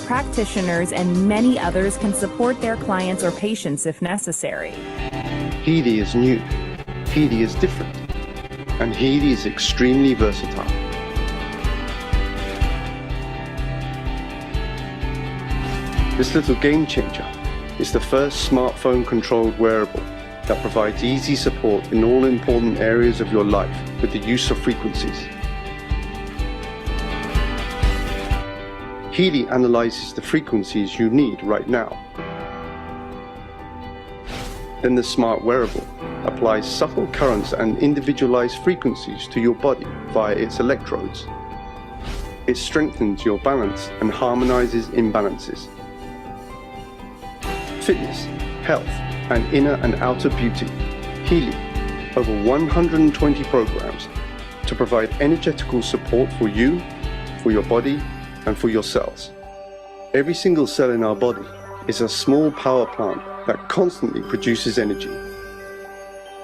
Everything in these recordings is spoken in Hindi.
practitioners, and many others can support their clients or patients if necessary. Healy is new, Healy is different, and Healy is extremely versatile. This little game changer is the first smartphone-controlled wearable that provides easy support in all important areas of your life with the use of frequencies. Healy analyzes the frequencies you need right now. Then the smart wearable applies subtle currents and individualized frequencies to your body via its electrodes. It strengthens your balance and harmonizes imbalances. Fitness, health, and inner and outer beauty. Healy, over 120 programs to provide energetical support for you, for your body, and for your cells. Every single cell in our body is a small power plant that constantly produces energy.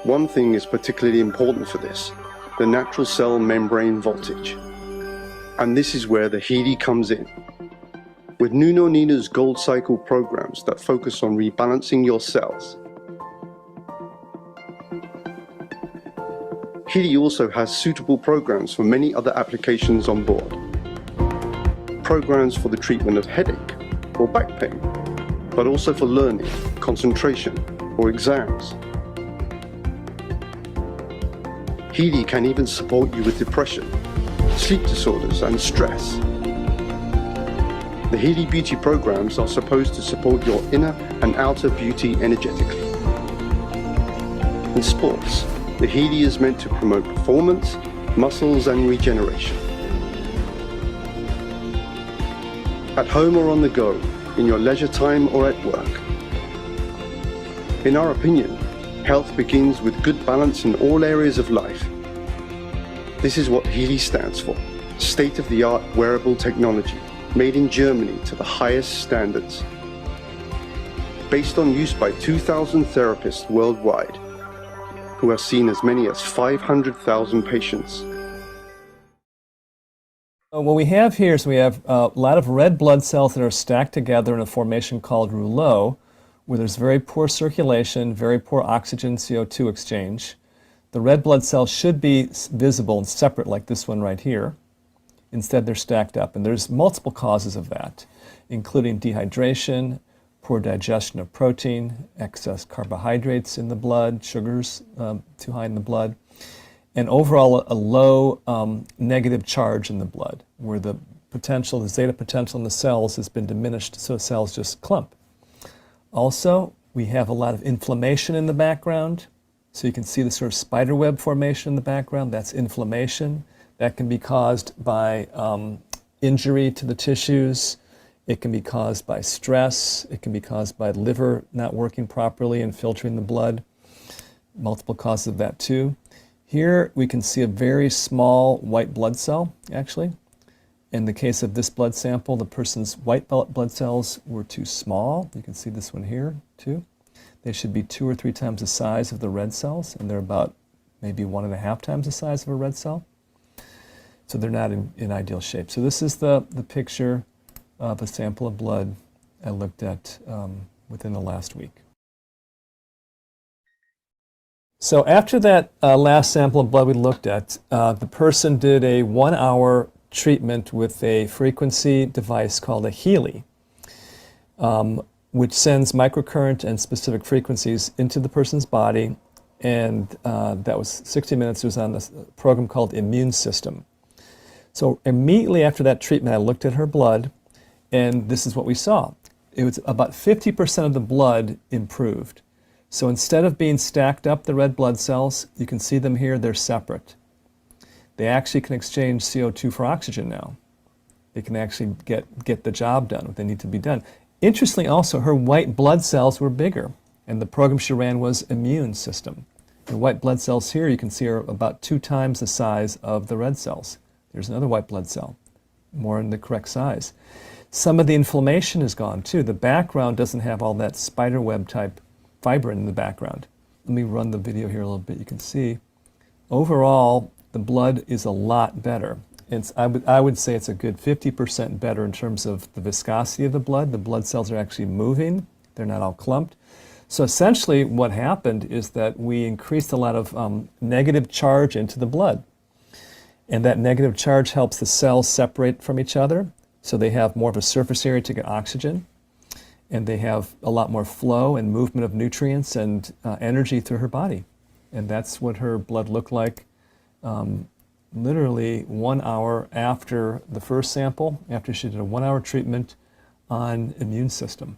One thing is particularly important for this, the natural cell membrane voltage. And this is where the Healy comes in. With Nuno Nina's Gold Cycle programs that focus on rebalancing your cells. Healy also has suitable programs for many other applications on board. Programs for the treatment of headache or back pain, but also for learning, concentration, or exams. Healy can even support you with depression, sleep disorders, and stress. The Healy Beauty programs are supposed to support your inner and outer beauty energetically. In sports, the Healy is meant to promote performance, muscles, and regeneration. At home or on the go, in your leisure time or at work. In our opinion, health begins with good balance in all areas of life. This is what Healy stands for, state-of-the-art wearable technology, made in Germany to the highest standards. Based on use by 2,000 therapists worldwide, who have seen as many as 500,000 patients. What we have here is we have a lot of red blood cells that are stacked together in a formation called rouleau, where there's very poor circulation, very poor oxygen CO2 exchange. The red blood cells should be visible and separate like this one right here. Instead, they're stacked up, and there's multiple causes of that, including dehydration, poor digestion of protein, excess carbohydrates in the blood, sugars too high in the blood, and overall a low negative charge in the blood, where the potential, the zeta potential in the cells has been diminished, so cells just clump. Also, we have a lot of inflammation in the background, so you can see the sort of spider web formation in the background. That's inflammation. That can be caused by injury to the tissues. It can be caused by stress. It can be caused by liver not working properly and filtering the blood. Multiple causes of that too. Here we can see a very small white blood cell, actually. In the case of this blood sample, the person's white blood cells were too small. You can see this one here too. They should be 2 or 3 times the size of the red cells, and they're about maybe 1.5 times the size of a red cell. So they're not in ideal shape. So this is the picture of a sample of blood I looked at within the last week. So after that last sample of blood we looked at, the person did a 1-hour treatment with a frequency device called a Healy, which sends microcurrent and specific frequencies into the person's body, and that was 60 minutes. It was on this program called Immune System. So immediately after that treatment, I looked at her blood, and this is what we saw. It was about 50% of the blood improved. So instead of being stacked up, the red blood cells, you can see them here, they're separate. They actually can exchange CO2 for oxygen now. They can actually get the job done, what they need to be done. Interestingly also, her white blood cells were bigger, and the program she ran was Immune System. The white blood cells here, you can see, are about 2 times the size of the red cells. There's another white blood cell, more in the correct size. Some of the inflammation is gone too. The background doesn't have all that spider web type fibrin in the background. Let me run the video here a little bit. You can see overall the blood is a lot better. I would say it's a good 50% better in terms of the viscosity of the blood. The blood cells are actually moving. They're not all clumped. So essentially what happened is that we increased a lot of negative charge into the blood. And that negative charge helps the cells separate from each other. So they have more of a surface area to get oxygen. And they have a lot more flow and movement of nutrients and energy through her body. And that's what her blood looked like literally 1 hour after the first sample, after she did a 1 hour treatment on immune system.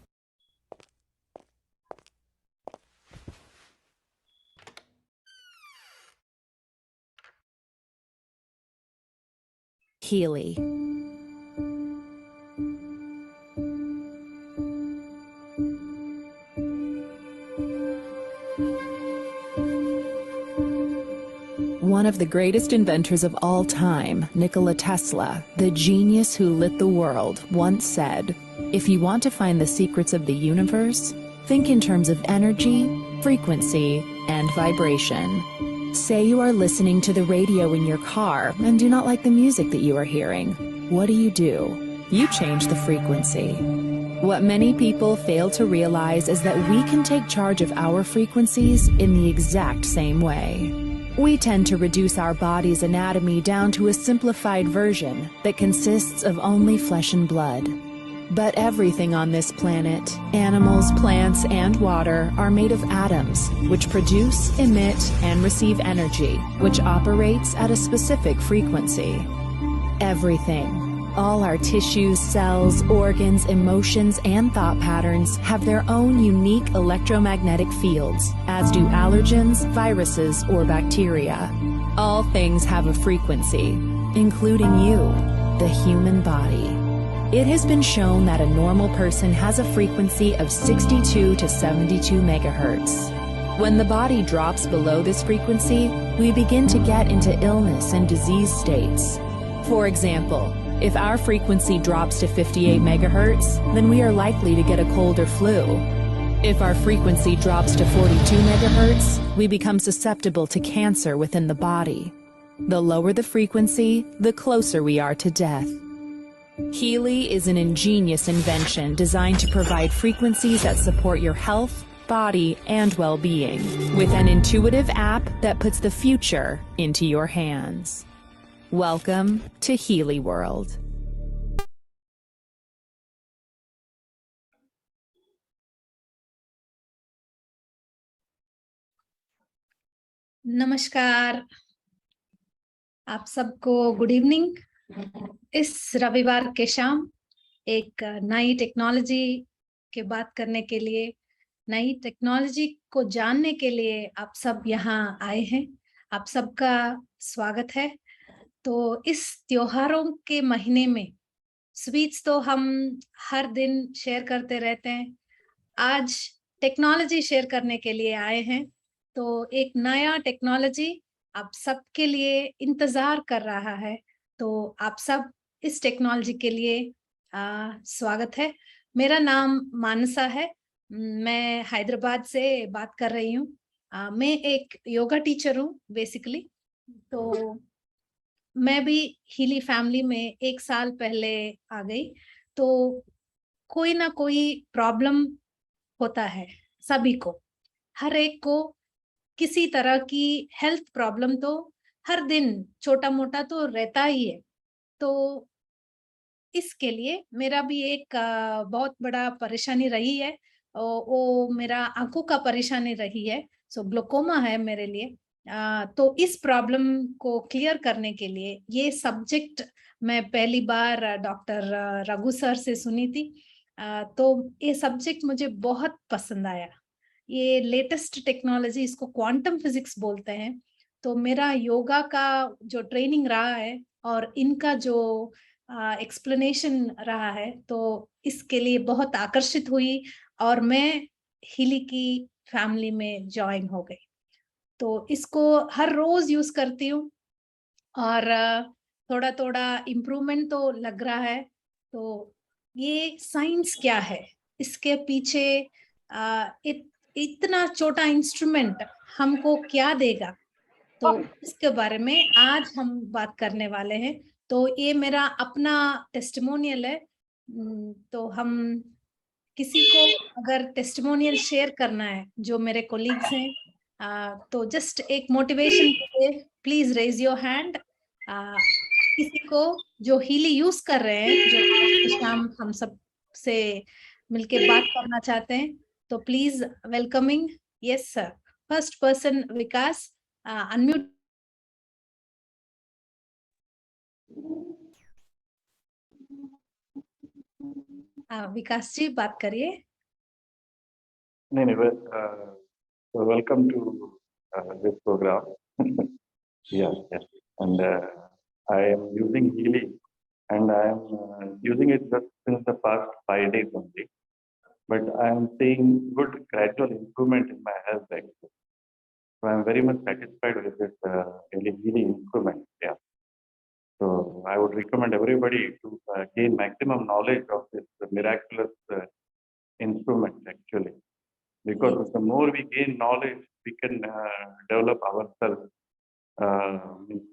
Healy. One of the greatest inventors of all time, Nikola Tesla, the genius who lit the world, once said, "If you want to find the secrets of the universe, think in terms of energy, frequency, and vibration." Say you are listening to the radio in your car and do not like the music that you are hearing. What do? You change the frequency. What many people fail to realize is that we can take charge of our frequencies in the exact same way. We tend to reduce our body's anatomy down to a simplified version that consists of only flesh and blood. But everything on this planet, animals, plants, and water, are made of atoms, which produce, emit, and receive energy, which operates at a specific frequency. Everything. All our tissues, cells, organs, emotions, and thought patterns have their own unique electromagnetic fields, as do allergens, viruses, or bacteria. All things have a frequency, including you, the human body. It has been shown that a normal person has a frequency of 62 to 72 megahertz. When the body drops below this frequency, we begin to get into illness and disease states. For example, if our frequency drops to 58 megahertz, then we are likely to get a cold or flu. If our frequency drops to 42 megahertz, we become susceptible to cancer within the body. The lower the frequency, the closer we are to death. Healy is an ingenious invention designed to provide frequencies that support your health, body, and well-being, with an intuitive app that puts the future into your hands. Welcome to Healy World. नमस्कार, आप सबको गुड इवनिंग। इस रविवार के शाम एक नई टेक्नोलॉजी के बात करने के लिए, नई टेक्नोलॉजी को जानने के लिए आप सब यहाँ आए हैं। आप सबका स्वागत है। तो इस त्योहारों के महीने में स्वीट्स तो हम हर दिन शेयर करते रहते हैं। आज टेक्नोलॉजी शेयर करने के लिए आए हैं। तो एक नया टेक्नोलॉजी आप सबके लिए इंतजार कर रहा है। तो आप सब इस टेक्नोलॉजी के लिए स्वागत है। मेरा नाम मानसा है। मैं हैदराबाद से बात कर रही हूँ। मैं एक योगा टीचर हूँ बेसिकली। तो मैं भी हीली फैमिली में 1 साल पहले आ गई। तो कोई ना कोई प्रॉब्लम होता है सभी को, हर एक को किसी तरह की हेल्थ प्रॉब्लम तो हर दिन छोटा मोटा तो रहता ही है। तो इसके लिए मेरा भी एक बहुत बड़ा परेशानी रही है। वो मेरा आंखों का परेशानी रही है। सो ग्लोकोमा है मेरे लिए। तो इस प्रॉब्लम को क्लियर करने के लिए ये सब्जेक्ट मैं पहली बार डॉक्टर रघु सर से सुनी थी। तो ये सब्जेक्ट मुझे बहुत पसंद आया। ये लेटेस्ट टेक्नोलॉजी, इसको क्वांटम फिजिक्स बोलते हैं। तो मेरा योगा का जो ट्रेनिंग रहा है और इनका जो एक्सप्लेनेशन रहा है, तो इसके लिए बहुत आकर्षित हुई और मैं हीली की फैमिली में ज्वाइन हो गई। तो इसको हर रोज यूज करती हूँ और थोड़ा थोड़ा इम्प्रूवमेंट तो लग रहा है। तो ये साइंस क्या है, इसके पीछे इतना छोटा इंस्ट्रूमेंट हमको क्या देगा, तो इसके बारे में आज हम बात करने वाले हैं। तो ये मेरा अपना टेस्टिमोनियल है। तो हम किसी को अगर टेस्टिमोनियल शेयर करना है, जो मेरे कोलीग्स हैं, तो जस्ट एक मोटिवेशन के लिए प्लीज रेज योर हैंड। किसी को जो हीली यूज कर रहे हैं, जो आज की शाम हम सब से मिलके बात करना चाहते हैं, तो please welcoming. Yes sir, first person Vikas, unmute. Vikas ji बात करिए। नहीं, welcome to this program. Yeah, yes. And I am using Healy, and I am using it just since the past 5 days only. But I am seeing good gradual improvement in my health actually. So I am very much satisfied with this Healy improvement. Yeah. So I would recommend everybody to gain maximum knowledge of this miraculous instrument actually. Because the more we gain knowledge, we can develop ourselves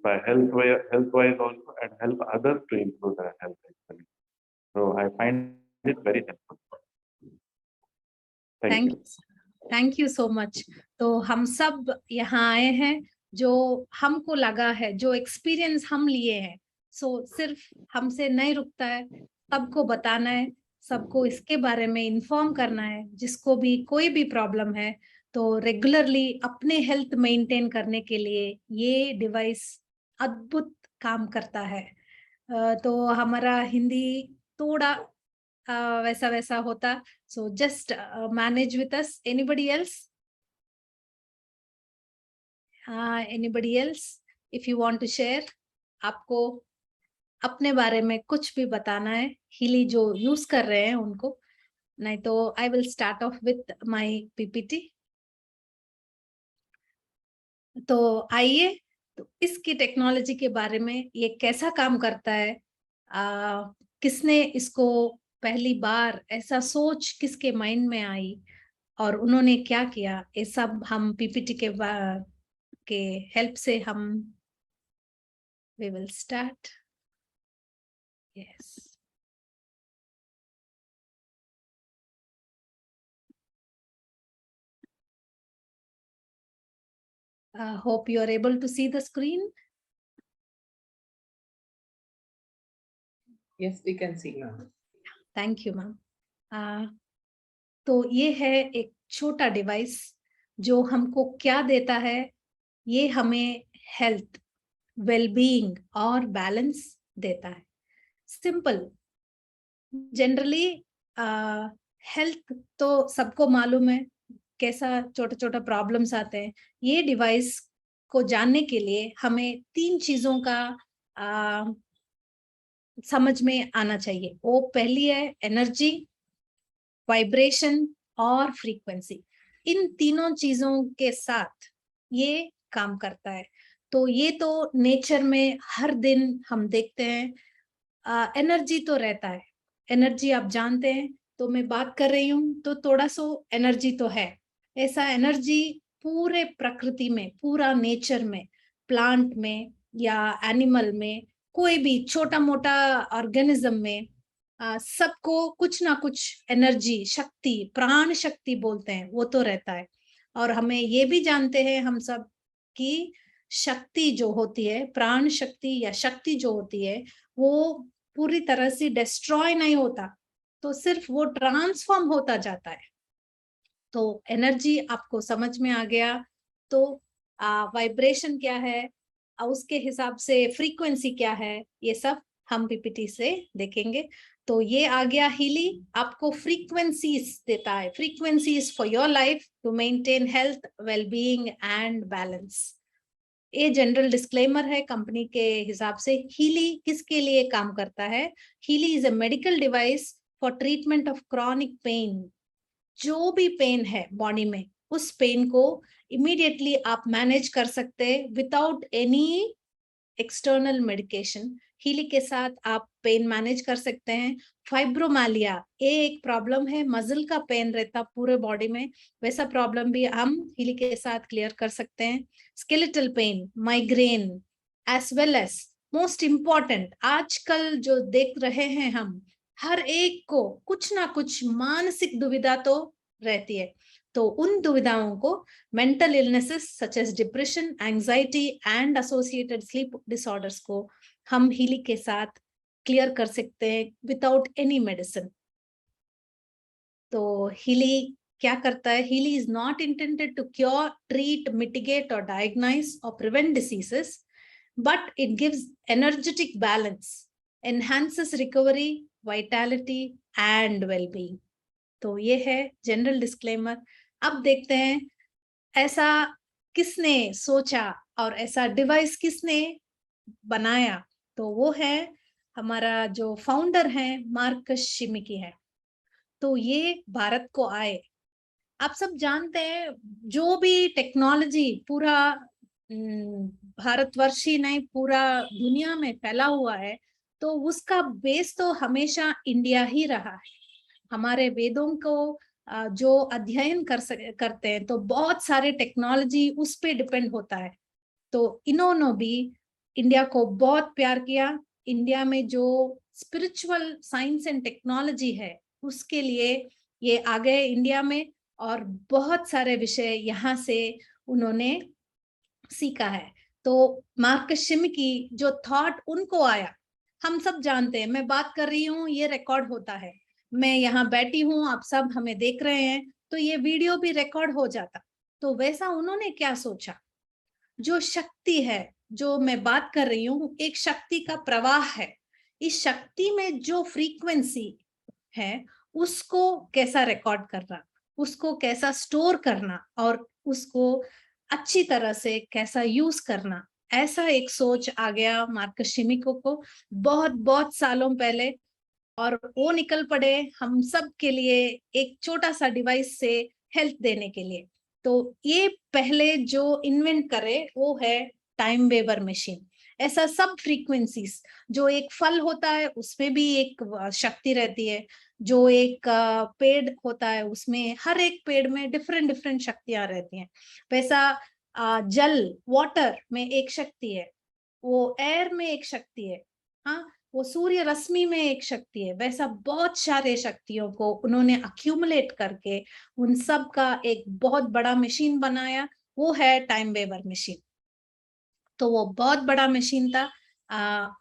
by health-wise also, and help others to improve their health actually. So I find it very helpful. Thank you. Thank you so much. तो हम सब यहाँ आए हैं, जो हमको लगा है, जो एक्सपीरियंस हम लिए हैं, सो सिर्फ हमसे नहीं रुकता है, सबको बताना है, सबको इसके बारे में इन्फॉर्म करना है। जिसको भी कोई भी प्रॉब्लम है, तो रेगुलरली अपने हेल्थ मेंटेन करने के लिए ये डिवाइस अद्भुत काम करता है। तो हमारा हिंदी थोड़ा वैसा वैसा होता, so just manage with us. Anybody else? Anybody else? If you want to share, आपको अपने बारे में कुछ भी बताना है, हीली जो यूज कर रहे हैं उनको, नहीं तो I will start off with my PPT. तो आइए, तो इसकी टेक्नोलॉजी के बारे में, ये कैसा काम करता है, किसने इसको पहली बार, ऐसा सोच किसके माइंड में आई और उन्होंने क्या किया, ये सब हम पीपीटी के हेल्प से हम we will start. Yes. Hope you are able to see the screen. Yes, we can see now. Thank you ma'am. तो ये है एक छोटा डिवाइस जो हमको क्या देता है, ये हमें हेल्थ, वेलबीइंग और बैलेंस देता है। सिंपल, जनरली हेल्थ तो सबको मालूम है, कैसा छोटा छोटा प्रॉब्लम्स आते हैं। ये डिवाइस को जानने के लिए हमें 3 चीजों का समझ में आना चाहिए। वो पहली है एनर्जी, वाइब्रेशन और फ्रीक्वेंसी। इन तीनों चीजों के साथ ये काम करता है। तो ये तो नेचर में हर दिन हम देखते हैं। एनर्जी तो रहता है, एनर्जी आप जानते हैं, तो मैं बात कर रही हूँ तो थोड़ा सा एनर्जी तो है। ऐसा एनर्जी पूरे प्रकृति में, पूरा नेचर में, प्लांट में या एनिमल में, कोई भी छोटा मोटा ऑर्गेनिज्म में, सबको कुछ ना कुछ एनर्जी, शक्ति, प्राण शक्ति बोलते हैं, वो तो रहता है। और हमें ये भी जानते हैं हम सब कि शक्ति जो होती है, प्राण शक्ति या शक्ति जो होती है, वो पूरी तरह से डिस्ट्रॉय नहीं होता, तो सिर्फ वो ट्रांसफॉर्म होता जाता है। तो एनर्जी आपको समझ में आ गया। तो वाइब्रेशन क्या है, उसके हिसाब से फ्रीक्वेंसी क्या है, ये सब हम पीपीटी से देखेंगे। तो ये आ गया हीली, आपको फ्रीक्वेंसीज देता है, frequencies for your life to maintain health, wellbeing and balance. ये जनरल डिस्क्लेमर है कंपनी के हिसाब से। हीली किसके लिए काम करता है? Healy is a medical device for treatment of chronic pain. जो भी पेन है बॉडी में, उस पेन को इमीडिएटली आप मैनेज कर सकते हैं without any external medication. Healy के साथ आप पेन मैनेज कर सकते हैं। फाइब्रोमालिया, ये एक प्रॉब्लम है, मसल का पेन रहता पूरे बॉडी में, वैसा प्रॉब्लम भी हम हीली के साथ क्लियर कर सकते हैं। Skeletal pain, migraine, as well as most important, आजकल जो देख रहे हैं हम, हर एक को कुछ ना कुछ मानसिक दुविधा तो रहती है। तो उन दुविधाओं को, mental illnesses such as depression, anxiety and associated sleep disorders को हम हीली के साथ क्लियर कर सकते हैं विदाउट एनी मेडिसिन। तो हीली क्या करता है? Healy is not intended to cure, treat, mitigate और डायग्नाइज और prevent diseases, but it gives energetic balance, enhances recovery, vitality and well-being. तो ये है जनरल डिस्क्लेमर। अब देखते हैं ऐसा किसने सोचा और ऐसा डिवाइस किसने बनाया। तो वो है हमारा जो फाउंडर है मार्कस शिमिकी है। तो ये भारत को आए, आप सब जानते हैं जो भी टेक्नोलॉजी पूरा भारतवर्ष ही नहीं पूरा दुनिया में फैला हुआ है, तो उसका बेस तो हमेशा इंडिया ही रहा है। हमारे वेदों को जो अध्ययन करते हैं तो बहुत सारे टेक्नोलॉजी उस पे डिपेंड होता है। तो इन्होंने भी इंडिया को बहुत प्यार किया। इंडिया में जो स्पिरिचुअल साइंस एंड टेक्नोलॉजी है उसके लिए ये आ गए इंडिया में, और बहुत सारे विषय यहाँ से उन्होंने सीखा है। तो मार्कस शिमिकी जो थॉट उनको आया, हम सब जानते हैं, मैं बात कर रही हूँ ये रिकॉर्ड होता है, मैं यहाँ बैठी हूँ, आप सब हमें देख रहे हैं, तो ये वीडियो भी रिकॉर्ड हो जाता। तो वैसा उन्होंने क्या सोचा, जो शक्ति है जो मैं बात कर रही हूँ, एक शक्ति का प्रवाह है, इस शक्ति में जो फ्रीक्वेंसी है उसको कैसा रिकॉर्ड करना, उसको कैसा स्टोर करना और उसको अच्छी तरह से कैसा यूज करना, ऐसा एक सोच आ गया मार्कस शिमिको को बहुत बहुत सालों पहले। और वो निकल पड़े हम सब के लिए एक छोटा सा डिवाइस से हेल्प देने के लिए। तो ये पहले जो इन्वेंट करे वो है टाइम वेवर मशीन। ऐसा सब फ्रीक्वेंसीज, जो एक फल होता है उसमें भी एक शक्ति रहती है, जो एक पेड़ होता है उसमें, हर एक पेड़ में डिफरेंट डिफरेंट शक्तियां रहती हैं। वैसा जल, वाटर में एक शक्ति है, वो एयर में एक शक्ति है, हाँ, वो सूर्य रश्मि में एक शक्ति है। वैसा बहुत सारे शक्तियों को उन्होंने अक्यूमुलेट करके उन सब का एक बहुत बड़ा मशीन बनाया, वो है टाइम वेवर मशीन। तो वो बहुत बड़ा मशीन था,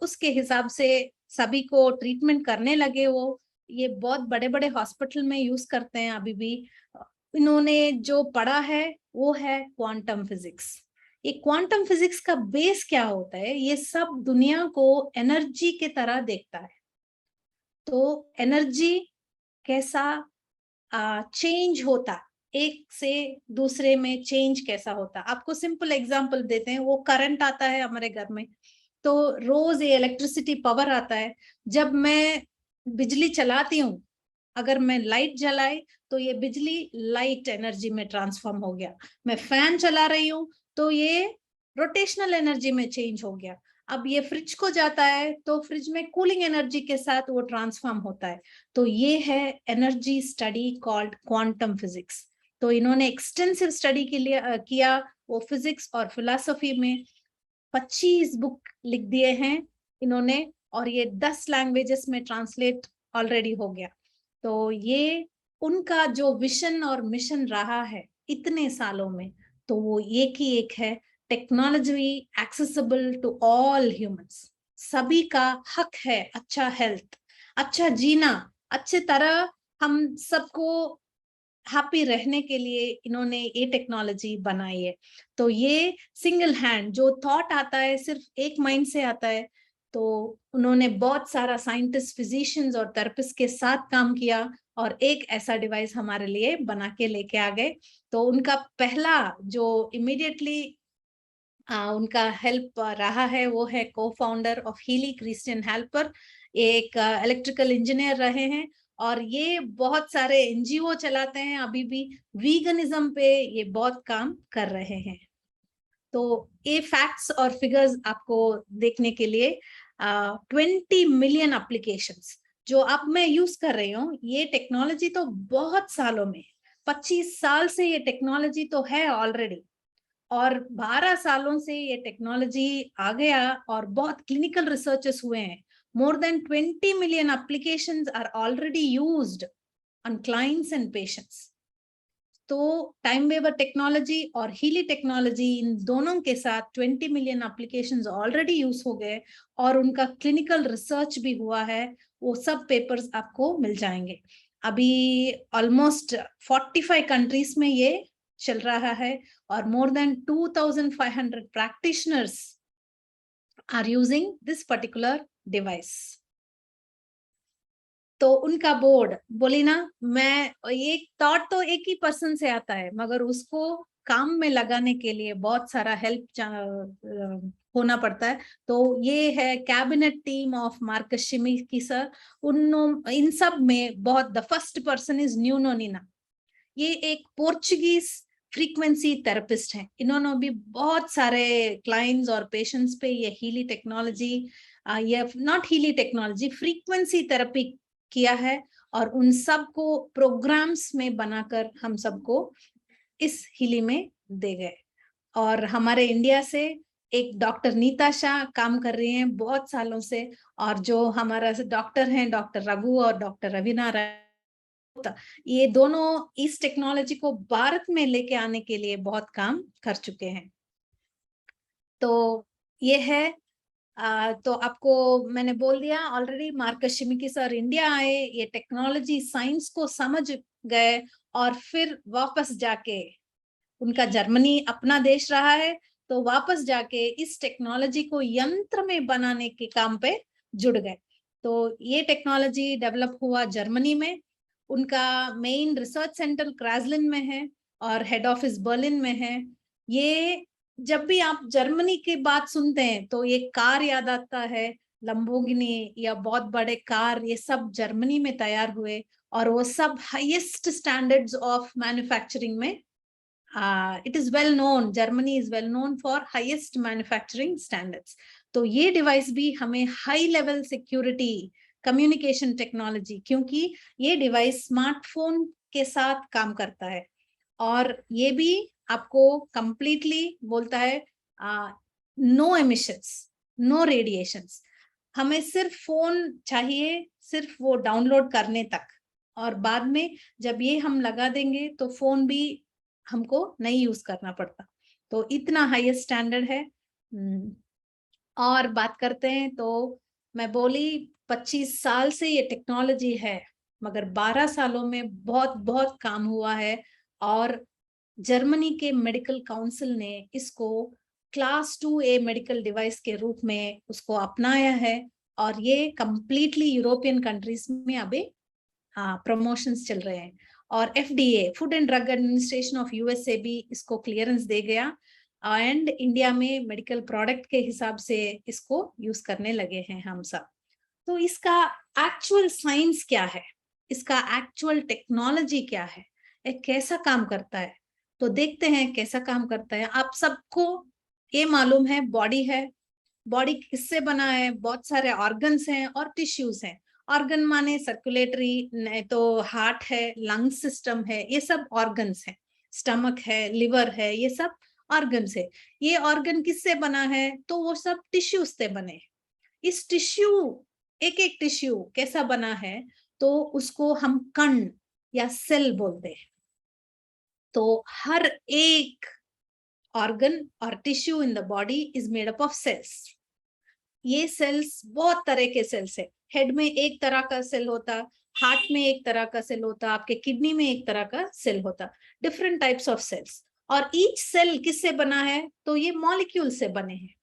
उसके हिसाब से सभी को ट्रीटमेंट करने लगे वो। ये बहुत बड़े बड़े हॉस्पिटल में यूज करते हैं अभी भी। इन्होंने जो पढ़ा है वो है क्वांटम फिजिक्स। ये क्वांटम फिजिक्स का बेस क्या होता है, ये सब दुनिया को एनर्जी के तरह देखता है। तो एनर्जी कैसा चेंज होता, एक से दूसरे में चेंज कैसा होता। आपको सिंपल एग्जांपल देते हैं, वो करंट आता है हमारे घर में, तो रोज ये इलेक्ट्रिसिटी पावर आता है। जब मैं बिजली चलाती हूँ, अगर मैं लाइट जलाई तो ये बिजली लाइट एनर्जी में ट्रांसफॉर्म हो गया। मैं फैन चला रही हूँ तो ये रोटेशनल एनर्जी में चेंज हो गया। अब ये फ्रिज को जाता है तो फ्रिज में कूलिंग एनर्जी के साथ वो ट्रांसफॉर्म होता है। तो ये है energy study called quantum physics. तो इन्होंने एक्सटेंसिव स्टडी के लिए किया, वो फिजिक्स और फिलॉसफी में 25 बुक लिख दिए हैं इन्होंने, और ये 10 लैंग्वेजेस में ट्रांसलेट ऑलरेडी हो गया। तो ये उनका जो विजन और मिशन रहा है इतने सालों में, तो वो एक ही एक है, technology accessible to all humans. सभी का हक है अच्छा हेल्थ, अच्छा जीना, अच्छे तरह हम सबको हैप्पी रहने के लिए इन्होंने ये टेक्नोलॉजी बनाई है। तो ये सिंगल हैंड जो थॉट आता है सिर्फ एक माइंड से आता है। तो उन्होंने बहुत सारा साइंटिस्ट, फिजिशियंस और थेरेपिस्ट के साथ काम किया और एक ऐसा डिवाइस हमारे लिए बना के लेके आ गए। तो उनका पहला जो इमीडिएटली उनका हेल्प रहा है वो है को founder of Healy, Christian helper. एक इलेक्ट्रिकल इंजीनियर रहे हैं और ये बहुत सारे एनजीओ चलाते हैं, अभी भी वीगनिज्म पे ये बहुत काम कर रहे हैं। तो ये फैक्ट्स और फिगर्स आपको देखने के लिए 20 मिलियन एप्लीकेशंस जो अब मैं यूज कर रही हूँ, ये टेक्नोलॉजी तो बहुत सालों में, 25 साल से ये टेक्नोलॉजी तो है ऑलरेडी। और 12 सालों से ये टेक्नोलॉजी आ गया और बहुत क्लिनिकल रिसर्चेस हुए हैं. More than 20 million applications are already used on clients and patients. तो टाइम वेवर टेक्नोलॉजी और हीली टेक्नोलॉजी इन दोनों के साथ 20 मिलियन एप्लीकेशंस ऑलरेडी यूज हो गए और उनका क्लिनिकल रिसर्च भी हुआ है. वो सब पेपर्स आपको मिल जाएंगे. अभी ऑलमोस्ट 45 कंट्रीज में ये चल रहा है और more than 2500 practitioners are using this particular device. तो उनका बोर्ड बोली ना, मैं एक थॉट तो एक ही पर्सन से आता है मगर उसको काम में लगाने के लिए बहुत सारा हेल्प होना पड़ता है. तो ये है कैबिनेट टीम ऑफ मार्कस शिमिकी सर. इन सब में बहुत the first person is Nuno Nina. ये एक पोर्चुगीज फ्रीक्वेंसी थेरेपिस्ट हैं. इन्होंने भी बहुत सारे क्लाइंट्स और पेशेंट्स पे ये हीली टेक्नोलॉजी, ये not Healy technology, frequency therapy किया है और उन सब को प्रोग्राम्स में बनाकर हम सबको इस हीली में दे गए. और हमारे इंडिया से एक डॉक्टर नीता शाह काम कर रही हैं बहुत सालों से, और जो हमारा डॉक्टर हैं डॉक्टर रघु और डॉक्टर रवीना राय, ये दोनों इस टेक्नोलॉजी को भारत में लेके आने के लिए बहुत काम कर चुके हैं. तो ये है तो आपको मैंने बोल दिया ऑलरेडी, मार्कस शिमिकी सर इंडिया आए, ये टेक्नोलॉजी साइंस को समझ गए और फिर वापस जाके, उनका जर्मनी अपना देश रहा है, तो वापस जाके इस टेक्नोलॉजी को यंत्र में बनाने के काम पे जुड़ गए. तो ये टेक्नोलॉजी डेवलप हुआ जर्मनी में. उनका मेन रिसर्च सेंटर क्राजलिन में है और हेड ऑफिस बर्लिन में है. ये जब भी आप जर्मनी की बात सुनते हैं तो ये कार याद आता है, लंबोर्गिनी या बहुत बड़े कार, ये सब जर्मनी में तैयार हुए और वो सब हाईएस्ट स्टैंडर्ड्स ऑफ मैन्युफैक्चरिंग में. It is well known, Germany is well known for highest manufacturing standards. तो ये डिवाइस भी हमें high level security communication technology, क्योंकि ये डिवाइस स्मार्टफोन के साथ काम करता है और ये भी आपको कंप्लीटली बोलता है नो एमिशंस, नो रेडिएशंस. हमें सिर्फ फोन चाहिए, सिर्फ वो डाउनलोड करने तक, और बाद में जब ये हम लगा देंगे तो फोन भी हमको नहीं यूज करना पड़ता. तो इतना हाईएस्ट स्टैंडर्ड है. और बात करते हैं तो मैं बोली 25 साल से ये टेक्नोलॉजी है मगर 12 सालों में बहुत बहुत काम हुआ है और जर्मनी के मेडिकल काउंसिल ने इसको क्लास 2A मेडिकल डिवाइस के रूप में उसको अपनाया है और ये कंप्लीटली यूरोपियन कंट्रीज में अभी प्रमोशंस चल रहे हैं. और FDA food and drug administration of USA भी इसको क्लियरेंस दे गया एंड इंडिया में मेडिकल प्रोडक्ट के हिसाब से इसको यूज करने लगे हैं हम सब. तो इसका एक्चुअल साइंस क्या है, इसका एक्चुअल टेक्नोलॉजी क्या है, एक कैसा काम करता है, तो देखते हैं कैसा काम करता है. आप सबको ये मालूम है बॉडी है, बॉडी किससे बना है, बहुत सारे ऑर्गन्स हैं और टिश्यूज हैं. ऑर्गन माने सर्कुलेटरी, नहीं तो हार्ट है, लंग सिस्टम है, ये सब ऑर्गन्स हैं. स्टमक है, लिवर है, ये सब ऑर्गन्स है. ये ऑर्गन किससे बना है, तो वो सब टिश्यूज से बने. इस टिश्यू, एक एक टिश्यू कैसा बना है, तो उसको हम कण या सेल बोलते हैं. तो हर एक ऑर्गन और tissue in the body is made up of cells. ये सेल्स बहुत तरह के सेल्स है. हेड में एक तरह का सेल होता, हार्ट में एक तरह का सेल होता, आपके किडनी में एक तरह का सेल होता, डिफरेंट टाइप्स ऑफ सेल्स. और ईच सेल किससे बना है, तो ये मॉलिक्यूल से बने हैं.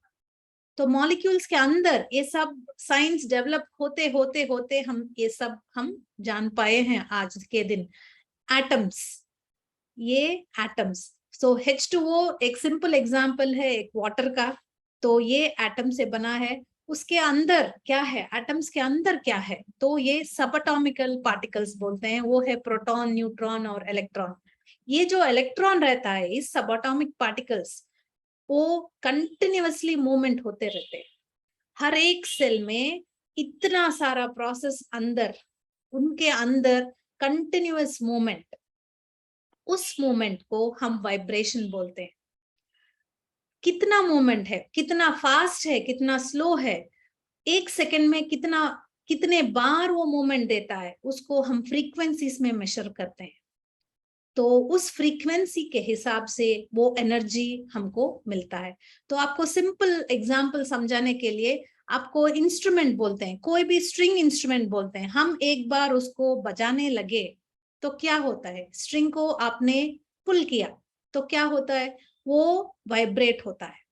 तो मॉलिक्यूल्स के अंदर ये सब साइंस डेवलप होते होते होते हम ये सब हम जान पाए हैं आज के दिन. एटम्स, ये एटम्स. सो H2O एक सिंपल एग्जांपल है एक वाटर का. तो ये एटम से बना है. उसके अंदर क्या है, एटम्स के अंदर क्या है, तो ये सबएटॉमिकल पार्टिकल्स बोलते हैं. वो है प्रोटॉन, न्यूट्रॉन और इलेक्ट्रॉन. ये जो इलेक्ट्रॉन रहता है, इस सबएटॉमिक पार्टिकल्स वो कंटिन्यूअसली मूवमेंट होते रहते हैं. हर एक सेल में इतना सारा प्रोसेस अंदर, उनके अंदर कंटिन्यूअस मूवमेंट, उस मूवमेंट को हम वाइब्रेशन बोलते हैं. कितना मूवमेंट है, कितना फास्ट है, कितना स्लो है, 1 सेकंड में कितने बार वो मूवमेंट देता है, उसको हम फ्रीक्वेंसीज में मेजर करते हैं। तो उस फ्रीक्वेंसी के हिसाब से वो एनर्जी हमको मिलता है। तो आपको सिंपल एग्जांपल समझाने के लिए, आपको इंस्ट्रूमेंट बोलते हैं, कोई भी स्ट्रिंग इंस्ट्रूमेंट बोलते हैं, हम एक बार उसको बजाने लगे तो क्या होता है, स्ट्रिंग को आपने पुल किया तो क्या होता है, वो वाइब्रेट होता है।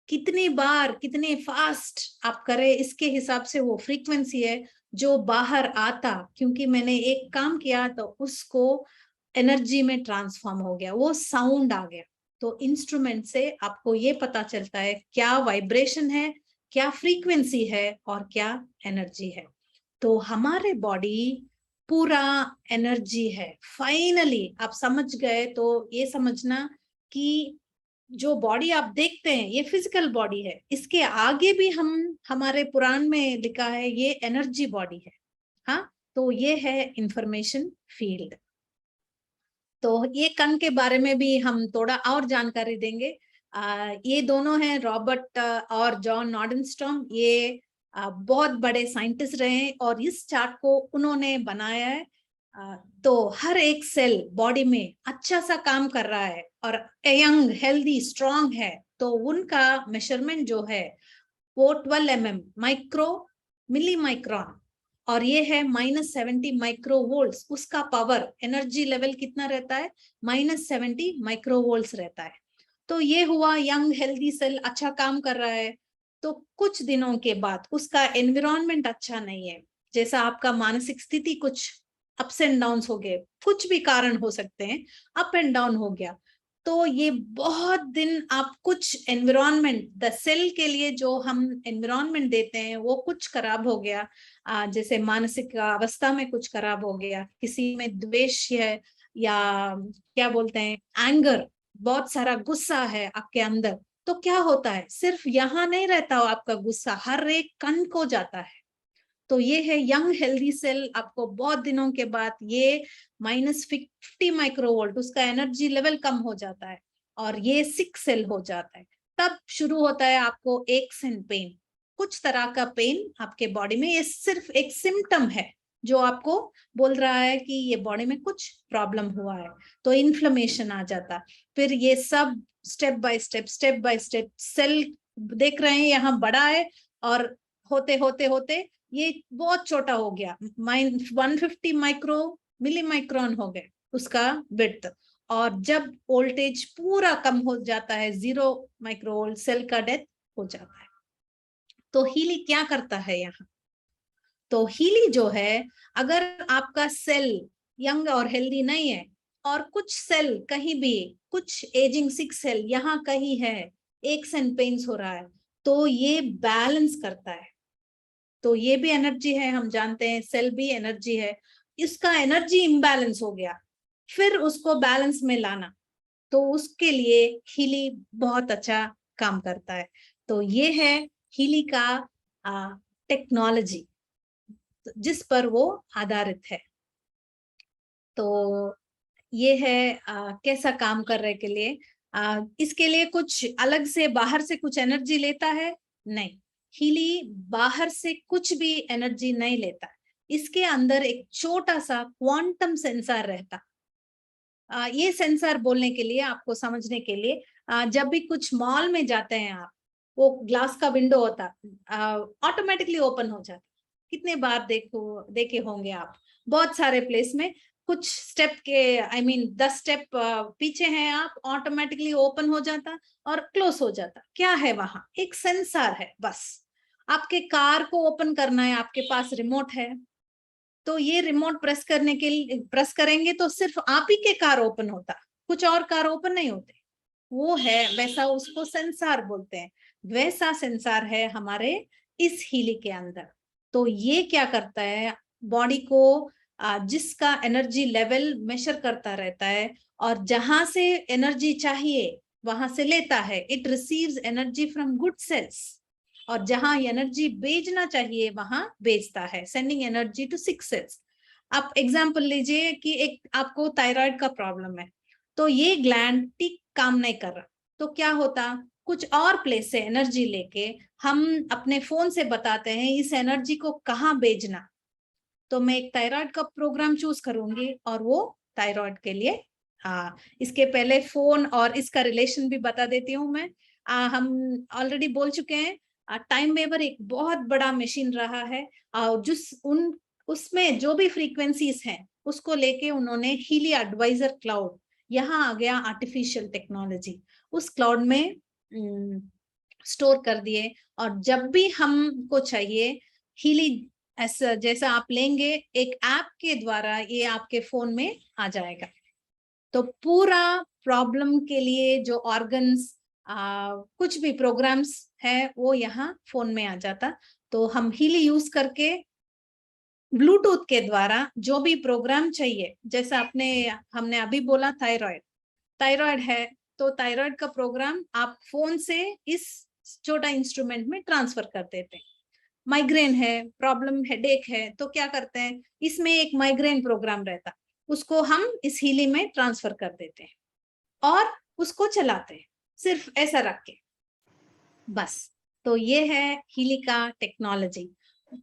कितनी बार, कितने फास्ट आप करें, इसके हिसाब से वो फ्रीक्वेंसी है जो बाहर आता, क्योंकि मैंने एक काम किया तो उसको एनर्जी में ट्रांसफॉर्म हो गया, वो साउंड आ गया। तो इंस्ट्रूमेंट से आपको ये पता चलता है क्या वाइब्रेशन है, क्या फ्रीक्वेंसी है और क्या एनर्जी है। तो हमारे बॉडी पूरा एनर्जी है। फाइनली आप समझ गए तो ये समझना कि जो बॉडी आप देखते हैं ये फिजिकल बॉडी है, इसके आगे भी हमारे पुराण में लिखा है ये एनर्जी बॉडी है। हाँ, तो ये है इंफॉर्मेशन फील्ड। तो ये कण के बारे में भी हम थोड़ा और जानकारी देंगे। ये दोनों हैं रॉबर्ट और जॉन नॉर्डनस्टॉर्म। ये बहुत बड़े साइंटिस्ट रहे हैं और इस चार्ट को उन्होंने बनाया है। तो हर एक सेल बॉडी में अच्छा सा काम कर रहा है और यंग, हेल्दी, स्ट्रांग है। तो उनका मेजरमेंट जो है वो 12 mm माइक्रो मिली माइक्रोन, और ये है -70 माइक्रोवोल्ट्स। उसका पावर एनर्जी लेवल कितना रहता है, -70 माइक्रोवोल्ट्स रहता है। तो ये हुआ यंग हेल्दी सेल, अच्छा काम कर रहा है। तो कुछ दिनों के बाद उसका एनवायरनमेंट अच्छा नहीं है, जैसा आपका मानसिक स्थिति कुछ अप्स एंड डाउन हो गए, कुछ भी कारण हो सकते हैं, अप एंड डाउन हो गया। तो ये बहुत दिन आप कुछ एनवायरनमेंट, द सेल के लिए जो हम एनवायरनमेंट देते हैं वो कुछ खराब हो गया, जैसे मानसिक अवस्था में कुछ खराब हो गया, किसी में द्वेष है या क्या बोलते हैं एंगर, बहुत सारा गुस्सा है आपके अंदर, तो क्या होता है, सिर्फ यहाँ नहीं रहता हो आपका गुस्सा, हर एक कण को जाता है। तो ये है यंग हेल्दी सेल। आपको बहुत दिनों के बाद ये -50 माइक्रोवोल्ट, उसका एनर्जी लेवल कम हो जाता है और ये सिक सेल हो जाता है। तब शुरू होता है आपको एक्स एंड पेन, कुछ तरह का पेन आपके बॉडी में। ये सिर्फ एक सिम्टम है जो आपको बोल रहा है कि ये बॉडी में कुछ प्रॉब्लम हुआ है। तो इन्फ्लेमेशन आ जाता, फिर ये सब स्टेप बाय स्टेप सेल देख रहे हैं यहाँ बड़ा है, और होते होते होते ये बहुत छोटा हो गया, 150 माइक्रो मिली माइक्रोन हो गए उसका विड्थ। और जब वोल्टेज पूरा कम हो जाता है, 0 माइक्रोवोल्ट, सेल का डेथ हो जाता है। तो हीली क्या करता है यहाँ, तो हीली जो है, अगर आपका सेल यंग और हेल्दी नहीं है और कुछ सेल कहीं भी, कुछ एजिंग सिक सेल यहाँ कहीं है, एक्स एंड पेन्स हो रहा है, तो ये बैलेंस करता है। तो ये भी एनर्जी है, हम जानते हैं सेल भी एनर्जी है। इसका एनर्जी इम्बैलेंस हो गया, फिर उसको बैलेंस में लाना, तो उसके लिए हीली बहुत अच्छा काम करता है। तो ये है हीली का टेक्नोलॉजी जिस पर वो आधारित है। तो ये है कैसा काम करने के लिए। इसके लिए कुछ अलग से बाहर से कुछ एनर्जी लेता है नहीं, हीली बाहर से कुछ भी एनर्जी नहीं लेता। इसके अंदर एक छोटा सा क्वांटम सेंसर रहता। ये सेंसर बोलने के लिए, आपको समझने के लिए, जब भी कुछ मॉल में जाते हैं आप, वो ग्लास का विंडो होता, ऑटोमेटिकली ओपन हो जाता। कितने बार देखे होंगे आप, बहुत सारे प्लेस में कुछ स्टेप के 10 स्टेप पीछे हैं आप, ऑटोमेटिकली ओपन हो जाता और क्लोज हो जाता। क्या है वहां, एक सेंसर है बस। आपके कार को ओपन करना है, आपके पास रिमोट है, तो ये रिमोट प्रेस करेंगे तो सिर्फ आप ही के कार ओपन होता, कुछ और कार ओपन नहीं होते। वो है वैसा, उसको सेंसर बोलते हैं। वैसा सेंसर है हमारे इस हीली के अंदर। तो ये क्या करता है, बॉडी को जिसका एनर्जी लेवल मेजर करता रहता है, और जहां से एनर्जी चाहिए वहां से लेता है। It receives energy from good cells, और जहां एनर्जी भेजना चाहिए वहां भेजता है, sending energy to sick cells. आप एग्जांपल लीजिए कि एक आपको थायराइड का प्रॉब्लम है, तो ये ग्लैंड ठीक काम नहीं कर रहा, तो क्या होता, कुछ और प्लेस से एनर्जी लेके हम अपने फोन से बताते हैं इस एनर्जी को कहाँ भेजना। तो मैं एक थायराइड का प्रोग्राम चूज करूंगी और वो थायराइड के लिए, इसके पहले फोन और इसका रिलेशन भी बता देती हूँ मैं। हम ऑलरेडी बोल चुके हैं, टाइम वेवर एक बहुत बड़ा मशीन रहा है, उसमें जो भी फ्रीक्वेंसीज हैं उसको लेके उन्होंने हीली एडवाइजर क्लाउड, यहाँ आ गया आर्टिफिशियल टेक्नोलॉजी, उस क्लाउड में स्टोर कर दिए। और जब भी हमको चाहिए हीली ऐसा जैसा आप लेंगे एक ऐप के द्वारा ये आपके फोन में आ जाएगा। तो पूरा प्रॉब्लम के लिए जो ऑर्गन्स कुछ भी प्रोग्राम्स है वो यहाँ फोन में आ जाता। तो हम हीली यूज करके ब्लूटूथ के द्वारा जो भी प्रोग्राम चाहिए, जैसा हमने अभी बोला थायराइड है तो थायराइड का प्रोग्राम आप फोन से इस छोटा इंस्ट्रूमेंट में ट्रांसफर कर देते हैं। माइग्रेन है, प्रॉब्लम हेडेक है, तो क्या करते हैं इसमें एक माइग्रेन प्रोग्राम रहता, उसको हम इस हीली में ट्रांसफर कर देते हैं और उसको चलाते हैं सिर्फ ऐसा रख के बस। तो ये है हीली का टेक्नोलॉजी।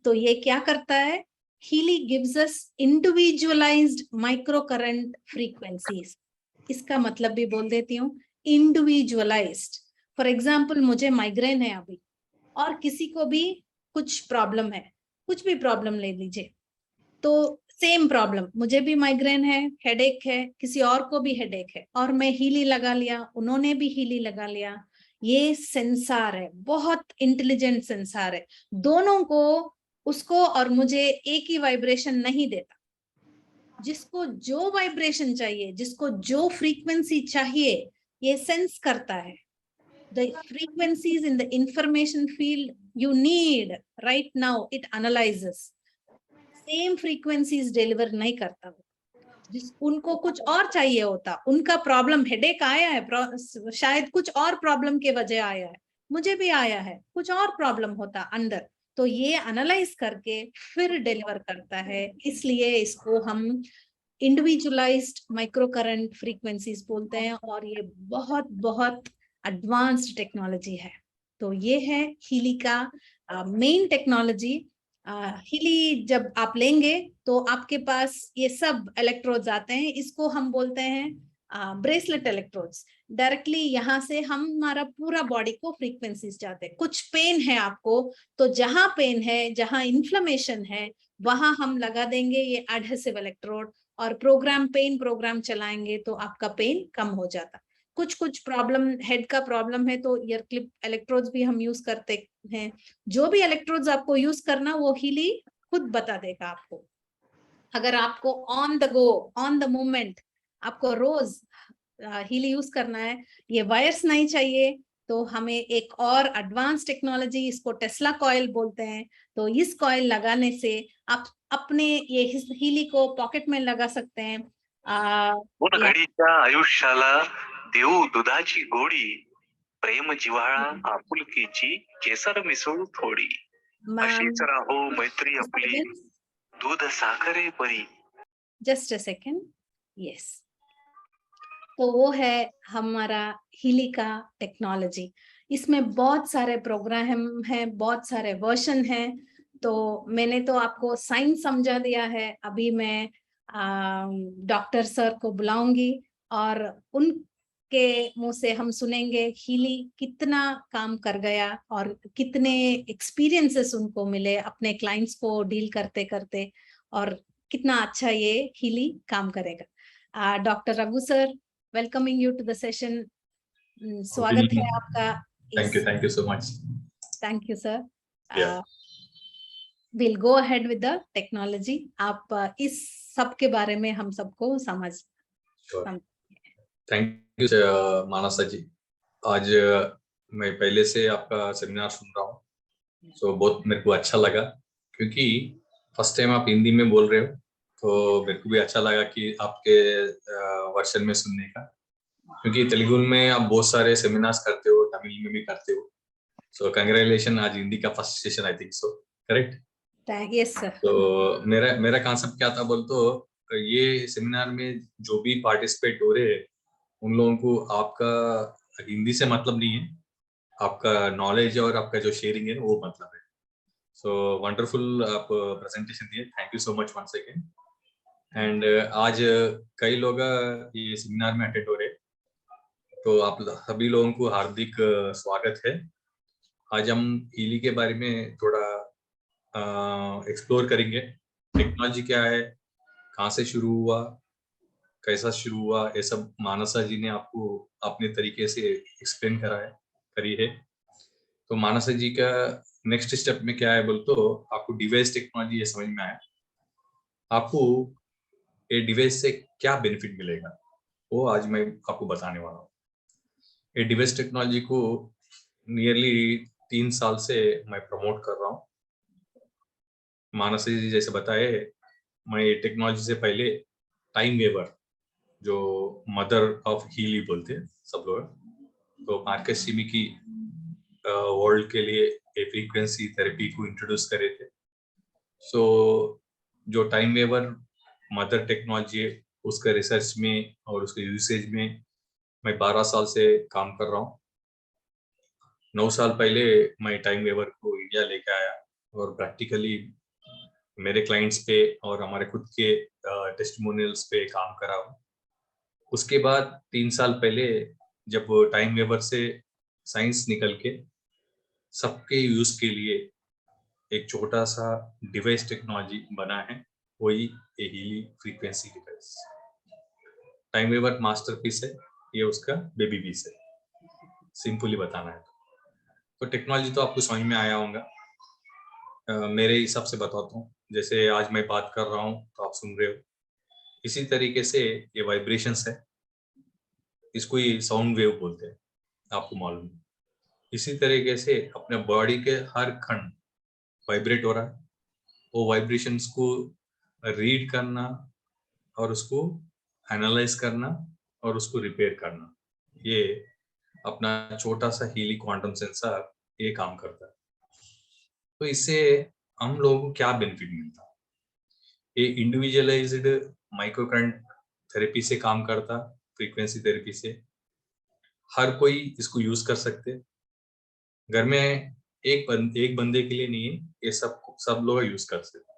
तो ये क्या करता है, Healy gives us individualised micro current frequencies. इसका मतलब भी बोल देती हूँ, इंडिविजुअलाइज्ड। फॉर एग्जाम्पल मुझे माइग्रेन है अभी और किसी को भी कुछ प्रॉब्लम है, कुछ भी प्रॉब्लम ले लीजिए, तो सेम प्रॉब्लम, मुझे भी माइग्रेन है, हेडेक है, किसी और को भी हेडेक है और मैं हीली लगा लिया, उन्होंने भी हीली लगा लिया। ये सेंसार है, बहुत इंटेलिजेंट सेंसार है, दोनों को, उसको और मुझे एक ही वाइब्रेशन नहीं देता। जिसको जो वाइब्रेशन चाहिए, जिसको जो फ्रीक्वेंसी चाहिए, ये सेंस करता है। The frequencies in the information field you need right now, it analyzes. Same frequencies deliver नहीं करता वो, उनको कुछ और चाहिए होता, उनका प्रॉब्लम हेडेक आया है, शायद कुछ और प्रॉब्लम के वजह आया है, मुझे भी आया है, कुछ और प्रॉब्लम होता अंदर, तो ये एनालाइज करके फिर डिलीवर करता है। इसलिए इसको हम इंडिविजुअलाइज्ड माइक्रो करंट फ्रीक्वेंसीज बोलते हैं और ये बहुत बहुत एडवांस्ड टेक्नोलॉजी है। तो ये है हीली का मेन टेक्नोलॉजी। हीली जब आप लेंगे तो आपके पास ये सब इलेक्ट्रोड्स आते हैं, इसको हम बोलते हैं ब्रेसलेट इलेक्ट्रोड्स। डायरेक्टली यहाँ से हमारा पूरा बॉडी को फ्रीक्वेंसीज जाते हैं। कुछ पेन है आपको, तो जहां पेन है, जहां इन्फ्लेमेशन है, वहां हम लगा देंगे ये एडहेसिव इलेक्ट्रोड और पेन प्रोग्राम चलाएंगे तो आपका पेन कम हो जाता। कुछ प्रॉब्लम, हेड का प्रॉब्लम है तो ईयर क्लिप इलेक्ट्रोड्स भी हम यूज करते हैं। जो भी इलेक्ट्रोड्स आपको यूज करना वो हीली खुद बता देगा आपको। अगर आपको on the go, on the moment आपको रोज हीली यूज करना है, ये वायर्स नहीं चाहिए, तो हमें एक और एडवांस टेक्नोलॉजी, इसको टेस्ला कॉइल बोलते हैं। तो इस कॉइल लगाने से आप अपने ये हीली को पॉकेट में लगा सकते हैं। घडीच्या आयुष्याला देऊ दुधाची गोडी, प्रेम जिव्हाळा आपुलकीची केसर मिसळू थोडी, अशीच राहो मैत्री आपली दूध साखरे परी। Just a second, yes. तो वो है हमारा हीली का टेक्नोलॉजी। इसमें बहुत सारे प्रोग्राम हैं, बहुत सारे वर्जन हैं। तो मैंने तो आपको साइंस समझा दिया है, अभी मैं डॉक्टर सर को बुलाऊंगी और उनके मुंह से हम सुनेंगे हीली कितना काम कर गया और कितने एक्सपीरियंसेस उनको मिले अपने क्लाइंट्स को डील करते करते, और कितना अच्छा ये हीली काम करेगा। Doctor Raghu sir, welcoming you to the session. स्वागत है आपका। Thank you so much. Thank you sir. Yeah. We'll go ahead with the technology. आप इस सब के बारे में हम सबको समझ। Sure. Thank you मानसा जी। आज मैं पहले से आपका सेमिनार सुन रहा हूँ, तो बहुत मेरे को अच्छा लगा, क्योंकि फर्स्ट टाइम आप हिंदी में बोल रहे हो, तो मेरे को भी अच्छा लगा कि आपके वर्जन में सुनने का, क्योंकि तेलुगु में आप बहुत सारे सेमिनार्स करते हो, तमिल में भी करते हो। सो कंग्रेचुलेशन, आज हिंदी का first session, I think so, correct? Yes sir. तो मेरा कॉन्सेप्ट क्या था बोल तो, ये सेमिनार में जो भी पार्टिसिपेट हो रहे हैं उन लोगों को आपका हिंदी से मतलब नहीं है, आपका नॉलेज और आपका जो शेयरिंग है वो मतलब है। सो वंडरफुल आप प्रेजेंटेशन दिए, thank you so much once again. And आज कई लोग ये सेमिनार में अटेंड हो रहे हैं, तो आप सभी लोगों को हार्दिक स्वागत है। आज हम हीली के बारे में थोड़ा एक्सप्लोर करेंगे। टेक्नोलॉजी क्या है, कहाँ से शुरू हुआ, कैसा शुरू हुआ, ये सब मानसा जी ने आपको अपने तरीके से एक्सप्लेन करी है। तो मानसा जी का नेक्स्ट स्टेप में क्या है बोल तो आपको डिवाइस टेक्नोलॉजी ये समझ में आया, आपको ये डिवाइस से क्या बेनिफिट मिलेगा वो आज मैं आपको बताने वाला हूँ। ये डिवाइस टेक्नोलॉजी को नियरली 3 साल से मैं प्रमोट कर रहा हूँ। मानसी जी जैसे बताए, मैं ये टेक्नोलॉजी से पहले टाइम वेवर, जो मदर ऑफ हीली बोलते हैं सब लोग, तो मार्कस सिमी की वर्ल्ड के लिए ये फ्रीक्वेंसी थेरेपी को इंट्रोड्यूस करे थे। सो जो टाइम वेवर मदर टेक्नोलॉजी है उसका रिसर्च में और उसके यूसेज में मैं 12 साल से काम कर रहा हूँ। 9 साल पहले मैं टाइम वेवर को इंडिया लेके आया और प्रैक्टिकली मेरे क्लाइंट्स पे और हमारे खुद के टेस्टिमोनियल्स पे काम करा हूँ। उसके बाद 3 साल पहले जब टाइम वेवर से साइंस निकल के सबके यूज के लिए एक छोटा सा डिवाइस टेक्नोलॉजी बना है, वही ये Healy frequency device. Time waver masterpiece है, ये उसका बेबी पीस है, सिंपली बताना है तो टेक्नोलॉजी तो आपको समझ में आया होगा। मेरे हिसाब से बताता हूँ, जैसे आज मैं बात कर रहा हूँ तो आप सुन रहे हो, इसी तरीके से ये वाइब्रेशंस है, इसको ही साउंड वेव बोलते हैं, आपको मालूम है। इसी तरीके से अपने बॉडी के हर खंड वाइब्रेट हो रहा है, वो वाइब्रेशंस को रीड करना और उसको एनालाइज करना और उसको रिपेयर करना, ये अपना छोटा सा हीली क्वांटम सेंसर ये काम करता है। तो इससे हम लोगों को क्या बेनिफिट मिलता है? ये इंडिविजुअलाइज्ड माइक्रोकरंट थेरेपी से काम करता, फ्रीक्वेंसी थेरेपी से हर कोई इसको यूज कर सकते। घर में एक बंदे के लिए नहीं है, ये सब लोग यूज कर सकते।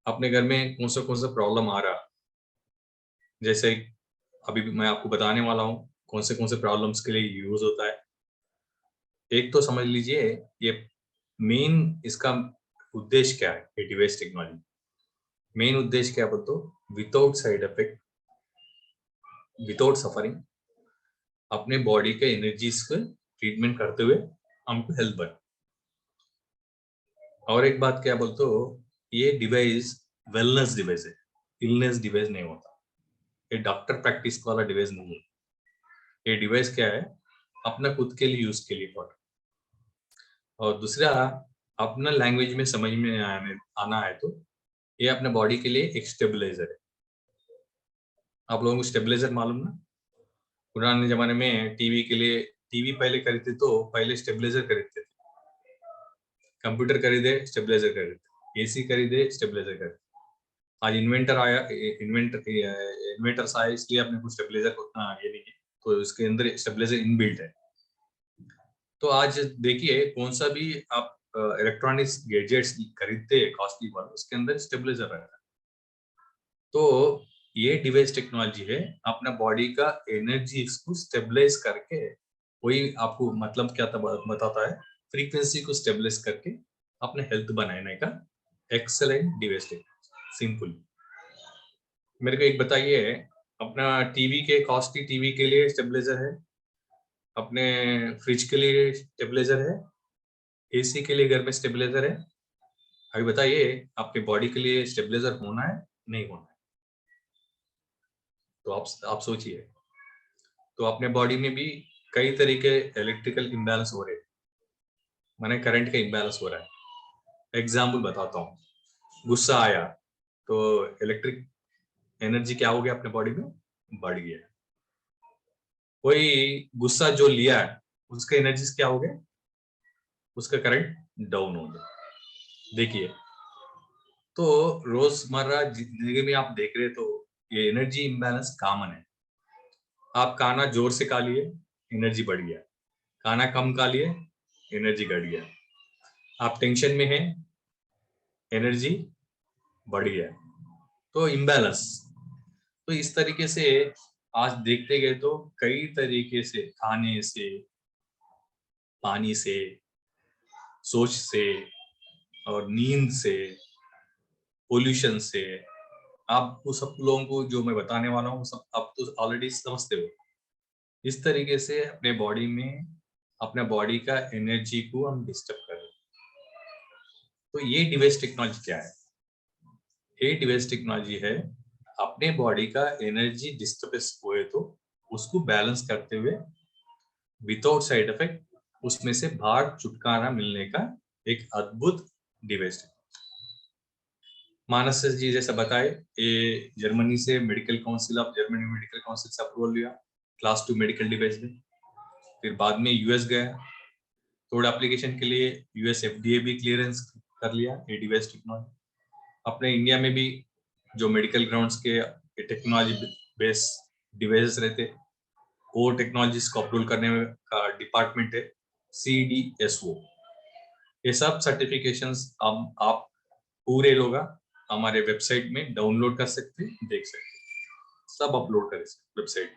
अपने घर में कौन सा प्रॉब्लम आ रहा, जैसे अभी मैं आपको बताने वाला हूँ कौन से प्रॉब्लम्स के लिए यूज होता है। एक तो समझ लीजिए ये मेन इसका उद्देश्य क्या है। ये डिवाइस टेक्नोलॉजी मेन उद्देश्य क्या बोलते हो, without side effect, without suffering, अपने बॉडी के एनर्जीज को ट्रीटमेंट करते हुए हमको हेल्थ बने। और एक बात क्या बोलते हो, ये डिवाइस वेलनेस डिवाइस है, इलनेस डिवाइस नहीं होता। ये डॉक्टर प्रैक्टिस वाला डिवाइस नहीं है। ये डिवाइस क्या है, अपना खुद के लिए यूज के लिए पड़ा। और दूसरा, अपना लैंग्वेज में समझ में आना है तो ये अपने बॉडी के लिए एक स्टेबलाइजर है। आप लोगों को स्टेबलाइजर मालूम ना, पुराने जमाने में टीवी के लिए, टीवी पहले खरीदते तो पहले स्टेबलाइजर खरीदते थे, कंप्यूटर खरीदे स्टेबलाइजर खरीदते, एसी खरीदे स्टेबलाइजर खरीदे। आज इन्वेंटर्स आया इसलिए अपने को स्टेबलाइजर उतना ये नहीं है, तो इसके अंदर स्टेबलाइजर इनबिल्ट है। तो आज देखिए कौन सा भी आप इलेक्ट्रॉनिक्स गैजेट्स खरीदते हैं कॉस्टली वाला, उसके अंदर स्टेबलाइजर रहता है। तो ये डिवाइस टेक्नोलॉजी है, अपना बॉडी का एनर्जी को स्टेबलाइज करके, वही आपको मतलब क्या बताता है, फ्रीक्वेंसी को स्टेबलाइज करके अपने हेल्थ बनाने का एक्सेलेंट डिवाइस टेक्नोलॉजी। सिंपल मेरे को एक बताइए, अपना टीवी के कॉस्टली टीवी के लिए स्टेबलाइजर है, अपने फ्रिज के लिए स्टेबलाइजर है, एसी के लिए घर में स्टेबलाइजर है। अभी बताइए आपके बॉडी के लिए स्टेबलाइजर होना है नहीं होना है? तो आप सोचिए। तो अपने बॉडी में भी कई तरीके इलेक्ट्रिकल इम्बैलेंस हो रहे हैं, माने करंट का इम्बैलेंस हो रहा है। एग्जाम्पल बताता हूँ, गुस्सा आया तो इलेक्ट्रिक एनर्जी क्या हो गया अपने बॉडी में, बढ़ गया। कोई गुस्सा जो लिया है उसका एनर्जी क्या हो गया, उसका करंट डाउन हो गया। देखिए, तो रोजमर्रा जिंदगी में आप देख रहे तो ये एनर्जी इम्बैलेंस कॉमन है। आप खाना जोर से खा लिए, एनर्जी बढ़ गया, खाना कम खा लिए, एनर्जी घट गया। आप टेंशन में हैं, एनर्जी बढ़ गया। तो इम्बैलेंस। तो इस तरीके से आज देखते गए तो कई तरीके से, खाने से, पानी से, सोच से और नींद से, पोल्यूशन से, आपको सब लोगों को जो मैं बताने वाला हूँ सब आप तो ऑलरेडी समझते हो। इस तरीके से अपने बॉडी में, अपने बॉडी का एनर्जी को हम डिस्टर्ब कर रहे हैं। तो ये डिवाइस टेक्नोलॉजी क्या है? ये डिवाइस टेक्नोलॉजी है अपने बॉडी का एनर्जी डिस्टर्बेंस हुए तो उसको बैलेंस करते हुए विदाउट साइड इफेक्ट उसमें से बाहर छुटकारा मिलने का एक अद्भुत डिवाइस। मानस जी जैसा बताए, ये जर्मनी से medical council of Germany medical council से अप्रूवल लिया क्लास 2 मेडिकल डिवाइस में। फिर बाद में यूएस गया, थोड़ा एप्लीकेशन के लिए यूएस एफडीए भी क्लियरेंस कर लिया ये डिवाइस टेक्नोलॉजी। अपने इंडिया में भी जो मेडिकल ग्राउंड्स के टेक्नोलॉजी बेस डिवाइसेस रहते, वो टेक्नोलॉजीज को अप्रूवल करने का डिपार्टमेंट है CDSO। ये सब सर्टिफिकेशंस आप पूरे लोग हमारे वेबसाइट में डाउनलोड कर सकते, देख सकते, सब अपलोड करें वेबसाइट।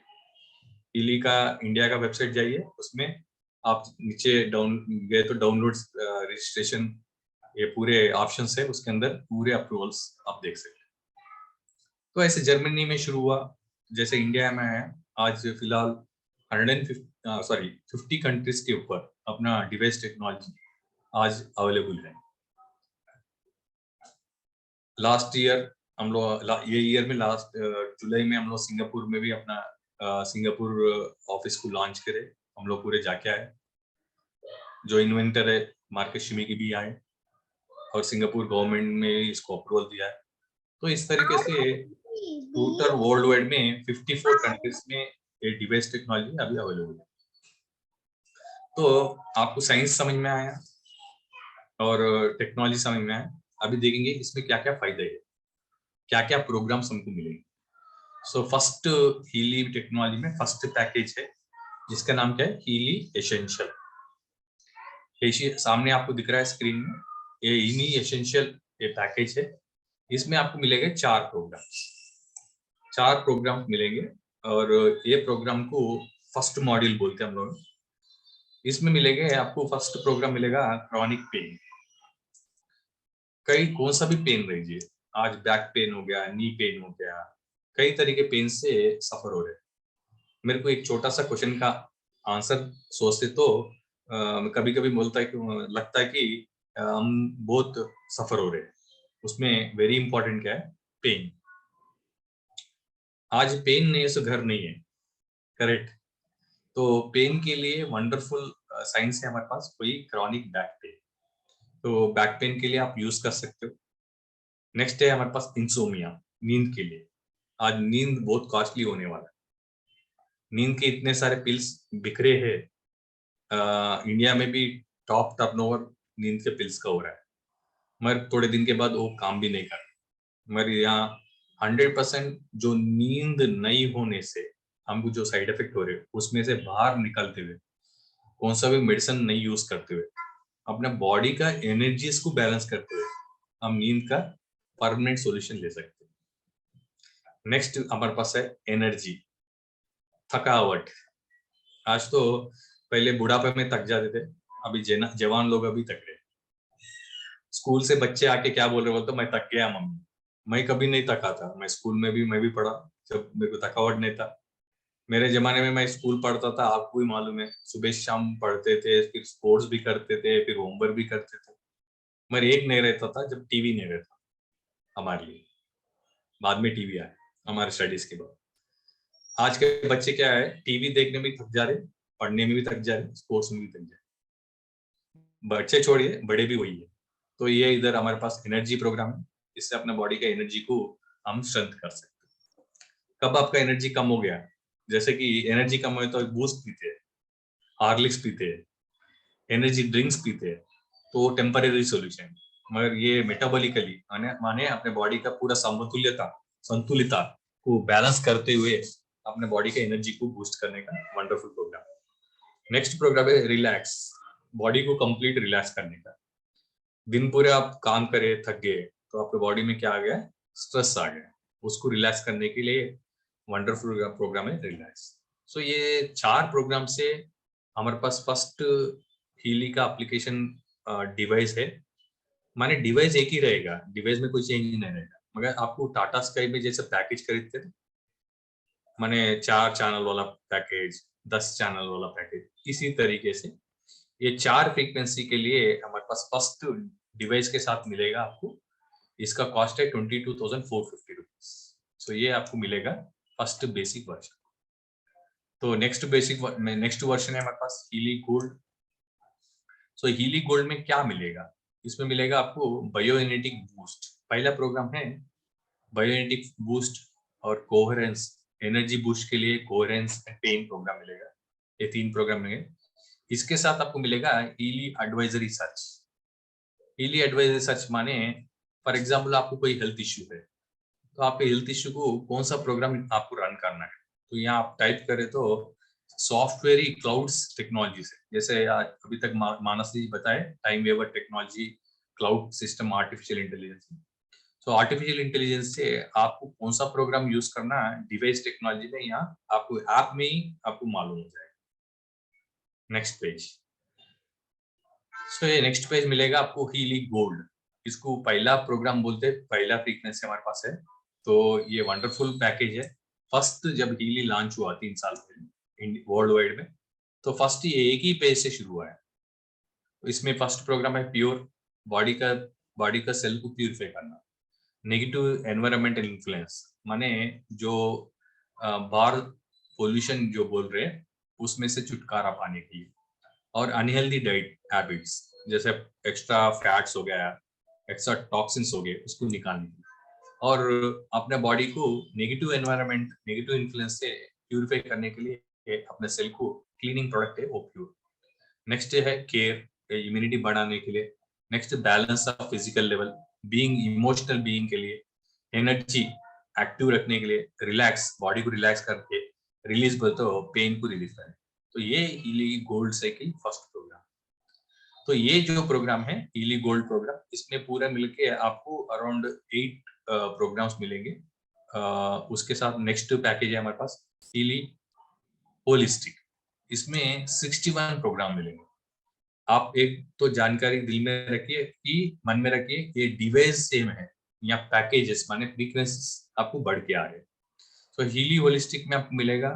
हीली का इंडिया का वेबसाइट जाइए, उसमें आप नीचे डाउन गए तो डाउनलोड रजिस्ट्रेशन ये पूरे ऑप्शंस है, उसके अंदर पूरे अप्रूवल्स आप देख सकते हैं। तो ऐसे जर्मनी में शुरू हुआ, जैसे इंडिया में है आज फिलहाल 50 कंट्रीज के ऊपर अपना डिवाइस टेक्नोलॉजी आज अवेलेबल है। लास्ट ईयर हम लोग ये ईयर में लास्ट जुलाई में हम लोग सिंगापुर में भी अपना सिंगापुर ऑफिस को लॉन्च करे। हम लोग पूरे जाके आए, जो इन्वेंटर है मार्केस शिमिकी भी आए और सिंगापुर गवर्नमेंट में इसको अप्रूवल दिया है। तो इस तरीके से टोटल वर्ल्ड वाइड में 54 कंट्रीज में ये डिवाइस टेक्नोलॉजी अभी अवेलेबल है। तो आपको साइंस समझ में आया और टेक्नोलॉजी समझ में आया। अभी देखेंगे इसमें क्या क्या फायदे है, क्या क्या प्रोग्राम्स हमको मिलेंगे। सो फर्स्ट हीली टेक्नोलॉजी में फर्स्ट पैकेज है जिसका नाम क्या है, हीली एसेंशियल। सामने आपको दिख रहा है स्क्रीन में, ये हीली एसेंशियल ये पैकेज है। इसमें आपको मिलेंगे 4 प्रोग्राम मिलेंगे और ये प्रोग्राम को फर्स्ट मॉड्यूल बोलते हैं हम लोग। इसमें मिलेंगे आपको, फर्स्ट प्रोग्राम मिलेगा क्रॉनिक पेन। कौन सा भी पेन रहिए, आज बैक पेन हो गया, नी पेन हो गया, कई तरह के पेन से सफर हो रहे। मेरे को एक छोटा सा क्वेश्चन का आंसर सोचते तो कभी कभी लगता है कि हम बहुत सफर हो रहे हैं। उसमें वेरी इंपॉर्टेंट क्या है, पेन। आज पेन नहीं तो घर नहीं है, करेक्ट। तो पेन के लिए वंडरफुल साइंस है हमारे पास, कोई क्रॉनिक बैक पेन। तो बैक पेन के लिए आप यूज कर सकते हो। नेक्स्ट है हमारे पास इंसोमिया, नींद के लिए। आज नींद बहुत कॉस्टली होने वाला है। नींद के इतने सारे पिल्स बिखरे हैं, इंडिया में भी टॉप टर्नओवर नींद के पिल्स का हो रहा है, मगर थोड़े दिन के बाद वो काम भी नहीं कर। मगर यहाँ 100% जो नींद नहीं होने से हमको जो साइड इफेक्ट हो रहे हैं उसमें से बाहर निकलते हुए, कौन सा भी मेडिसिन नहीं यूज करते हुए, अपने बॉडी का एनर्जीज को बैलेंस करते हुए हम नींद का परमानेंट सॉल्यूशन ले सकते हैं। नेक्स्ट हमारे पास है एनर्जी, थकावट। आज तो पहले बुढ़ापे में थक जाते थे, अभी जवान लोग अभी थक रहे। स्कूल से बच्चे आके क्या बोल रहे, बोलते मैं थक गया मम्मी। मैं कभी नहीं थका था, मैं स्कूल में भी पढ़ा जब मेरे को थकावट नहीं था। मेरे जमाने में मैं स्कूल पढ़ता था, आपको भी मालूम है, सुबह शाम पढ़ते थे, फिर स्पोर्ट्स भी करते थे, फिर होमवर्क भी करते थे। मगर एक नहीं रहता था, जब टीवी नहीं रहता हमारे लिए। बाद में टीवी आया हमारे स्टडीज के बाद। आज के बच्चे क्या है, टीवी देखने में थक जा रहे, पढ़ने में भी थक जा रहे, स्पोर्ट्स में भी थक जा रहे। बच्चे छोड़िए, बड़े भी वही है। तो ये इधर हमारे पास एनर्जी प्रोग्राम है, इससे अपने बॉडी का एनर्जी को हम स्ट्रेंथ कर सकते हैं। कब आपका एनर्जी कम हो गया, जैसे कि एनर्जी कम हो तो बूस्ट पीते हैं, हार्लिक्स पीते हैं, एनर्जी ड्रिंक्स पीते हैं, तो टेम्परेरी सॉल्यूशन। मगर ये मेटाबॉलिकली माने अपने बॉडी का पूरा संतुलिता को बैलेंस करते हुए अपने बॉडी के एनर्जी को बूस्ट करने का वंडरफुल प्रोग्राम। नेक्स्ट प्रोग्राम है रिलैक्स, बॉडी को कंप्लीट रिलैक्स करने का। दिन पूरे आप काम करे थक गए तो आपके बॉडी में क्या आ गया, स्ट्रेस आ गया, उसको रिलैक्स करने के लिए वंडरफुल प्रोग्राम है रिलैक्स। सो ये 4 प्रोग्राम से हमारे पास फर्स्ट हीली का एप्लीकेशन डिवाइस है। माने डिवाइस एक ही रहेगा, डिवाइस में कोई चेंज नहीं रहेगा, मगर आपको टाटा स्काई में जैसे पैकेज खरीदते थे, माने 4 चैनल वाला पैकेज, 10 चैनल वाला पैकेज, इसी तरीके से ये 4 फ्रीक्वेंसी के लिए हमारे पास फर्स्ट डिवाइस के साथ मिलेगा आपको। इसका कॉस्ट है 22,450 रुपीज। सो ये आपको मिलेगा फर्स्ट बेसिक वर्जन। तो नेक्स्ट वर्जन है हमारे पास हीली गोल्ड। सो हीली गोल्ड में क्या मिलेगा, इसमें मिलेगा आपको बायोएनेटिक बूस्ट। पहला प्रोग्राम है बायोएनेटिक बूस्ट और कोहेरेंस, एनर्जी बूस्ट के लिए कोहेरेंस एंड पेन प्रोग्राम मिलेगा। ये 3 प्रोग्राम मिलेंगे। इसके साथ आपको मिलेगा Healy advisory search. Healy advisory search माने फॉर एग्जांपल आपको कोई हेल्थ इश्यू है, तो आपके हेल्थ इश्यू को कौन सा प्रोग्राम आपको रन करना है, तो यहाँ आप टाइप करें तो सॉफ्टवेयर क्लाउड्स टेक्नोलॉजी से, जैसे अभी तक मानस जी बताए time waver technology, cloud system, artificial intelligence. तो आर्टिफिशियल इंटेलिजेंस से आपको कौन सा प्रोग्राम यूज करना है डिवाइस टेक्नोलॉजी में, यहाँ आपको ऐप में ही आपको मालूम हो जाएगा। Next page. सो ये नेक्स्ट पेज मिलेगा आपको हीली गोल्ड। इसको पहला प्रोग्राम बोलते हैं, पहला फ्रीक्वेंसी हमारे पास है। तो ये वंडरफुल पैकेज है। फर्स्ट जब हीली लॉन्च हुआ 3 साल पहले वर्ल्ड वाइड में, तो फर्स्ट ये एक ही पेज से शुरू हुआ है। तो इसमें फर्स्ट प्रोग्राम है प्योर, बॉडी का सेल को प्यूरिफाई करना। नेगेटिव एनवायरमेंटल इन्फ्लुएंस माने जो बाहर पोल्यूशन जो बोल रहे हैं उसमें से छुटकारा पाने के लिए, और अनहेल्दी डाइट हैबिट्स जैसे एक्स्ट्रा फैट्स हो गया, एक्स्ट्रा टॉक्सिन्स हो गए, उसको निकालने के लिए, और अपने बॉडी को नेगेटिव एनवायरमेंट, नेगेटिव इन्फ्लुएंस से प्यूरिफाई करने के लिए अपने सेल को क्लीनिंग प्रोडक्ट है वो प्योर। नेक्स्ट है केयर, इम्यूनिटी बढ़ाने के लिए। Next balance of physical level, being emotional being के लिए, एनर्जी एक्टिव रखने के लिए, रिलैक्स, बॉडी को रिलैक्स करके रिलीज बोलते हो पेन को रिलीज करें। तो ये Healy gold cycle first programme. तो ये जो प्रोग्राम है हीली गोल्ड प्रोग्राम, इसमें पूरा मिलके आपको अराउंड 8 प्रोग्राम्स मिलेंगे। उसके साथ नेक्स्ट पैकेज है हमारे पास हीली होलिस्टिक। इसमें 61 प्रोग्राम मिलेंगे। आप एक तो जानकारी दिल में रखिए कि मन में रखिए, ये डिवाइस सेम है या पैकेजेस माने फ्रीक्वेंसीज आपको बढ़ के आ रहे हैं। तो हीली होलिस्टिक में आपको मिलेगा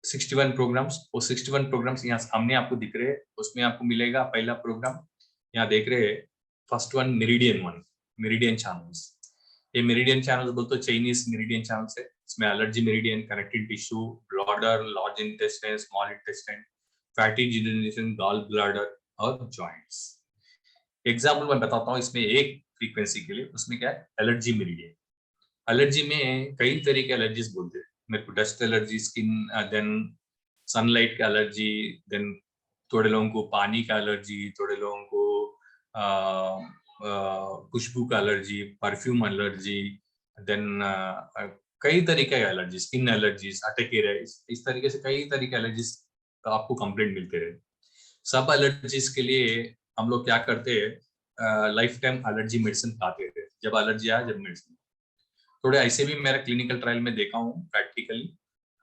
61 प्रोग्राम्स। और 61 प्रोग्राम्स यहाँ सामने आपको दिख रहे हैं। उसमें आपको मिलेगा पहला प्रोग्राम यहाँ देख रहे हैं, फर्स्ट वन मेरिडियन चैनल्स। ये मेरिडियन चैनल्स बोलते हैं चाइनीज मेरिडियन चैनल्स है। इसमें allergy meridian, connective tissue, bladder, large intestine, small intestine, fatty degeneration, gall bladder और जॉइंट्स। एग्जाम्पल मैं बताता हूँ इसमें एक फ्रीक्वेंसी के लिए। उसमें क्या है, एलर्जी मेरिडियन। एलर्जी में कई तरह के एलर्जीज बोलते हैं। मेरे को dust allergy, skin, then sunlight का एलर्जी, देन थोड़े लोगों को पानी का एलर्जी, थोड़े लोगों को खुशबू का एलर्जी, परफ्यूम एलर्जी, देन कई तरीके का एलर्जी, स्किन एलर्जीज, अटके रहे, इस तरीके से कई तरह के एलर्जीज का आपको कंप्लेंट मिलते रहे। सब एलर्जीज के लिए हम लोग क्या करते हैं, लाइफ टाइम एलर्जी मेडिसिन खाते थे। जब एलर्जी आया जब मेडिसिन, थोड़े ऐसे भी मेरा क्लिनिकल ट्रायल में देखा हूँ प्रैक्टिकली,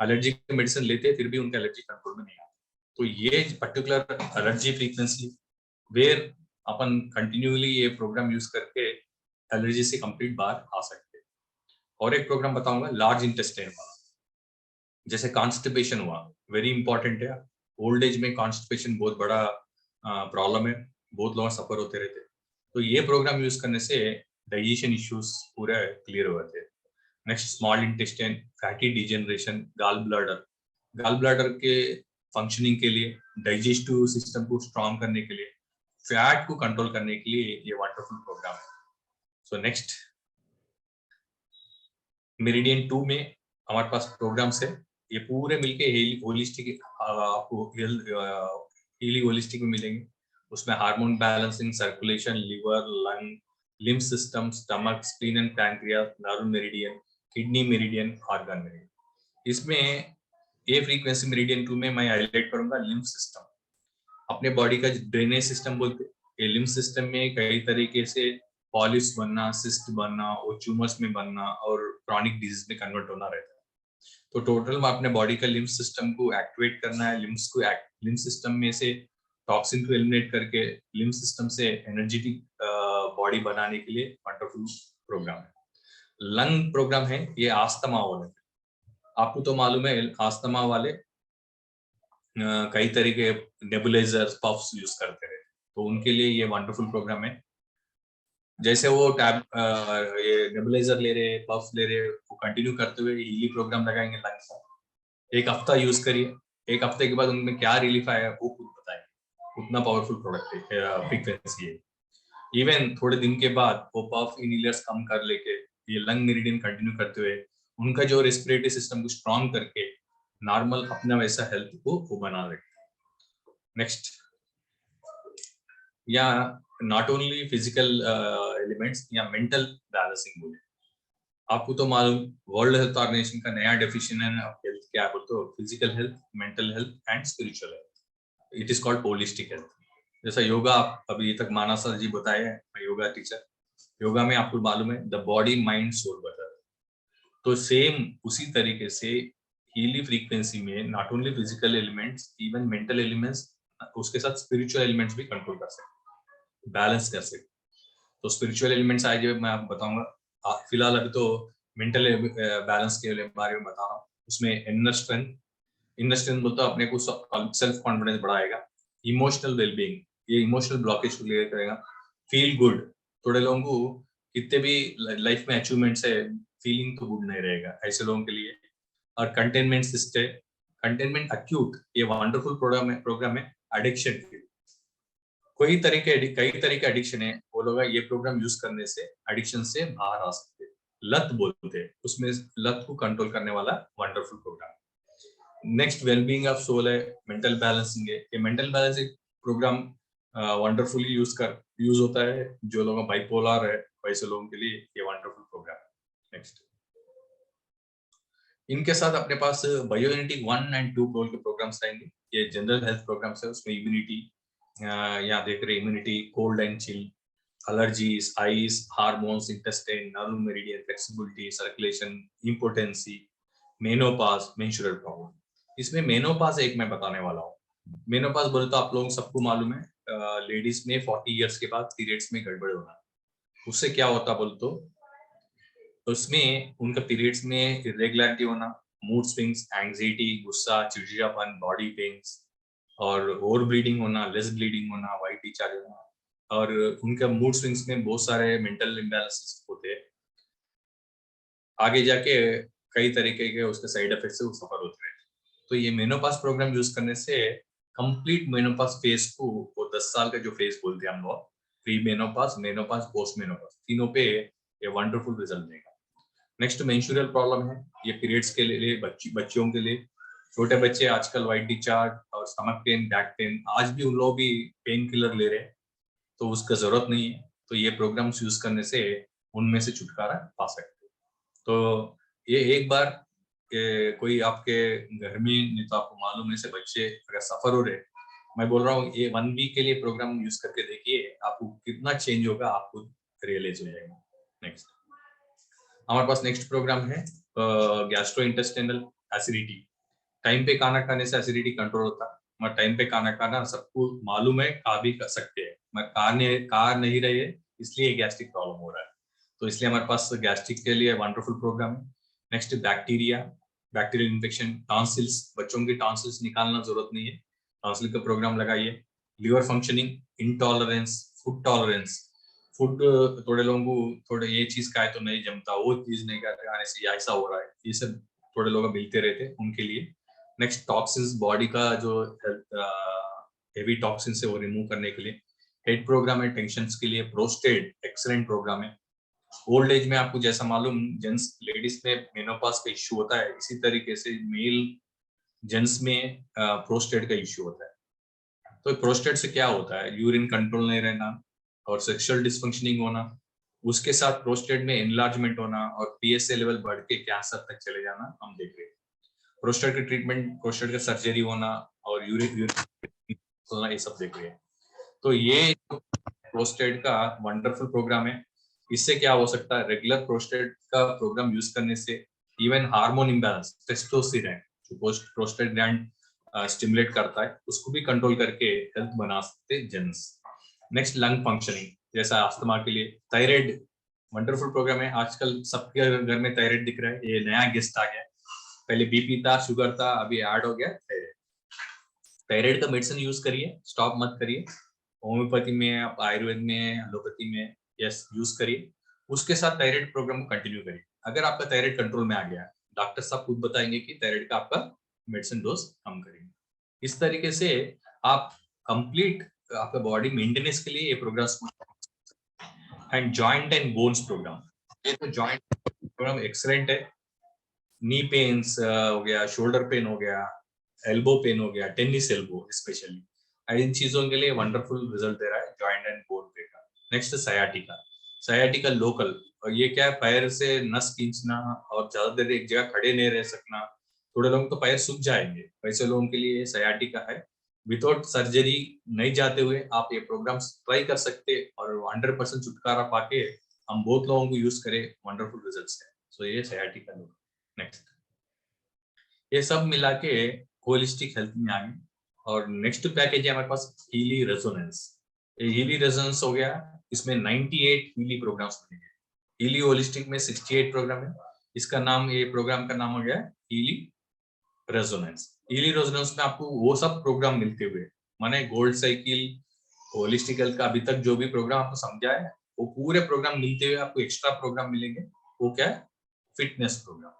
एलर्जी की मेडिसिन लेते फिर भी उनका एलर्जी कंट्रोल में नहीं आता। तो ये पर्टिकुलर एलर्जी फ्रीक्वेंसी वेयर अपन कंटिन्यूअली ये प्रोग्राम यूज करके एलर्जी से कंप्लीट बाहर आ सकते हैं। और एक प्रोग्राम बताऊंगा लार्ज इंटेस्टाइन वाला, जैसे कॉन्स्टिपेशन हुआ, वेरी इंपॉर्टेंट है। ओल्ड एज में कॉन्स्टिपेशन बहुत बड़ा प्रॉब्लम है, बहुत लोग सफर होते रहते। तो ये प्रोग्राम यूज करने से डाइजेशन इश्यूज पूरे क्लियर हो जाते हैं। Next small intestine, fatty degeneration, gall bladder के फंक्शनिंग के लिए, डाइजेस्टिव सिस्टम को स्ट्रॉन्ग करने के लिए, फैट को कंट्रोल करने के लिए ये वंडरफुल प्रोग्राम है। सो नेक्स्ट मेरिडियन 2 में हमारे पास प्रोग्राम्स है। ये पूरे मिलके होलिस्टिक आपको हीली होलिस्टिक में मिलेंगे। उसमें hormone balancing, circulation, liver, lung, lymph system, stomach, spleen and pancreas, nerve meridian, kidney meridian, organ meridian. इसमें ये फ्रीक्वेंसी मेरिडियन 2 में मैं हाईलाइट करूंगा लिम्फ सिस्टम। अपने बॉडी का ड्रेनेज सिस्टम बोलते हैं। ये लिम्फ सिस्टम में कई तरीके से पॉलिप्स बनना, सिस्ट बनना और ट्यूमर्स में बनना और क्रॉनिक डिजीज में कन्वर्ट होना रहता है। तो टोटल में अपने बॉडी का लिम्फ सिस्टम को एक्टिवेट करना है, लिम्फ सिस्टम में से टॉक्सिन को एलिमिनेट करके लिम्फ सिस्टम से एनर्जेटिक बॉडी बनाने के लिए वंडरफुल प्रोग्राम है। लंग प्रोग्राम है ये आस्थमा वाले। आपको तो मालूम है आस्थमा वाले कई तरीके नेबुलाइजर्स पफ्स यूज करते रहे, तो उनके लिए ये वंडरफुल प्रोग्राम है। जैसे वो ये नेबुलाइजर ले रहे, पफ्स ले रहे, वो कंटिन्यू करते हुए हीली प्रोग्राम लगाएंगे लंग्स का। एक हफ्ता यूज करिए, एक हफ्ते के बाद उनमें क्या रिलीफ आया वो खुद बताएंगे। उतना पावरफुल प्रोडक्ट है, फ्रीक्वेंसी है। इवन थोड़े दिन के बाद वो पफ इनहेलर्स कम कर लेके ये लंग मेरिडियन कंटिन्यू करते हुए उनका जो रेस्पिरेटरी सिस्टम को स्ट्रॉन्ग करके नॉर्मल अपना वैसा हेल्थ को बना रहे। नेक्स्ट, या नॉट ओनली फिजिकल एलिमेंट्स या मेंटल बैलेंसिंग बोले। आपको तो मालूम वर्ल्ड हेल्थ ऑर्गेनाइजेशन का नया डेफिनेशन ऑफ हेल्थ क्या बोलते हो, physical health, mental health and spiritual health. It is called holistic health. जैसा योगा आप अभी तक मानस सर जी बताए हैं, मैं योगा टीचर। योगा में आपको मालूम है द बॉडी माइंड सोल बता है, तो सेम उसी तरीके से हीली फ्रीक्वेंसी में not only physical elements, even mental elements, उसके साथ स्पिरिचुअल एलिमेंट्स भी कंट्रोल कर सकते, बैलेंस कर सकते। तो स्पिरिचुअल एलिमेंट्स आए जो मैं आपको बताऊंगा। फिलहाल अभी तो मेंटल बैलेंस के बारे में बता रहा हूँ। उसमें इनर स्ट्रेंथ बोलते अपने को सेल्फ कॉन्फिडेंस बढ़ाएगा। इमोशनल वेलबींग, ये इमोशनल ब्लॉकेज को क्लियर करेगा। फील गुड, थोड़े लोगों को कितने भी लाइफ में अचीवमेंट्स है, फीलिंग तो गुड नहीं रहेगा ऐसे लोगों के लिए। और कंटेनमेंट सिस्टम, कंटेनमेंट अक्यूट, ये वंडरफुल प्रोग्राम है एडिक्शन के। कई तरह के एडिक्शन है, वो लोग ये प्रोग्राम यूज करने से एडिक्शन से बाहर आ सकते हैं। लत बोलते हैं, उसमें लत को कंट्रोल करने वाला wonderful programme. Next, wellbeing of soul है, मेंटल बैलेंसिंग है। ये mental balancing programme wonderfully use होता है जो लोग बाइपोलर है वैसे लोगों के लिए ये वंडरफुल प्रोग्राम है। नेक्स्ट, इनके साथ अपने पास बायोजेनेटिक 1 और 2 गोल के प्रोग्राम्स आएंगे। ये जनरल हेल्थ प्रोग्राम्स है, उसमें इम्यूनिटी, यहाँ देख रहे immunity, cold and chill, allergies, eyes, hormones, intestine, nerve meridian, flexibility, circulation, impotency, menopause, menstrual problem. इसमें मेनोपाज एक मैं बताने वाला हूँ। मेनोपाज बोले तो आप लोगों सबको मालूम है, लेडीज में 40 इयर्स के बाद पीरियड्स में गड़बड़ होना। उससे क्या होता बोल तो उसमें उनका पीरियड्स में इरेगुलरिटी होना, मूड स्विंग्स, एंग्जाइटी, गुस्सा, चिड़चिड़ापन, बॉडी पेन्स और ओवर ब्लीडिंग होना, लेस ब्लीडिंग होना, वाइट डिस्चार्ज होना। और उनका मूड स्विंग्स में बहुत सारे मेंटल इम्बैलेंसेस होते हैं। आगे जाके कई तरीके के उसके साइड इफेक्ट से वो सफर होते हैं। तो ये मेनोपाज प्रोग्राम यूज करने से कंप्लीट मेनोपाज फेज को, वो 10 साल का जो फेज बोलते हैं हम लोग, pre menopause, menopause, post menopause, तीनों पे ये वंडरफुल रिजल्ट देगा। नेक्स्ट, मेंस्ट्रुअल प्रॉब्लम है, ये पीरियड्स के लिए, बच्चियों के लिए। छोटे बच्चे आजकल वाइट डिस्चार्ज और स्टमक पेन, बैक पेन, आज भी उन लोग भी पेन किलर ले रहे हैं, तो उसका जरूरत नहीं है। तो ये प्रोग्राम्स यूज करने से उनमें से छुटकारा पा सकते हैं। तो ये एक बार कोई आपके घर में, नहीं तो आपको मालूम है से बच्चे अगर सफर हो रहे, मैं बोल रहा हूँ ये 1 वीक के लिए प्रोग्राम यूज करके देखिए, आपको कितना चेंज होगा आपको रियलाइज हो जाएगा। नेक्स्ट, हमारे पास नेक्स्ट प्रोग्राम है गैस्ट्रो इंटेस्टाइनल एसिडिटी। टाइम पे खाना खाने से एसिडिटी कंट्रोल होता है, मगर टाइम पे खाना खाना सबको मालूम है, खा भी कर सकते हैं, मगर खा नहीं रहे इसलिए गैस्ट्रिक प्रॉब्लम हो रहा है। तो इसलिए हमारे पास गैस्ट्रिक के लिए वंडरफुल प्रोग्राम है। नेक्स्ट, बैक्टीरियल इन्फेक्शन, टॉन्सिल्स, बच्चों की टॉन्सिल्स निकालना जरूरत नहीं है, टॉन्सिल का प्रोग्राम लगाइए। Liver functioning, intolerance, food tolerance, food थोड़े लोगों को थोड़े ये चीज खाए तो नहीं जमता, वो चीज नहीं खाने से ऐसा हो रहा है, ये सब थोड़े लोग मिलते रहते उनके लिए। नेक्स्ट, टॉक्सिन्स, बॉडी का जो हेवी टॉक्सिन्स है वो रिमूव करने के लिए हेड प्रोग्राम है। टेंशन्स के लिए प्रोस्टेट एक्सीलेंट प्रोग्राम है। ओल्ड एज में आपको जैसा मालूम जेंट्स, लेडीज में मेनोपाज का इश्यू होता है, इसी तरीके से मेल जेंट्स में प्रोस्टेट का इश्यू होता है। तो प्रोस्टेट से क्या होता है, यूरिन कंट्रोल नहीं रहना और सेक्सुअल डिसफंक्शनिंग होना, उसके साथ प्रोस्टेट में एनलार्जमेंट होना और पीएसए लेवल बढ़ के कैंसर तक चले जाना हम देख रहे हैं। प्रोस्टेट की ट्रीटमेंट, प्रोस्टेट का सर्जरी होना और यूरिन होना, ये सब देख रहे हैं। तो ये प्रोस्टेट का वंडरफुल प्रोग्राम है। इससे क्या हो सकता है, रेगुलर प्रोस्टेट का प्रोग्राम यूज करने से इवन हार्मोन इम्बैलेंस, टेस्टोस्टेरोन जो प्रोस्टेट ग्लैंड स्टिमुलेट करता है, उसको भी कंट्रोल करके हेल्थ बना सकते जेंट्स। नेक्स्ट, लंग फंक्शनिंग, जैसा अस्थमा के लिए थायराइड वंडरफुल प्रोग्राम है। आजकल सबके घर में थायराइड दिख रहा है, ये नया गेस्ट आ गया। पहले बीपी था, शुगर था, अभी ऐड हो गया थायराइड। थायराइड का मेडिसिन यूज करिए, स्टॉप मत करिए। होम्योपैथी में, आप आयुर्वेद में, एलोपैथी में, यस यूज करिए। उसके साथ थायराइड प्रोग्राम को कंटिन्यू करिए। अगर आपका थायराइड कंट्रोल में आ गया, डॉक्टर साहब खुद बताएंगे कि थायराइड का आपका मेडिसिन डोज कम करेंगे। इस तरीके से आप कंप्लीट आपका बॉडी मेंटेनेंस के लिए ये programme. And joint and bones programme, ये तो जॉइंट प्रोग्राम एक्सलेंट है। नी पेन्स हो गया, शोल्डर पेन हो गया, एल्बो पेन हो गया, टेनिस एल्बो स्पेशली, इन चीजों के लिए वंडरफुल रिजल्ट दे रहा है जॉइंट एंड बोन पे का। नेक्स्ट, सयाटिका। सयाटिका लोकल, और ये क्या है, पैर से नस खींचना और ज्यादा देर एक जगह खड़े नहीं रह सकना। थोड़े लोग तो पैर सूख जाएंगे, वैसे लोगों के लिए सयाटिका है। विदाउट सर्जरी नहीं जाते हुए आप ये प्रोग्राम ट्राई कर सकते और 100% छुटकारा पाके हम बहुत लोगों को यूज करें, वंडरफुल रिजल्ट्स है। सो ये सयाटिका लोकल। नेक्स्ट, ये सब मिला के होलिस्टिक हेल्थ में आ गए। और नेक्स्ट पैकेज है हमारे पास हीली रेजोनेंस। ये हीली रेजोनेंस हो गया, इसमें 98 हीली प्रोग्राम्स मिलेंगे। हीली होलिस्टिक में 68 प्रोग्राम है। इसका नाम, ये प्रोग्राम का नाम हो गया हीली रेजोनेंस। हीली रेजोनेंस में आपको वो सब प्रोग्राम मिलते हुए, माने गोल्ड साइकिल, होलिस्टिक हेल्थ का अभी तक जो भी प्रोग्राम आपको समझा है, वो पूरे प्रोग्राम मिलते हुए आपको एक्स्ट्रा प्रोग्राम मिलेंगे। वो क्या है, फिटनेस प्रोग्राम।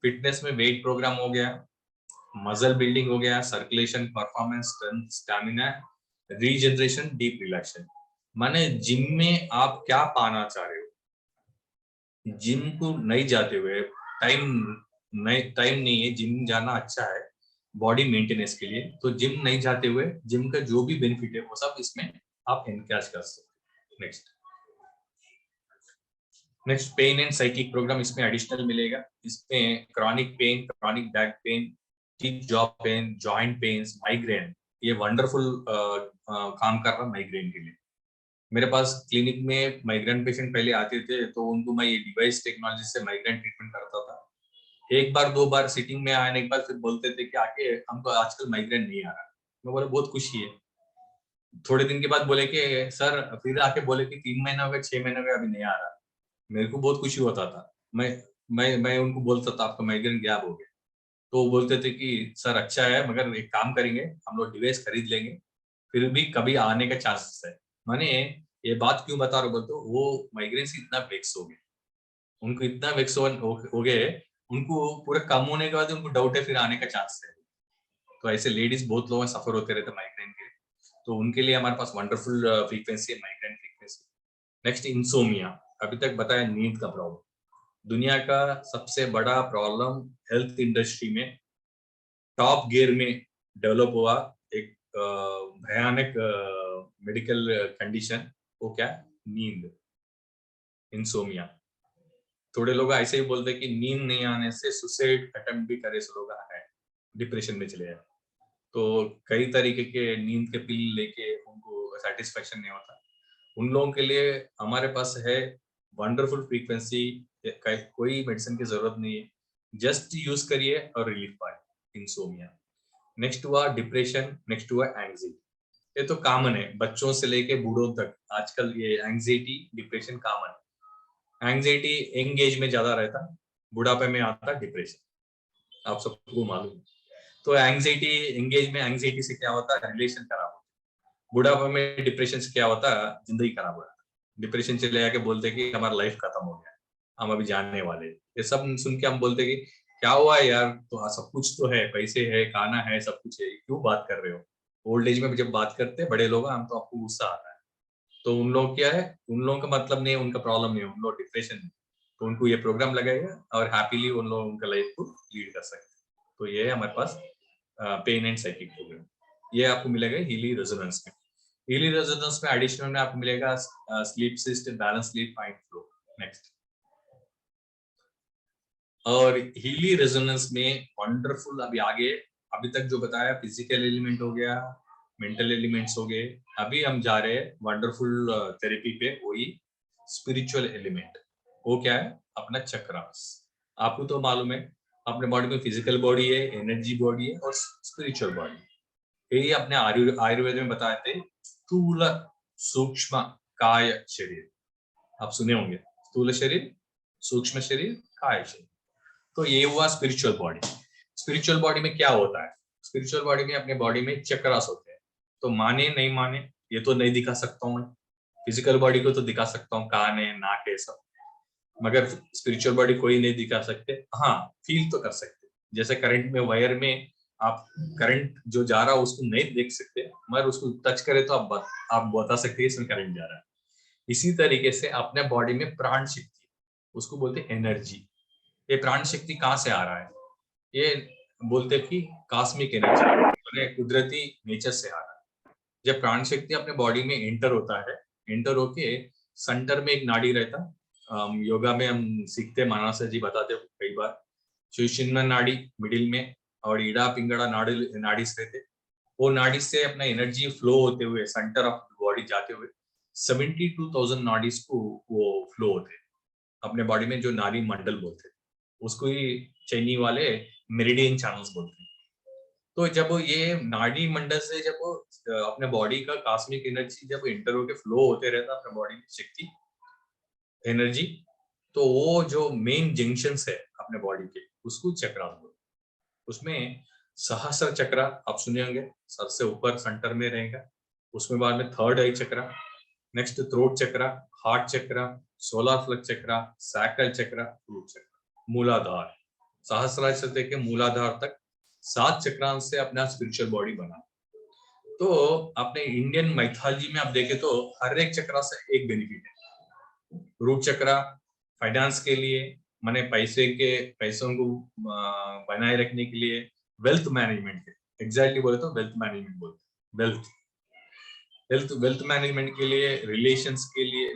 फिटनेस में वेट प्रोग्राम हो गया, मसल बिल्डिंग हो गया, circulation, performance, strength, stamina, regeneration, deep relaxation. माने जिम में आप क्या पाना चाह रहे हो, जिम को नहीं जाते हुए, टाइम नहीं है, जिम जाना अच्छा है बॉडी मेंटेनेंस के लिए, तो जिम नहीं जाते हुए जिम का जो भी बेनिफिट है वो सब इसमें आप एनकैश कर सकते। Next, pain and psychic programme इसमें एडिशनल मिलेगा। इसमें chronic pain, chronic back pain, teeth jaw pain, joint pains, migraine, ये वंडरफुल काम कर रहा माइग्रेन के लिए। मेरे पास क्लिनिक में माइग्रेन पेशेंट पहले आते थे, तो उनको मैं ये डिवाइस टेक्नोलॉजी से माइग्रेन ट्रीटमेंट करता था। एक बार दो बार सिटिंग में आने के बाद फिर बोलते थे कि आके हमको आजकल माइग्रेन नहीं आ रहा। मैं बोला बहुत खुशी है। थोड़े दिन के बाद बोले कि सर, फिर आके बोले कि 3 महीना हो गया, 6 महीना हो गया, अभी नहीं आ रहा। मेरे को बहुत खुशी होता था। मैं उनको बोलता था आपका माइग्रेन गैप हो गया, तो वो बोलते थे कि सर अच्छा है, मगर एक काम करेंगे, हम लोग डिवाइस खरीद लेंगे, फिर भी कभी आने का चांसेस है। माने ये बात क्यों बता रहा हूँ, बोलते वो माइग्रेन से इतना वेक्स हो गए, उनको इतना वेक्स हो गए, उनको पूरा कम होने के बाद उनको डाउट है फिर आने का चांस है। तो ऐसे लेडीज बहुत लोग सफर होते रहते माइग्रेन के, तो उनके लिए हमारे पास वंडरफुल फ्रीक्वेंसी है, माइग्रेन फ्रीक्वेंसी। Next, insomnia. अभी तक बताया नींद का प्रॉब्लम, दुनिया का सबसे बड़ा प्रॉब्लम हेल्थ इंडस्ट्री में टॉप गियर में डेवलप हुआ एक भयानक मेडिकल कंडीशन, वो क्या, नींद, इंसोमिया। थोड़े लोग ऐसे ही बोलते हैं कि नींद नहीं आने से सुसाइड अटेम्प्ट भी करे लोग है, डिप्रेशन में चले जाए। तो कई तरीके के नींद के पिल लेके उनको सेटिस्फेक्शन नहीं होता। उन लोगों के लिए हमारे पास है वंडरफुल फ्रीक्वेंसी, कोई मेडिसिन की जरूरत नहीं है, जस्ट यूज करिए और रिलीफ पाए, इंसोमिया। नेक्स्ट हुआ डिप्रेशन, नेक्स्ट हुआ एंग्जाइटी। ये तो कॉमन है, बच्चों से लेके बूढ़ों तक आजकल ये एंग्जाइटी, डिप्रेशन कॉमन है। एंग्जाइटी यंग एज में ज्यादा रहता, बुढ़ापे में आता डिप्रेशन, आप सबको मालूम है। तो एंग्जाइटी, एंगेज में एंग्जाइटी से क्या होता है, रिलेशन खराब होता है। बुढ़ापे में डिप्रेशन से क्या होता है, जिंदगी खराब हो जाता है। डिप्रेशन चले जाके बोलते कि हमारा लाइफ खत्म हो गया, हम अभी जानने वाले। ये सब सुन के हम बोलते कि क्या हुआ यार, तो सब कुछ तो है, पैसे है, खाना है, सब कुछ है, क्यों बात कर रहे हो। ओल्ड एज में जब बात करते हैं बड़े लोग, हम तो आपको गुस्सा आता है। तो उन लोग क्या है, उन लोगों का मतलब नहीं है, उनका प्रॉब्लम नहीं है, उन लोग डिप्रेशन है, तो उनको ये प्रोग्राम लगाएगा और हैप्पीली उन लोग उनका लाइफ को लीड कर सकते हैं। तो ये है हमारे पास पेन एंड साइकिक प्रोग्राम, ये आपको मिलेगा हीली रेजोनेंस में। हीली रेजोनेंस में एडिशनल में आपको मिलेगा sleep system, balance sleep, mind flow. Next, और हीली रेजोनेंस में वंडरफुल अभी आगे अभी तक जो बताया फिजिकल एलिमेंट हो गया, मेंटल एलिमेंट्स हो गए, अभी हम जा रहे हैं वंडरफुल थेरेपी पे, वही स्पिरिचुअल एलिमेंट। वो क्या है? अपना चक्रास। आपको तो मालूम है अपने बॉडी में फिजिकल बॉडी है, एनर्जी बॉडी है और स्पिरिचुअल बॉडी। यही अपने आयुर्वेद में बताए थे स्थूल सूक्ष्म काय शरीर। आप सुने होंगे स्थूल शरीर, सूक्ष्म शरीर, काय शरीर। तो ये हुआ स्पिरिचुअल बॉडी। स्पिरिचुअल बॉडी में क्या होता है? स्पिरिचुअल बॉडी में अपने बॉडी में चक्रास होते हैं। तो माने नहीं माने ये तो नहीं दिखा सकता हूँ मैं, फिजिकल बॉडी को तो दिखा सकता हूँ, कान है, नाक है, सब, मगर स्पिरिचुअल बॉडी कोई नहीं दिखा सकते। हाँ, फील तो कर सकते। जैसे करंट में वायर में आप करंट जो जा रहा है उसको नहीं देख सकते, मगर उसको टच करे तो आप बता सकते हैं इसमें करंट जा रहा है। इसी तरीके से अपने बॉडी में प्राण शक्ति, उसको बोलते हैं एनर्जी। ये प्राण शक्ति कहाँ से आ रहा है? ये बोलते हैं कि कॉस्मिक एनर्जी, कुदरती नेचर से आ रहा है। जब प्राण शक्ति अपने बॉडी में एंटर होता है, एंटर होके सेंटर में एक नाड़ी रहता, योगा में हम सीखते, मानसा जी बताते कई बार, सुषुम्ना नाड़ी मिडिल में और ईड़ा पिंगड़ा नाड़ी से रहते। वो नाड़ी से अपना एनर्जी फ्लो होते हुए सेंटर ऑफ बॉडी जाते हुए 72,000 नाड़ीज को वो फ्लो होते अपने बॉडी में, जो नाड़ी मंडल बोलते, उसको ही चीनी वाले मेरिडियन चैनल्स बोलते हैं। तो जब ये नाड़ी मंडल से जब अपने बॉडी का कॉस्मिक एनर्जी जब इंटर होके फ्लो होते रहता अपने बॉडी में शक्ति एनर्जी, तो वो जो मेन जंक्शंस है अपने बॉडी के, उसको चक्रा बोलते। उसमें सहस्र चक्रा आप सुने होंगे, सर से ऊपर सेंटर में रहेगा। उसमें बाद में थर्ड आई चक्रा, नेक्स्ट थ्रोट चक्रा, हार्ट चक्रा, सोलर प्लेक्स चक्रा, सैक्रल चक्रा, रूट चक्रा, मूलाधार। सहस्रार से लेके मूलाधार तक 7 चक्रांत से अपना स्पिरिचुअल बॉडी बना। तो अपने इंडियन माइथोलॉजी में आप देखें तो हर एक चक्रा से एक बेनिफिट है। रूट चक्रा फाइनेंस के लिए, माने पैसों को बनाए रखने के लिए, वेल्थ मैनेजमेंट के, एग्जैक्टली बोले तो वेल्थ मैनेजमेंट बोलते, वेल्थ मैनेजमेंट के लिए, रिलेशंस के लिए,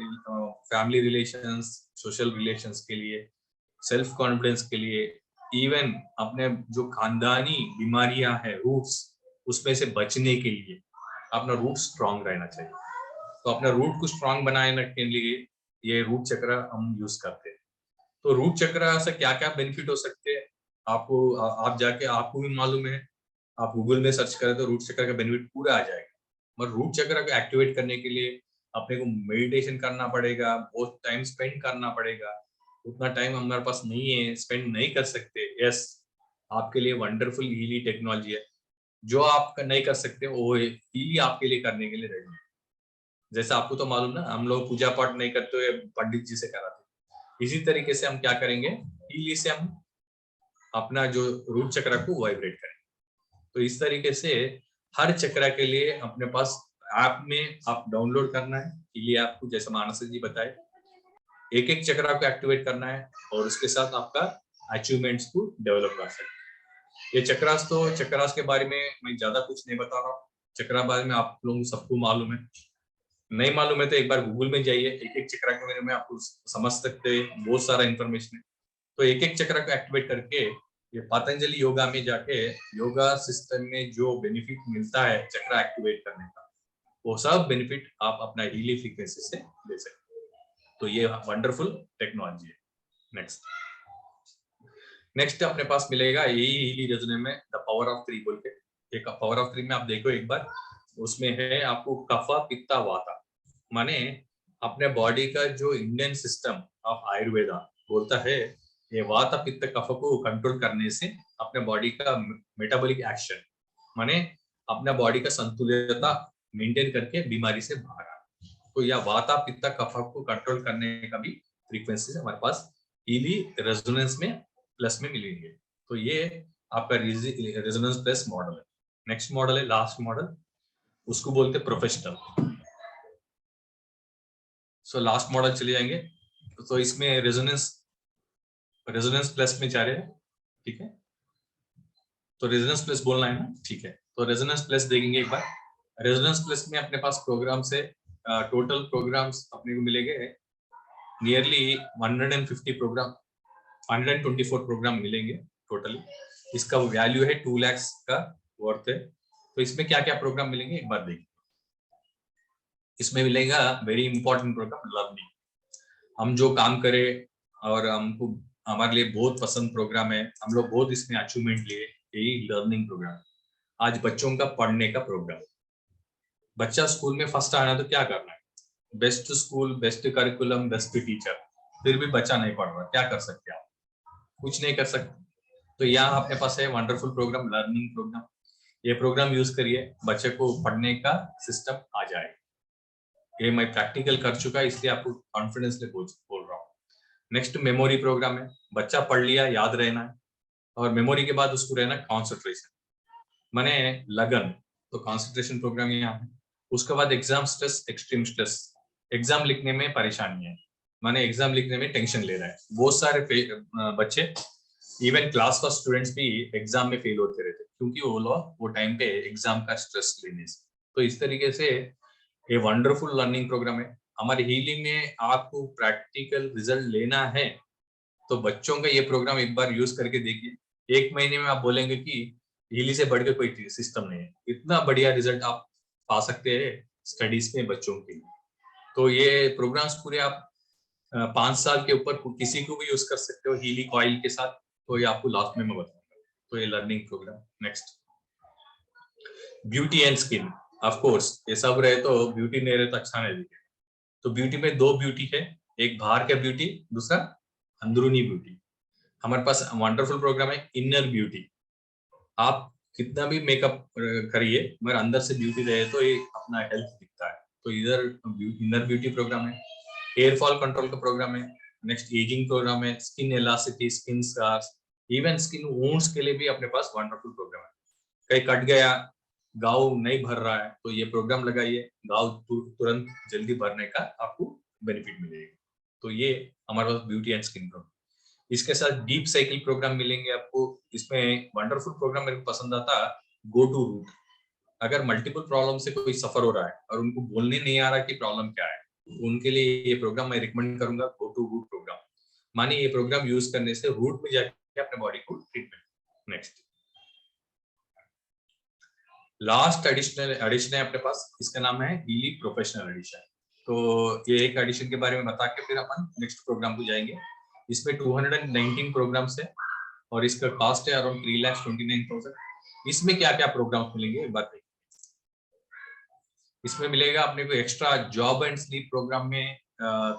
फैमिली रिलेशंस, सोशल रिलेशंस के लिए, सेल्फ कॉन्फिडेंस के लिए, इवन अपने जो खानदानी बीमारियां हैं रूट्स, उसमें से बचने के लिए अपना रूट स्ट्रांग रहना चाहिए। तो अपना रूट को स्ट्रांग बनाए रखने के लिए ये रूट चक्र हम यूज करते हैं। तो रूट चक्र से क्या क्या बेनिफिट हो सकते हैं आपको, आप जाके आपको भी मालूम है, आप गूगल में सर्च करें तो रूट चक्र का बेनिफिट पूरा आ जाएगा। मगर रूट चक्र को एक्टिवेट करने के लिए अपने को मेडिटेशन करना पड़ेगा, बहुत टाइम स्पेंड करना पड़ेगा। उतना टाइम हमारे पास नहीं है, स्पेंड नहीं कर सकते। यस, आपके लिए वंडरफुल हीली टेक्नोलॉजी है, जो आप नहीं कर सकते वो हीली आपके लिए करने के लिए रेडी है। जैसे आपको तो मालूम ना, हम लोग पूजा पाठ नहीं करते हुए पंडित जी से कराते, इसी तरीके से हम क्या करेंगे, हीली से हम अपना जो रूट चक्र को वाइब्रेट करेंगे। तो इस तरीके से हर चक्र के लिए अपने पास ऐप में आप डाउनलोड करना है हीली ऐप को, जैसे मानस जी बताए, एक एक चक्र को एक्टिवेट करना है और उसके साथ आपका अचीवमेंट्स को डेवलप कर सकते हैं। ये चक्रास के बारे में मैं ज्यादा कुछ नहीं बता रहा हूँ। चक्रा बारे में आप लोगों को सबको मालूम है, नहीं मालूम है तो एक बार गूगल में जाइए, एक एक चक्र के बारे में आपको समझ सकते हैं, बहुत सारा इंफॉर्मेशन है। तो एक एक चक्र को एक्टिवेट करके ये पतंजलि योगा में जाके योगा सिस्टम में जो बेनिफिट मिलता है चक्र एक्टिवेट करने का, वो सब बेनिफिट आप अपना हीली फ्रीक्वेंसी से ले सकते हैं। तो ये वंडरफुल टेक्नोलॉजी है। नेक्स्ट अपने पास मिलेगा यही हीली रेजोनेंस में द पावर ऑफ 3 बोल के, एक पावर ऑफ 3 में आप देखो एक बार, उसमें है आपको कफा पित्ता वाता, माने अपने बॉडी का जो इंडियन सिस्टम ऑफ आयुर्वेदा बोलता है, ये वाता पित्त कफ को कंट्रोल करने से अपने बॉडी का मेटाबॉलिक एक्शन, माने अपना बॉडी का संतुलितता मेंटेन करके बीमारी से बाहर आ। तो यह वाता पित्त कफ को कंट्रोल करने का भी फ्रीक्वेंसी हमारे पास हीली रेजोनेंस में प्लस में मिलेंगे। तो ये आपका रेजोनेंस प्लस मॉडल है। नेक्स्ट मॉडल है लास्ट मॉडल, उसको बोलते प्रोफेशनल। सो लास्ट मॉडल चले जाएंगे। तो इसमें रेजोनेंस प्लस में जा रहे हैं, ठीक है। तो रेजोनेंस प्लस बोलना है ना, ठीक है। तो रेजोनेंस प्लस देखेंगे एक बार। रेजोनेंस प्लस में अपने पास प्रोग्राम से टोटल प्रोग्राम्स अपने को मिलेंगे नियरली 150 प्रोग्राम 124 प्रोग्राम मिलेंगे टोटली। इसका वैल्यू है 2 लाख का वर्थ है। तो इसमें क्या क्या प्रोग्राम मिलेंगे एक बार देखिए। इसमें मिलेगा वेरी इंपॉर्टेंट प्रोग्राम लर्निंग। हम जो काम करें और हमको हमारे लिए बहुत पसंद प्रोग्राम है, हम लोग बहुत इसमें अचीवमेंट लिए, यही लर्निंग प्रोग्राम। आज बच्चों का पढ़ने का प्रोग्राम। बच्चा स्कूल में फर्स्ट आना तो क्या करना है? Best school, best curriculum, best teacher, फिर भी बच्चा नहीं पढ़ रहा, क्या कर सकते आप? कुछ नहीं कर सकते। तो यहाँ अपने पास है वंडरफुल प्रोग्राम, लर्निंग प्रोग्राम। ये प्रोग्राम यूज करिए, बच्चे को पढ़ने का सिस्टम आ जाए। ये मैं प्रैक्टिकल कर चुका है, इसलिए आपको कॉन्फिडेंस से बोल रहा हूँ। नेक्स्ट मेमोरी प्रोग्राम है। बच्चा पढ़ लिया, याद रहना है, और मेमोरी के बाद उसको रहना कॉन्सेंट्रेशन, माने लगन। तो कॉन्सेंट्रेशन प्रोग्राम यहाँ है। उसके बाद exam stress, extreme stress. Exam लिखने में परेशानी है, माने एग्जाम लिखने में टेंशन ले रहा है। बहुत सारे बच्चे, इवन क्लास का स्टूडेंट्स भी एग्जाम में फेल होते रहते, क्योंकि वो टाइम पे एग्जाम का स्ट्रेस लेने से। तो इस तरीके से ये वंडरफुल लर्निंग प्रोग्राम है। हमारे हीलिंग में आपको प्रैक्टिकल रिजल्ट लेना है तो बच्चों का ये प्रोग्राम एक बार यूज करके देखिए। 1 महीने में आप बोलेंगे कि हीली से बढ़ के कोई सिस्टम नहीं है। इतना बढ़िया रिजल्ट आप पा सकते हैं स्टडीज में बच्चों के लिए। तो ये प्रोग्राम्स पूरे आप 5 साल के ऊपर किसी को भी यूज कर सकते हो हीली कॉइल के साथ। तो ये आपको लास्ट में मैं बताऊंगा। तो ये learning programme. Next, beauty and skin. Of course ये सब रहे तो ब्यूटी नहीं रहे तो अच्छा नहीं दिखेगा। तो ब्यूटी में 2 ब्यूटी है, एक बाहर का ब्यूटी, दूसरा अंदरूनी ब्यूटी। हमारे पास वंडरफुल प्रोग्राम है इनर ब्यूटी। आप कितना भी मेकअप करिए मगर अंदर से ब्यूटी रहे तो ये अपना हेल्थ दिखता है। तो इधर इनर ब्यूटी प्रोग्राम है। हेयर फॉल कंट्रोल का प्रोग्राम है। नेक्स्ट, एजिंग प्रोग्राम है। Skin elasticity, skin scars, even skin wounds के लिए भी अपने पास वंडरफुल प्रोग्राम है। कहीं कट गया, घाव नहीं भर रहा है तो ये प्रोग्राम लगाइए, घाव तुरंत जल्दी भरने का आपको बेनिफिट मिलेगा। तो ये हमारे पास ब्यूटी एंड स्किन प्रोग्राम। इसके साथ डीप साइकिल प्रोग्राम मिलेंगे आपको। इसमें वंडरफुल प्रोग्राम मेरे को पसंद आता, गो टू रूट। अगर मल्टीपल प्रॉब्लम से कोई सफर हो रहा है और उनको बोलने नहीं आ रहा कि प्रॉब्लम क्या है, उनके लिए ये प्रोग्राम मैं रिकमेंड करूंगा, गो टू रूट प्रोग्राम। माने ये प्रोग्राम यूज करने से रूट में जाके अपने बॉडी को ट्रीटमेंट। नेक्स्ट, लास्ट एडिशन है अपने पास, इसका नाम है हीली प्रोफेशनल एडिशन। तो ये एक एडिशन के बारे में बता के फिर अपन नेक्स्ट प्रोग्राम को जाएंगे। इसमें 219 प्रोग्राम्स है और इसका कॉस्ट है अराउंड 3,29,000। इसमें क्या क्या प्रोग्राम मिलेंगे एक बार देखिए। इसमें मिलेगा अपने को extra job and sleep programme में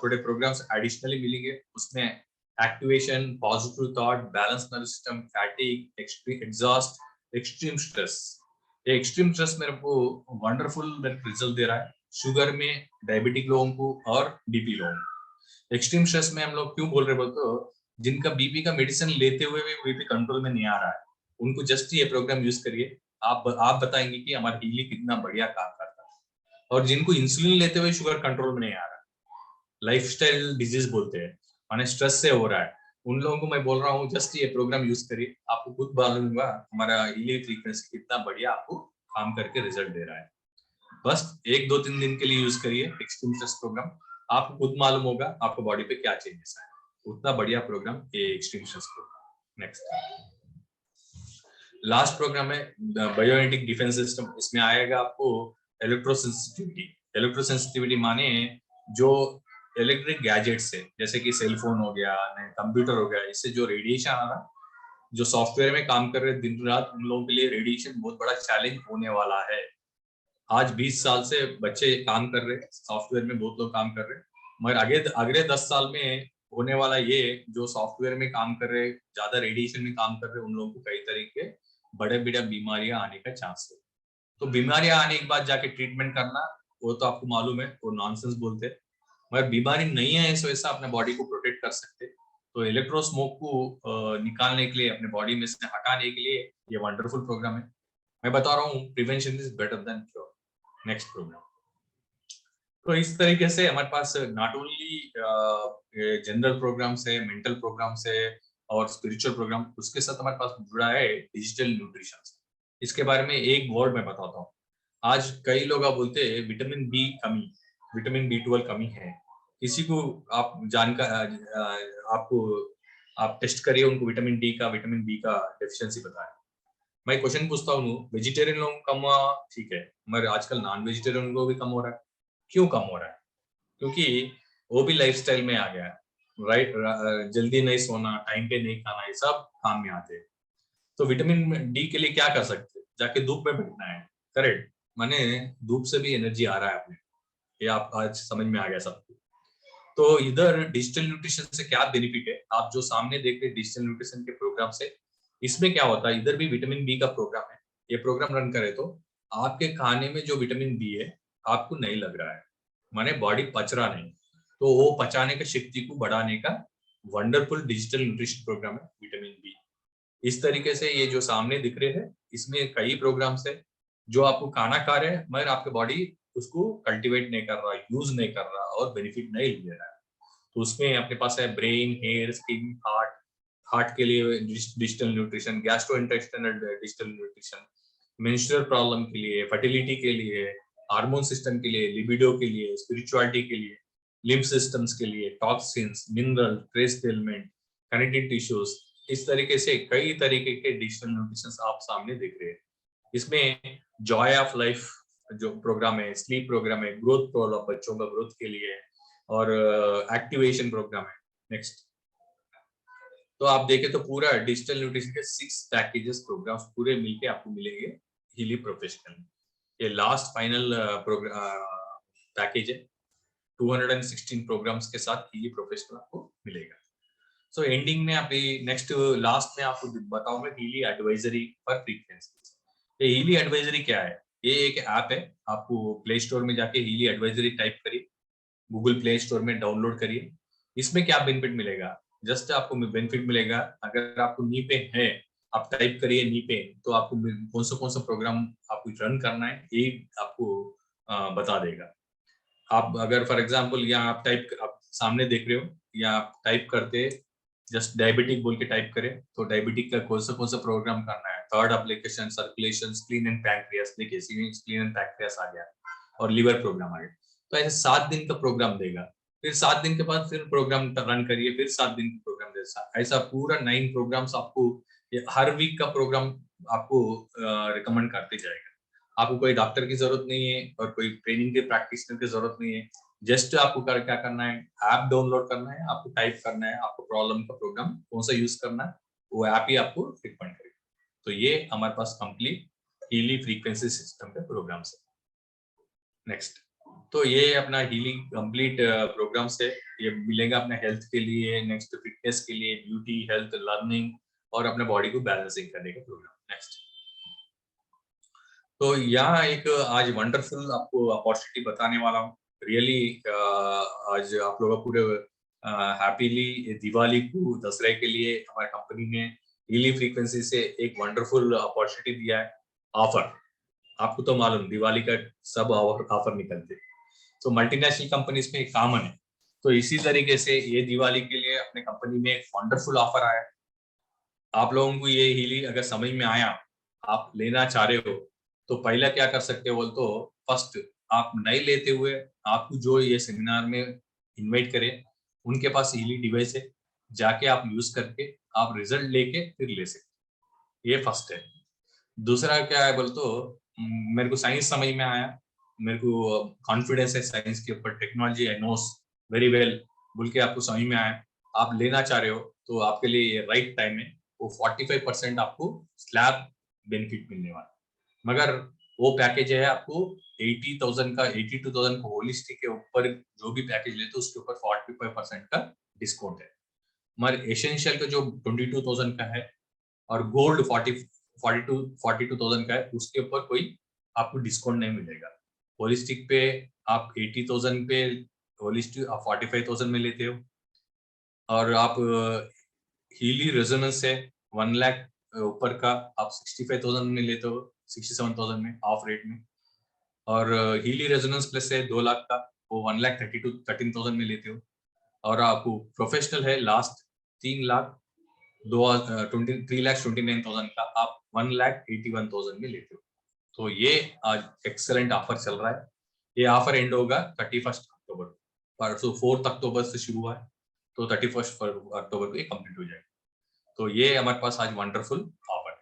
थोड़े प्रोग्राम्स एडिशनली मिलेंगे। उसमें activation, positive thought, balance nervous system, fatigue, exhaust, extreme stress. Extreme stress मेरे को वंडरफुल रिजल्ट दे रहा है शुगर में, डायबिटिक लोगों को और बीपी लोगों को। एक्सट्रीम स्ट्रेस में हम लोग क्यों बोल रहे बोलते हो, जिनका बीपी का मेडिसिन लेते हुए भी बीपी कंट्रोल में नहीं आ रहा है, उनको जस्ट ये प्रोग्राम यूज करिए। आप बताएंगे कि हमारा हीली कितना बढ़िया काम करता है। और जिनको इंसुलिन लेते हुए शुगर कंट्रोल में नहीं आ रहा, लाइफस्टाइल डिजीज बोलते हैं, माने स्ट्रेस से हो रहा है, उन लोगों को मैं बोल रहा हूँ जस्ट ये प्रोग्राम यूज करिए। आपको खुद मालूम होगा हमारा हीलिंग फ्रीक्वेंसी कितना बढ़िया आपको काम करके रिजल्ट दे रहा है। बस 1-2-3 दिन के लिए यूज करिए एक्सट्रीम स्ट्रेस प्रोग्राम, आपको खुद मालूम होगा आपको बॉडी पे क्या चेंजेस आए। उतना बढ़िया प्रोग्राम ये extreme stress programme. Next, last programme है बायोएनेटिक डिफेंस सिस्टम। इसमें आएगा आपको इलेक्ट्रोसेंसिटिविटी। इलेक्ट्रोसेंसिटिविटी माने जो इलेक्ट्रिक गैजेट्स है, जैसे कि सेल फोन हो गया, कंप्यूटर हो गया, इससे जो रेडिएशन आ रहा, जो सॉफ्टवेयर में काम कर रहे दिन रात, उन लोगों के लिए रेडिएशन बहुत बड़ा चैलेंज होने वाला है। आज 20 साल से बच्चे काम कर रहे, सॉफ्टवेयर में बहुत लोग काम कर रहे, मगर अगले 10 साल में होने वाला ये जो सॉफ्टवेयर में काम कर रहे, ज्यादा रेडिएशन में काम कर रहे, उन लोगों को कई तरीके बड़े बड़े बीमारियां आने का चांस है। तो बीमारियां आने के बाद जाके ट्रीटमेंट करना, वो तो आपको मालूम है, वो नॉनसेंस बोलते हैं। मगर बीमारी नहीं है इस वजह से अपने बॉडी को प्रोटेक्ट कर सकते। तो इलेक्ट्रोस्मोक को निकालने के लिए, अपने बॉडी में से हटाने के लिए ये वंडरफुल प्रोग्राम है। मैं बता रहा हूँ, prevention is better than cure. Next programme. तो इस तरीके से हमारे पास नॉट ओनली जनरल प्रोग्राम्स है, मेंटल प्रोग्राम्स है और स्पिरिचुअल प्रोग्राम, उसके साथ हमारे पास जुड़ा है डिजिटल न्यूट्रिशन। इसके बारे में एक वर्ड मैं बताता हूँ। आज कई लोग बोलते हैं विटामिन बी कमी, विटामिन B12 कमी है। किसी को आप जानकर आपको आप टेस्ट करिए, उनको विटामिन डी का, विटामिन बी का डेफिशिएंसी बताएं। मैं क्वेश्चन पूछता हूँ, वेजिटेरियन लोगों को कम हुआ, ठीक है, मगर आजकल नॉन वेजिटेरियन को भी कम हो रहा है। क्यों कम हो रहा है? क्योंकि वो भी लाइफस्टाइल में आ गया है, राइट। जल्दी नहीं सोना, टाइम पे नहीं खाना, ये सब काम में आते हैं। तो विटामिन डी के लिए क्या कर सकते हैं? जाके धूप में बैठना है, करेक्ट। माने धूप से भी एनर्जी आ रहा है अपने, ये आप आज समझ में आ गया सबको। तो इधर डिजिटल न्यूट्रिशन से क्या बेनिफिट है, आप जो सामने देख रहे डिजिटल न्यूट्रिशन के प्रोग्राम से, इसमें क्या होता है, इधर भी विटामिन बी का प्रोग्राम है। ये प्रोग्राम रन करे तो आपके खाने में जो विटामिन बी है आपको नहीं लग रहा है, माने बॉडी पच रहा नहीं, तो वो पचाने की शक्ति को बढ़ाने का वंडरफुल डिजिटल न्यूट्रिशन प्रोग्राम है विटामिन बी। इस तरीके से ये जो सामने दिख रहे हैं, इसमें कई प्रोग्राम्स है जो आपको खाना खा रहे हैं मगर आपके बॉडी उसको कल्टीवेट नहीं कर रहा, यूज नहीं कर रहा और बेनिफिट नहीं ले रहा है। तो उसमें अपने पास है ब्रेन, हेयर, स्किन, हार्ट के लिए digital nutrition, gastrointestinal digital nutrition, menstrual problem के लिए, फर्टिलिटी के लिए, हार्मोन सिस्टम के लिए, लिबिडो के लिए, स्पिरिचुअलिटी के लिए, लिम्फ सिस्टम्स के लिए, toxins, mineral, trace element, connective tissues, इस तरीके से कई तरीके के डिजिटल न्यूट्रिशन आप सामने देख रहे हैं। इसमें जॉय ऑफ लाइफ जो प्रोग्राम है, स्लीप प्रोग्राम है, ग्रोथ प्रोग्राम बच्चों का ग्रोथ के लिए, और एक्टिवेशन प्रोग्राम है। नेक्स्ट, तो आप देखें तो पूरा डिजिटल न्यूट्रिशन के 6 पैकेजेस प्रोग्राम्स पूरे मिलके आपको मिलेंगे हीली प्रोफेशनल। ये लास्ट फाइनल पैकेज है, 216 प्रोग्राम्स के साथ हीली प्रोफेशनल आपको मिलेगा। सो एंडिंग में अभी नेक्स्ट लास्ट में आपको बताऊंगा हीली एडवाइजरी फॉर फ्रीक्वेंसी। ये हीली एडवाइजरी क्या है? ये एक ऐप है, आपको प्ले स्टोर में जाके हीली एडवाइजरी टाइप करिए, गूगल प्ले स्टोर में डाउनलोड करिए। इसमें क्या बेनिफिट मिलेगा? जस्ट आपको बेनिफिट मिलेगा, अगर आपको नी पेन है, आप टाइप करिए नी पेन, तो आपको कौन सा प्रोग्राम आपको रन करना है ये आपको बता देगा। आप अगर फॉर एग्जांपल यहाँ आप सामने देख रहे हो, या आप टाइप करते जस्ट डायबिटिक बोल के टाइप करें, तो डायबिटिक का कौन सा प्रोग्राम करना है, third application, circulation, spleen and pancreas, देखिए स्प्लीन एंड पैंक्रियास आ गया और लिवर प्रोग्राम आ गया। तो ऐसे 7 दिन का प्रोग्राम देगा, फिर 7 दिन के बाद फिर प्रोग्राम रन करिए, फिर 7 दिन का प्रोग्राम देगा। ऐसा पूरा 9 प्रोग्राम्स आपको हर वीक का प्रोग्राम आपको रिकमेंड करते जाएगा। आपको कोई डॉक्टर की जरूरत नहीं है और कोई ट्रेनिंग के प्रैक्टिशनर की जरूरत नहीं है। जस्ट आपको क्या करना है, ऐप डाउनलोड करना है, आपको टाइप करना है आपको प्रॉब्लम का प्रोग्राम कौन सा यूज करना है, वो ऐप ही आपको रिकमेंड करेगा। तो ये हमारे पास कंप्लीट हीली फ्रीक्वेंसी सिस्टम के प्रोग्राम है। नेक्स्ट, तो ये अपना हीली कंप्लीट प्रोग्राम से ये मिलेगा अपने हेल्थ के लिए, नेक्स्ट फिटनेस के लिए, ब्यूटी, हेल्थ, लर्निंग और अपने बॉडी को बैलेंसिंग करने का प्रोग्राम। नेक्स्ट, तो यहाँ एक आज वंडरफुल आपको अपॉर्चुनिटी बताने वाला हूँ। रियली आज आप लोग पूरे हैप्पीली दिवाली को, दसरे के लिए हमारी कंपनी ने हीली फ्रीक्वेंसी से एक वंडरफुल अपॉर्चुनिटी दिया है, ऑफर। आपको तो मालूम दिवाली का सब ऑफर निकलते, तो मल्टीनेशनल कंपनीज में कॉमन है। तो इसी तरीके से ये दिवाली के लिए अपने कंपनी में एक वंडरफुल ऑफर आया। आप लोगों को ये हीली अगर समझ में आया, आप लेना चाह रहे हो, तो पहला क्या कर सकते हो बोल तो फर्स्ट आप नहीं लेते हुए आपको जो ये सेमिनार में इनवाइट करें उनके पास हीली डिवाइस है, जाके आप यूज करके आप रिजल्ट लेके फिर ले सकते। ये फर्स्ट है। दूसरा क्या है बोल तो मेरे को साइंस समझ में आया, मेरे को कॉन्फिडेंस है साइंस के ऊपर, टेक्नोलॉजी आई नोस वेरी वेल बोल के आपको समझ में आया, आप लेना चाह रहे हो तो आपके लिए ये राइट टाइम है। वो 45% आपको स्लैब बेनिफिट मिलने वाला, मगर वो पैकेज है आपको 80,000 का, 82,000 का होलिस्टिक के ऊपर जो भी पैकेज लेते हो उसके ऊपर 45% का डिस्काउंट है। मगर एसेंशियल का जो 22,000 का है और गोल्ड 42,000 का है, उसके ऊपर कोई आपको डिस्काउंट नहीं मिलेगा। होलिस्टिक पे आप 80,000 पे होलिस्टिक आप 45,000 में लेते हो, और आप हीली रेजोनेंस है 1 लाख ऊपर का आप 65,000 में लेते हो, 67,000 में ऑफ रेट में, और हीली रेजोनेंस प्लस है 2 लाख का, वो 1,13,000 में लेते हो, और आपको प्रोफेशनल है लास्ट 3,29,000 का आप 1,81,000 में लेते हो। तो ये आज एक्सेलेंट ऑफर चल रहा है। ये ऑफर एंड होगा 31 अक्टूबर, परसों 4 अक्टूबर से शुरू हुआ है, तो 31 अक्टूबर को ये कंप्लीट हो जाएगा। तो ये हमारे पास आज वंडरफुल ऑफर है।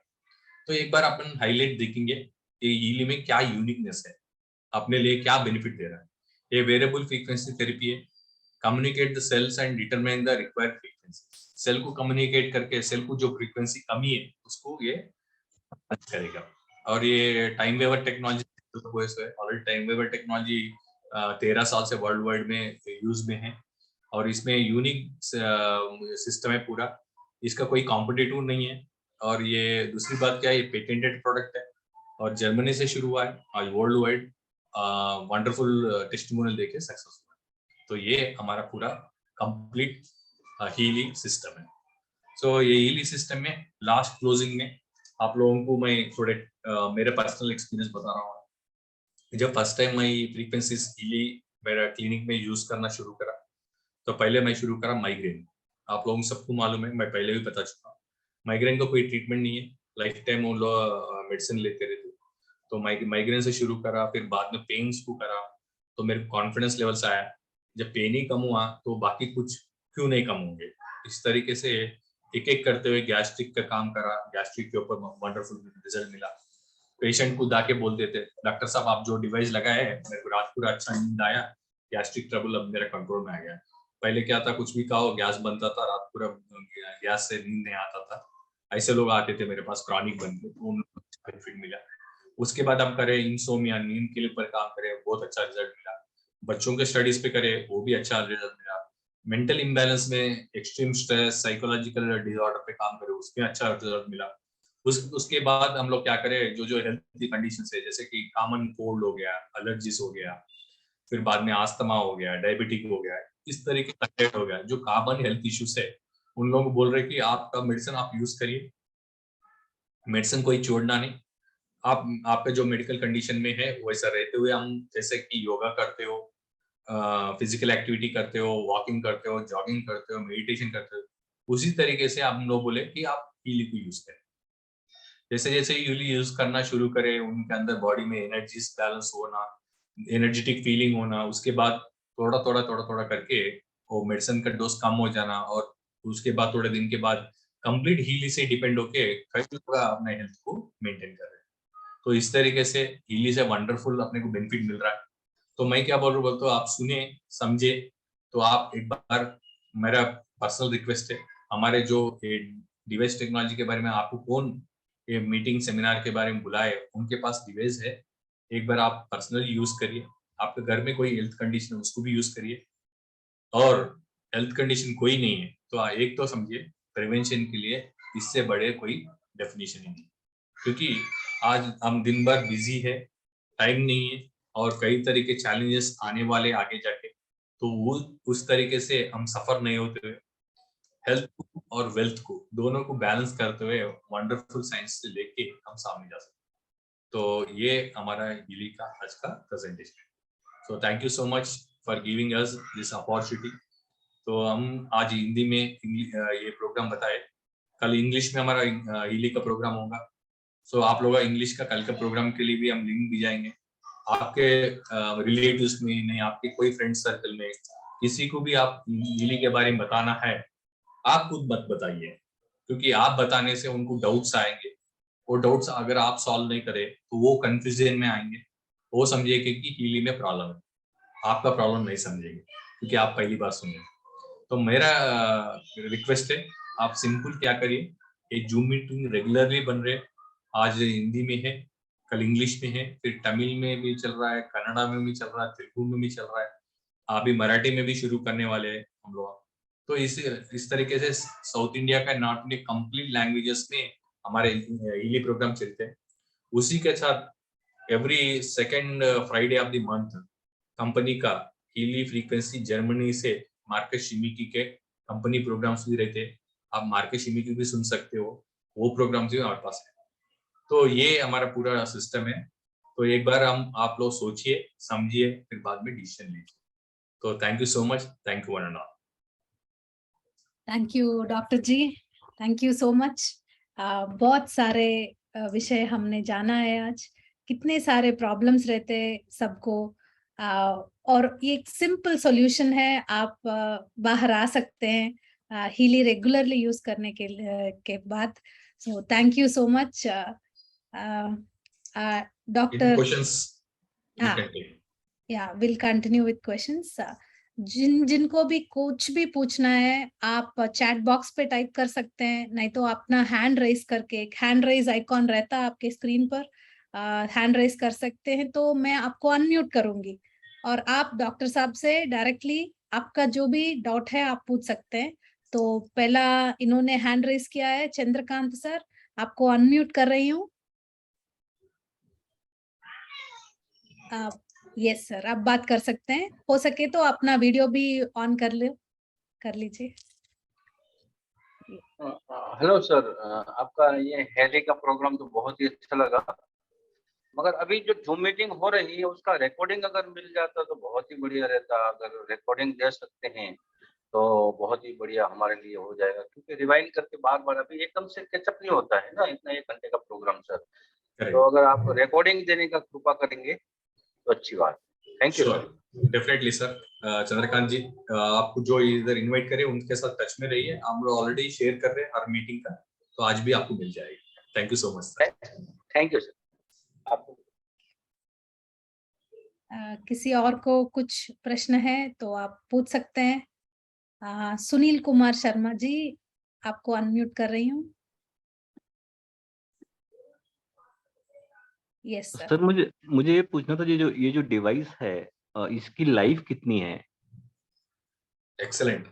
तो एक बार अपन हाईलाइट देखेंगे कि हीली में क्या यूनिकनेस है, अपने लिए क्या बेनिफिट दे रहा है। ये वेरिएबल फ्रीक्वेंसी थेरेपी है, communicate the cells and determine the required frequency. Cell को कम्युनिकेट करके सेल को जो फ्रीक्वेंसी कमी है उसको ये करेगा। और ये time waver technology already time waver technology 13 साल से वर्ल्ड वाइड में यूज में है और इसमें यूनिक सिस्टम है पूरा, इसका कोई कॉम्पिटिटिव नहीं है। और ये दूसरी बात क्या है, ये पेटेंटेड प्रोडक्ट है और जर्मनी से शुरू हुआ है, आज वर्ल्ड वाइड वंडरफुल टेस्टिमोनियल देके सक्सेस हुआ है। तो ये हमारा पूरा कंप्लीट हीली सिस्टम है। सो ये हीली सिस्टम में लास्ट क्लोजिंग में आप लोगों को मैं थोड़े मेरे पर्सनल एक्सपीरियंस बता रहा हूँ। जब फर्स्ट टाइम मैं फ्रीक्वेंसीज हीली मेरा क्लिनिक में यूज करना शुरू करा तो पहले मैं शुरू करा माइग्रेन। आप लोगों को सबको मालूम है, मैं पहले भी बता चुका हूँ, माइग्रेन का कोई ट्रीटमेंट नहीं है, लाइफ टाइम वो लोग मेडिसिन लेते रहते। तो माइग्रेन से शुरू करा, फिर बाद में पेन्स को करा, तो मेरे कॉन्फिडेंस लेवल्स आया, जब पेन ही कम हुआ तो बाकी कुछ क्यों नहीं कम होंगे। इस तरीके से एक एक करते हुए गैस्ट्रिक का काम करा, गैस्ट्रिक के ऊपर वंडरफुल रिजल्ट मिला। पेशेंट को जाके बोल देते, डॉक्टर साहब आप जो डिवाइस लगाए हैं, मेरे को रात पूरा अच्छा नींद आया, गैस्ट्रिक ट्रबल अब मेरा कंट्रोल में आ गया। पहले क्या था, कुछ भी कहो गैस बनता था, रात पूरा गैस से नींद नहीं आता था। ऐसे लोग आते थे मेरे पास क्रॉनिक बन के, उनको बेनिफिट मिला। उसके बाद हम करें इंसोमिया, नींद के ऊपर काम करें, बहुत अच्छा रिजल्ट मिला। बच्चों के स्टडीज पे करें, वो भी अच्छा रिजल्ट मिला। मेंटल इम्बैलेंस में एक्सट्रीम स्ट्रेस, साइकोलॉजिकल डिसऑर्डर पे काम करें, उसमें अच्छा रिजल्ट मिला। उसके बाद हम लोग क्या करें, जो जो हेल्थ कंडीशन है, जैसे कि कॉमन कोल्ड हो गया, एलर्जीज हो गया, फिर बाद में आस्थमा हो गया, डायबिटिक हो गया, इस तरीके का हो गया, जो कॉमन हेल्थ इश्यूज है, उन लोगों को बोल रहे कि आपका मेडिसिन आप यूज करिए, मेडिसिन कोई छोड़ना नहीं। आपका जो मेडिकल कंडीशन में है वैसा रहते हुए, हम जैसे कि योगा करते हो, फिजिकल एक्टिविटी करते हो, वॉकिंग करते हो, जॉगिंग करते हो, मेडिटेशन करते हो, उसी तरीके से हम लोग बोले कि आप हीली को यूज करें। जैसे जैसे हीली यूज करना शुरू करें, उनके अंदर बॉडी में एनर्जी बैलेंस होना, एनर्जेटिक फीलिंग होना, उसके बाद थोड़ा थोड़ा करके वो मेडिसिन का डोज कम हो जाना, और उसके बाद थोड़े दिन के बाद कंप्लीट हीली से डिपेंड होके थोड़ा अपने हेल्थ को मेंटेन कर रहे हैं। तो इस तरीके से हीली से वंडरफुल अपने को बेनिफिट मिल रहा है। तो मैं क्या बोल रहा हूँ, बोलते आप सुने समझे, तो आप एक बार, मेरा पर्सनल रिक्वेस्ट है, हमारे जो डिवाइस टेक्नोलॉजी के बारे में आपको कौन ये मीटिंग सेमिनार के बारे में बुलाए, उनके पास डिवाइस है, एक बार आप पर्सनली यूज करिए। आपके घर में कोई हेल्थ कंडीशन है उसको भी यूज करिए, और हेल्थ कंडीशन कोई नहीं है तो एक तो समझिए, प्रिवेंशन के लिए इससे बड़े कोई डेफिनेशन ही नहीं, क्योंकि आज हम दिन भर बिजी है, टाइम नहीं है, और कई तरह के चैलेंजेस आने वाले आगे जाके, तो वो उस तरीके से हम सफर नहीं होते हुए हेल्थ को और वेल्थ को दोनों को बैलेंस करते हुए वंडरफुल साइंस से लेके हम सामने जा सकते हैं। तो ये हमारा हीली का आज का प्रेजेंटेशन है। So thank you so much for giving us this opportunity. तो हम आज हिंदी में ये प्रोग्राम बताए, कल इंग्लिश में हमारा हीली का प्रोग्राम होगा। सो आप लोग इंग्लिश का कल का प्रोग्राम के लिए भी हम लिंक भी जाएंगे। आपके रिलेटिव्स में, नहीं आपके कोई फ्रेंड सर्कल में किसी को भी आप हीली के बारे में बताना है, आप खुद मत बताइए, क्योंकि आप बताने से उनको डाउट्स आएंगे। वो डाउट्स अगर आप सॉल्व नहीं करें तो वो कंफ्यूजन में आएंगे, वो समझेंगे कि हीली में प्रॉब्लम है, आपका प्रॉब्लम नहीं समझेंगे क्योंकि आप पहली बार सुनिए। तो मेरा रिक्वेस्ट है, आप सिंपल क्या करिए, एक जूम मीटिंग रेगुलरली बन रहे, आज हिंदी में है, कल इंग्लिश में है, फिर तमिल में भी चल रहा है, कन्नड़ा में भी चल रहा है, तेलुगु में भी चल रहा है, अभी मराठी में भी शुरू करने वाले हैं हम लोग। तो इस तरीके से साउथ इंडिया का नॉट इंडिया कंप्लीट लैंग्वेजेस में हमारे हीली प्रोग्राम चलते हैं। उसी के साथ every second Friday of the month company का हीली फ्रीक्वेंसी जर्मनी से मार्केट शिमिकी के कंपनी प्रोग्राम्स भी रहते हैं, आप मार्केट शिमिकी भी सुन सकते हो, वो प्रोग्राम्स भी हमारे पास है। तो ये हमारा पूरा सिस्टम है। तो एक बार आप लोग सोचिए, समझिए, फिर बाद में डिसीजन लीजिए। तो thank you so much, thank you one and all. Thank you doctor ji, thank you so much. बहुत सारे विषय हमने जाना है आज, कितने सारे प्रॉब्लम्स रहते हैं सबको, और ये एक सिंपल सॉल्यूशन है, आप बाहर आ सकते हैं हीली रेगुलरली यूज करने के बाद. So thank you so much doctor. Questions हाँ, या विल कंटिन्यू विद क्वेश्चंस. जिनको भी कुछ भी पूछना है आप चैट बॉक्स पे टाइप कर सकते हैं, नहीं तो अपना हैंड रेज करके, एक हैंड रेज आइकॉन रहता है आपके स्क्रीन पर, हैंड रेज कर सकते हैं, तो मैं आपको अनम्यूट करूंगी और आप डॉक्टर साहब से डायरेक्टली आपका जो भी डाउट है आप पूछ सकते हैं. तो पहला इन्होंने हैंड रेज किया है, चंद्रकांत सर, आपको अनम्यूट कर रही हूँ. यस सर, आप बात कर सकते हैं. हो सके तो अपना वीडियो भी ऑन कर लीजिए. हेलो सर, आपका ये हेली का प्रोग्राम तो बहुत ही अच्छा लगा, मगर अभी जो जूम मीटिंग हो रही है उसका रिकॉर्डिंग अगर मिल जाता तो बहुत ही बढ़िया रहता. अगर रिकॉर्डिंग दे सकते हैं तो बहुत ही बढ़िया हमारे लिए हो जाएगा, क्योंकि रिवाइंड करके बार बार अभी एकदम से कैचअप नहीं होता है ना, इतना 1 घंटे का प्रोग्राम सर. तो अगर आप रिकॉर्डिंग देने का कृपा करेंगे तो अच्छी बात. Thank you. Definitely sir. Chandrakant ji, आपको जो इधर इनवाइट करे उनके साथ टच में रहिए. हम लोग ऑलरेडी शेयर कर रहे हैं हर मीटिंग का, तो आज भी आपको मिल जाएगी. Thank you so much sir. Thank you sir. आपको किसी और को कुछ प्रश्न है तो आप पूछ सकते हैं. सुनील कुमार शर्मा जी, आपको अनम्यूट कर रही हूँ. Yes sir. सर मुझे ये पूछना था, ये जो डिवाइस है इसकी लाइफ कितनी है? एक्सेलेंट.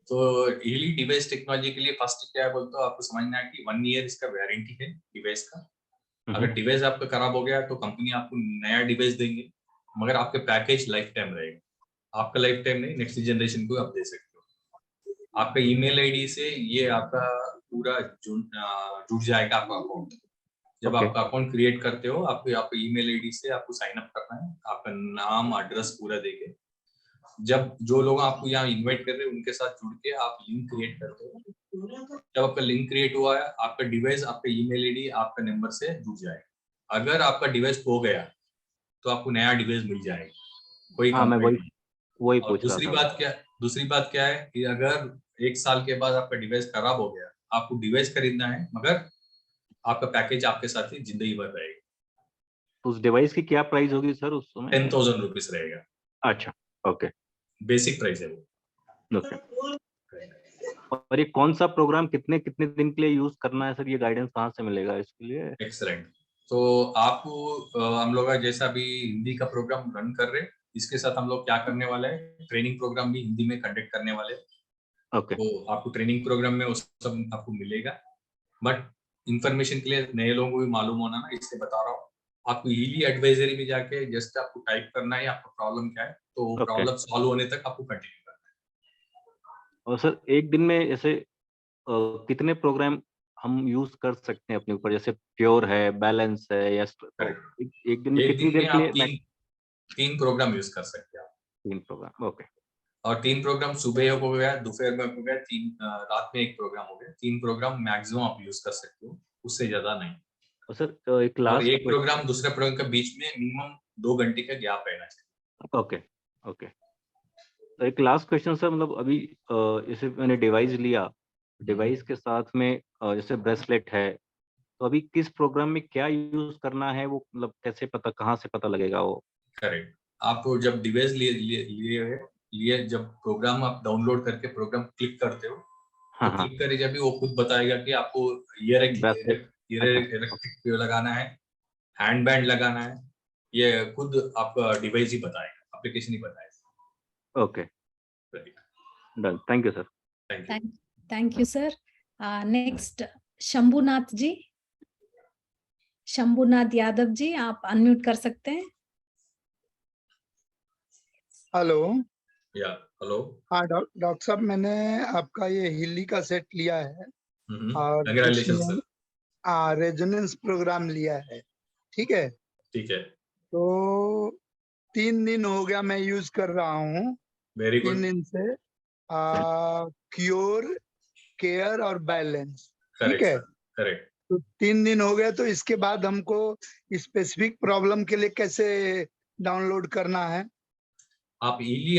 तो हीली डिवाइस टेक्नोलॉजी के लिए फर्स्ट क्या है बोलते हो, आपको समझना है कि 1 ईयर इसका वारंटी है डिवाइस का. अगर डिवाइस आपका खराब हो गया तो कंपनी आपको नया डिवाइस देंगे, मगर आपके पैकेज लाइफ टाइम रहेगा. आपका लाइफ टाइम नहीं, नेक्स्ट जनरेशन को आप दे सकते हो. आपका ईमेल आईडी से ये आपका पूरा जुड़ जाएगा आपका अकाउंट. जब आपका अकाउंट क्रिएट करते हो आपको ईमेल आईडी से आपको साइन अप करना है, आपका नाम एड्रेस पूरा देके. जब जो लोग आपको यहाँ इनवाइट कर रहे हैं उनके साथ जुड़ के आप लिंक क्रिएट करते हो. जब आपका लिंक क्रिएट हुआ है, आपका डिवाइस आपका ईमेल आईडी आपका नंबर से जुड़ जाएगा. अगर आपका डिवाइस खो गया तो आपको नया डिवाइस मिल जाएगा, कोई कंप्लेंट नहीं. वही और पूछ दूसरी बात क्या है कि अगर 1 साल के बाद आपका डिवाइस खराब हो गया, आपको डिवाइस खरीदना है, मगर आपका पैकेज आपके साथ ही जिंदगी भर रहेगा. उस डिवाइस की क्या प्राइस होगी सर उस समय? 10,000 रुपीज रहेगा. अच्छा, ओके. बेसिक प्राइस है वो. ओके. और ये कौन सा प्रोग्राम कितने दिन के लिए यूज करना है सर? ये गाइडेंस कहाँ से मिलेगा इसके लिए? एक्सेलेंट. तो आपको हम लोग जैसा अभी हिंदी का प्रोग्राम रन कर रहे हैं, इसके साथ हम लोग क्या करने वाले हैं, ट्रेनिंग प्रोग्राम भी हिंदी में कंडक्ट करने वाले हैं. ओके. तो आपको ट्रेनिंग प्रोग्राम में वो सब आपको मिलेगा. बट इंफॉर्मेशन के लिए नए लोगों को भी मालूम होना ना, इसलिए बता रहा हूँ. आपको हीली एडवाइजरी में जाके जस्ट आपको टाइप करना है आपका प्रॉब्लम क्या है, तो प्रॉब्लम सॉल्व होने तक आपको कंटिन्यू करना है. और सर एक दिन में ऐसे कितने प्रोग्राम हम यूज कर सकते हैं अपने ऊपर? जैसे प्योर है, बैलेंस है, या एक दिन में कितनी देर के लिए? 3 प्रोग्राम यूज कर सकते हैं आप. 3 प्रोग्राम. ओके. और 3 प्रोग्राम सुबह हो गया, दोपहर में हो गया, रात में 1 प्रोग्राम हो गया. 3 प्रोग्राम मैक्सिमम आप यूज कर सकते हो, उससे ज्यादा नहीं. और सर एक लास्ट, एक प्रोग्राम दूसरे प्रोग्राम के बीच में मिनिमम 2 घंटे का गैप रहना चाहिए. ओके. तो एक लास्ट क्वेश्चन सर, मतलब अभी जैसे मैंने डिवाइस लिया, डिवाइस के साथ में जैसे ब्रेसलेट है, तो अभी किस प्रोग्राम में क्या यूज करना है वो, मतलब कैसे कहाँ से पता लगेगा वो? करेक्ट. आप जब डिवाइस लिए जब प्रोग्राम आप डाउनलोड करके प्रोग्राम क्लिक करते हो, तो क्लिक करे जब भी वो खुद बताएगा कि आपको ईयर इलेक्ट्रिक लगाना है, हैंड बैंड लगाना है. ये खुद आपका डिवाइस ही बताएगा, एप्लीकेशन ही बताएगा. Okay, done. Thank you sir. Thank you sir. Next Shambhunath ji, Shambhunath Yadav ji, आप अनम्यूट कर सकते हैं. हेलो. हेलो. हाँ डॉक्टर साहब, मैंने आपका ये हिली का सेट लिया है और रेजोनेंस प्रोग्राम लिया है. ठीक है. तो 3 दिन हो गया मैं यूज कर रहा हूँ. 3 दिन से क्योर, केयर और बैलेंस. ठीक है. करेक्ट. तो 3 दिन हो गए, तो इसके बाद हमको स्पेसिफिक प्रॉब्लम के लिए कैसे डाउनलोड करना है? आप हीली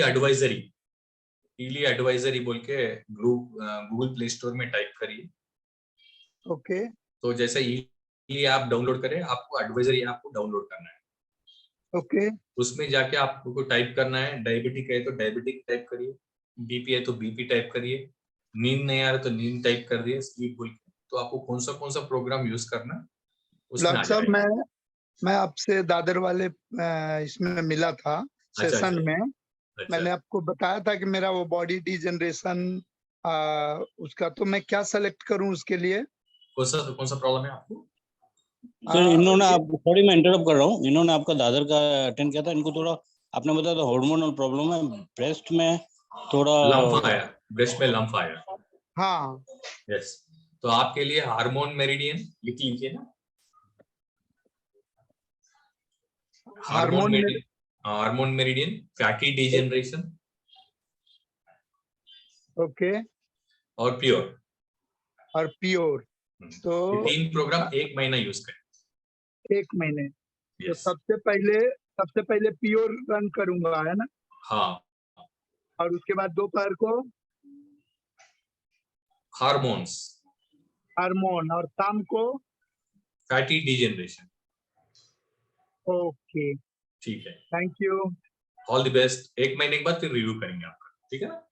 हीली एडवाइजरी बोल के गूगल प्ले स्टोर में टाइप करिए। ओके तो जैसे हीली ऐप डाउनलोड करें, आपको एडवाइजरी ऐप को डाउनलोड करना है। ओके उसमें जाके आपको टाइप करना है, डायबिटिक है तो डायबिटिक टाइप करिए, बीपी है तो बीपी टाइप करिए, नींद नहीं आ रहा तो नींद टाइप कर दिए, स्लीप बोल के। तो आपको कौन सा प्रोग्राम यूज करना है उसमें आ डॉक्टर साहब जाएगा। मैं आपसे दादर वाले इसमें मिला था अच्छा, सेशन अच्छा। में। अच्छा, मैंने आपको बताया था कि मेरा वो बॉडी डिजनरेशन उसका, तो मैं क्या सेलेक्ट करूं उसके लिए? कौन सा प्रॉब्लम है आपको? सर इन्होंने आप सॉरी मैं इंटरप्ट कर रहा हूँ, इन्होंने आपका दादर का अटेंड किया था, इनको थोड़ा आपने बताया था हार्मोनल प्रॉब्लम है, ब्रेस्ट में थोड़ा लंफ आया, ब्रेस्ट में लंफ आया। हाँ यस, तो आपके लिए हार्मोन मेरिडियन लिख लीजिए ना। Hormone meridian, fatty degeneration okay और प्योर। तो ये 3 प्रोग्राम 1 महीना यूज करें। 1 महीने। तो यस, सबसे पहले प्योर रन करूंगा, है ना? हाँ। और उसके बाद दोपहर को हार्मोन्स, हार्मोन, और शाम को फैटी डिजेनरेशन। ओके, ठीक है, thank you. All the best. 1 महीने के बाद फिर रिव्यू करेंगे आपका, ठीक है ना?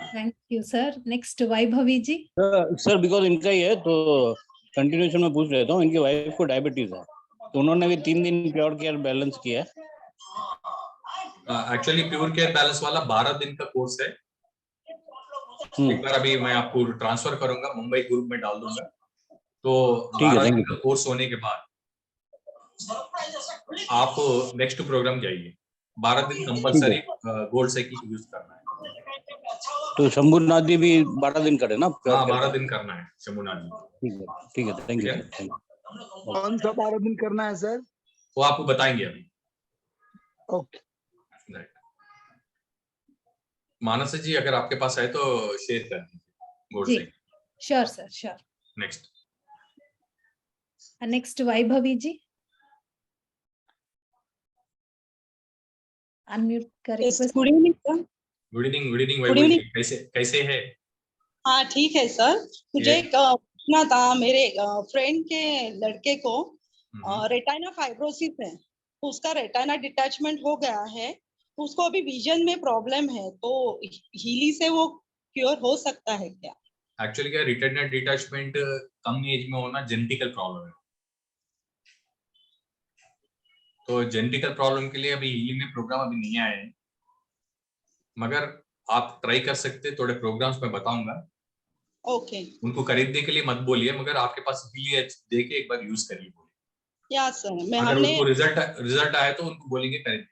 Thank you sir. Next Vaibhavi ji. Sir because इनका ही है तो कंटिन्यूएशन में पूछ लेता हूँ। इनकी वाइफ को डायबिटीज है तो उन्होंने भी 3 दिन प्योर केयर बैलेंस किया है। एक्चुअली प्योर केयर बैलेंस वाला 12 दिन का कोर्स है। एक बार अभी मैं आपको ट्रांसफर करूंगा, मुंबई ग्रुप में डाल दूंगा। तो 12 दिन का कोर्स होने के बाद आप नेक्स्ट प्रोग्राम जाइए। 12 दिन कंपलसरी गोल्ड साइकिल यूज करना है। तो शंभुनाथ जी भी 12 दिन करे ना? हाँ, 12 दिन करना है शंभुनाथ जी। ठीक है, थैंक यू। कौन सा 12 दिन करना है सर? वो आपको बताएंगे अभी। ओके, मानस जी अगर आपके पास है तो शेयर कर दीजिए gold cycle. Sure sir, sure. Next Vaibhavi ji, unmute करें। Good evening sir. Good evening Vaibhavi ji, कैसे है? हाँ ठीक है सर। मुझे एक पूछना था, मेरे फ्रेंड के लड़के को रेटाइना फाइब्रोसिस है, तो उसका रेटाइना डिटैचमेंट हो गया है, तो उसको अभी विजन में प्रॉब्लम है, तो हीली से वो क्योर हो सकता है क्या? एक्चुअली क्या, रेटिना डिटैचमेंट कम एज में होना जेनेटिकल प्रॉब्लम है। तो जेनेटिकल प्रॉब्लम के लिए अभी हीलिंग में प्रोग्राम अभी नहीं आए हैं, मगर आप ट्राई कर सकते। थोड़े प्रोग्राम्स में बताऊंगा। ओके। उनको खरीदने के लिए मत बोलिए, मगर आपके पास हीली दे के एक बार यूज करिए। या सर अगर उनको रिजल्ट आया तो उनको बोलेंगे खरीद।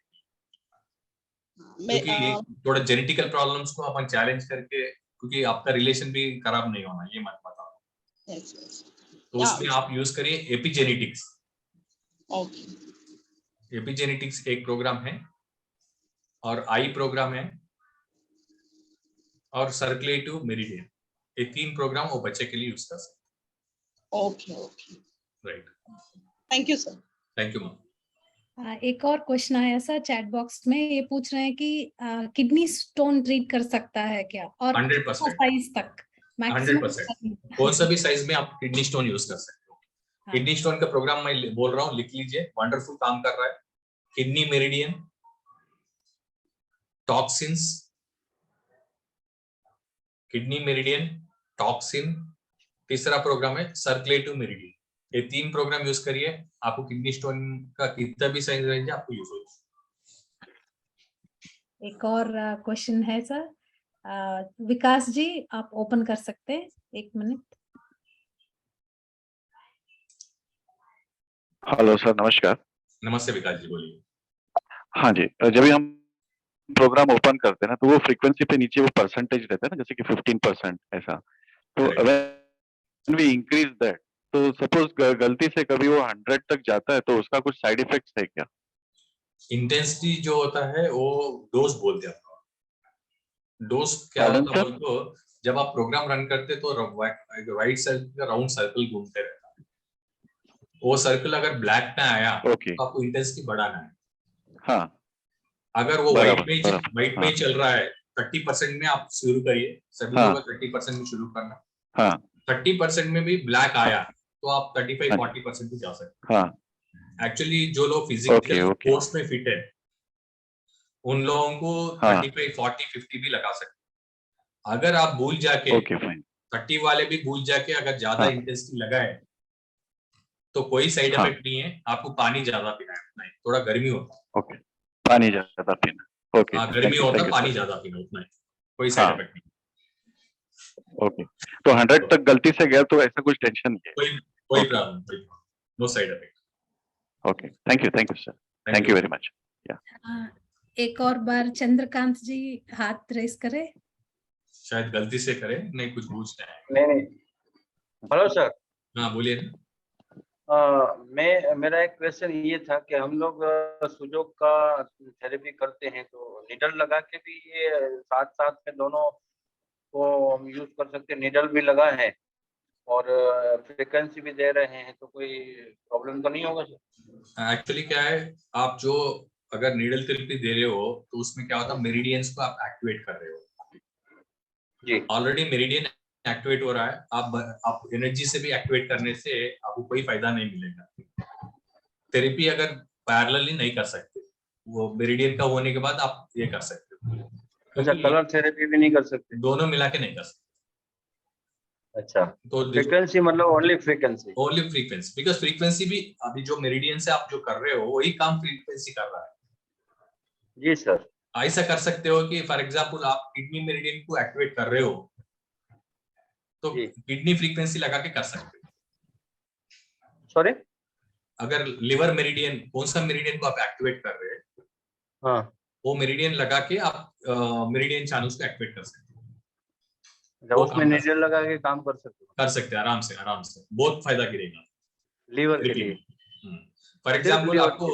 क्योंकि थोड़ा जेनेटिकल प्रॉब्लम्स को अपन चैलेंज करके, क्योंकि आपका रिलेशन भी खराब नहीं होना, ये मत बताओ। तो उसमें आप यूज करिए एपिजेनेटिक्स। एपिजेनेटिक्स एक प्रोग्राम है, और आई प्रोग्राम है, और सर्कुलेटिव मेरिडियन। ये 3 प्रोग्राम वो बच्चे के लिए यूज कर सकते। Okay right, thank you sir. Thank you ma'am. एक और क्वेश्चन आया सर चैट बॉक्स में, ये पूछ रहे हैं कि किडनी स्टोन ट्रीट कर सकता है क्या, और 100% साइज तक? 100% कौन सा भी साइज में आप किडनी स्टोन यूज कर सकते हो। किडनी स्टोन का प्रोग्राम मैं बोल रहा हूँ, लिख लीजिए। वंडरफुल काम कर रहा है। Kidney meridian, toxins, kidney meridian, toxin. तीसरा प्रोग्राम है सर्कुलेटिव मेरिडियन। ये 3 प्रोग्राम यूज करिए, आपको किडनी स्टोन का कितना भी साइज रहेंगे आपको यूज होगा। एक और क्वेश्चन है सर, विकास जी आप ओपन कर सकते हैं, 1 मिनट। हेलो सर, नमस्कार। नमस्ते विकास जी, बोलिए। हाँ जी, जब भी हम प्रोग्राम ओपन करते हैं ना, तो वो फ्रीक्वेंसी पे नीचे वो परसेंटेज रहता है ना, जैसे कि 15% ऐसा। तो व्हेन वी इंक्रीज दैट, तो सपोज गलती से कभी वो 100 तक जाता है, तो उसका कुछ साइड इफेक्ट्स है क्या? इंटेंसिटी जो होता है वो डोज बोलते हैं। डोज क्या होता है बोलते हो, जब आप प्रोग्राम रन करते तो राइट साइड का राउंड सर्कल घूमते रहता है। वो सर्कल अगर ब्लैक में आया तो आपको इंटेंसिटी बढ़ाना है। हाँ, अगर वो बराबर, व्हाइट बराबर, में हाँ, चल रहा है 30% में आप शुरू करिए, सभी हाँ, लोगों को 30% में शुरू करना। हाँ, 30% में भी ब्लैक आया तो आप 35 हाँ, 40% भी जा सकते हाँ, हैं। एक्चुअली जो लोग ओके, फिजिकल ओके, कोर्स में फिट है उन लोगों को हाँ, 35 40 50 भी लगा सकते हैं। अगर आप भूल जाके ओके, फाइन, 30 वाले भी भूल जाके अगर ज्यादा हाँ, इंटेंसिटी लगाए तो कोई साइड हाँ, इफेक्ट नहीं है, आपको पानी ज्यादा पीना है उतना ही, थोड़ा गर्मी होता है। ओके, पानी ज्यादा पीना, ओके, हाँ गर्मी थैंक होता यू पानी सर, ज्यादा पीना उतना ही, कोई साइड हाँ, इफेक्ट नहीं। ओके, तो 100 तक गलती से गया तो ऐसा कुछ टेंशन नहीं है, कोई okay, problem, no side effect. Okay, thank you sir, thank you very much, या एक और बार चंद्रकांत जी हाथ रेस करे। शायद गलती से करे, नहीं कुछ पूछना है। नहीं, हेलो सर। हाँ बोलिए ना। मेरा एक क्वेश्चन ये था कि हम लोग सुजोग का थेरेपी करते हैं तो निडल लगा के भी ये साथ साथ में दोनों को हम यूज कर सकते हैं, निडल भी लगा है और फ्रीक्वेंसी भी दे रहे हैं, तो कोई प्रॉब्लम तो नहीं होगा सर? एक्चुअली क्या है, आप जो अगर नीडल थेरेपी दे रहे हो तो उसमें क्या होता है, मेरिडियंस को आप एक्टिवेट कर रहे हो जी, ऑलरेडी मेरिडियन एक्टिवेट हो रहा है, आप एनर्जी से भी एक्टिवेट करने से आपको कोई फायदा नहीं मिलेगा। थेरेपी अगर पैरेलली नहीं कर सकते, वो मेरिडियन का होने के बाद आप ये कर सकते हो। अच्छा, कलर थेरेपी भी नहीं कर सकते? दोनों मिला के नहीं कर सकते। अच्छा, तो फ्रीक्वेंसी मतलब only frequency? Only frequency, because frequency भी अभी जो मेरिडियन से आप जो कर रहे हो वही काम फ्रीक्वेंसी कर रहा है। जी सर। ऐसा कर सकते हो कि फॉर एग्जांपल आप किडनी मेरिडियन को एक्टिवेट कर रहे हो तो किडनी फ्रीक्वेंसी लगा के कर सकते हो। सॉरी? अगर लिवर मेरिडियन, कौन सा मेरिडियन को आप एक्टिवेट कर रहे हैं, हाँ, वो मेरिडियन लगा के आप मेरिडियन चैनल्स को एक्टिवेट कर सकते हो। तो उसमें निडल लगा के काम कर सकते हैं आराम से बहुत फायदा करेगा लीवर के लिए। फॉर एग्जाम्पल आपको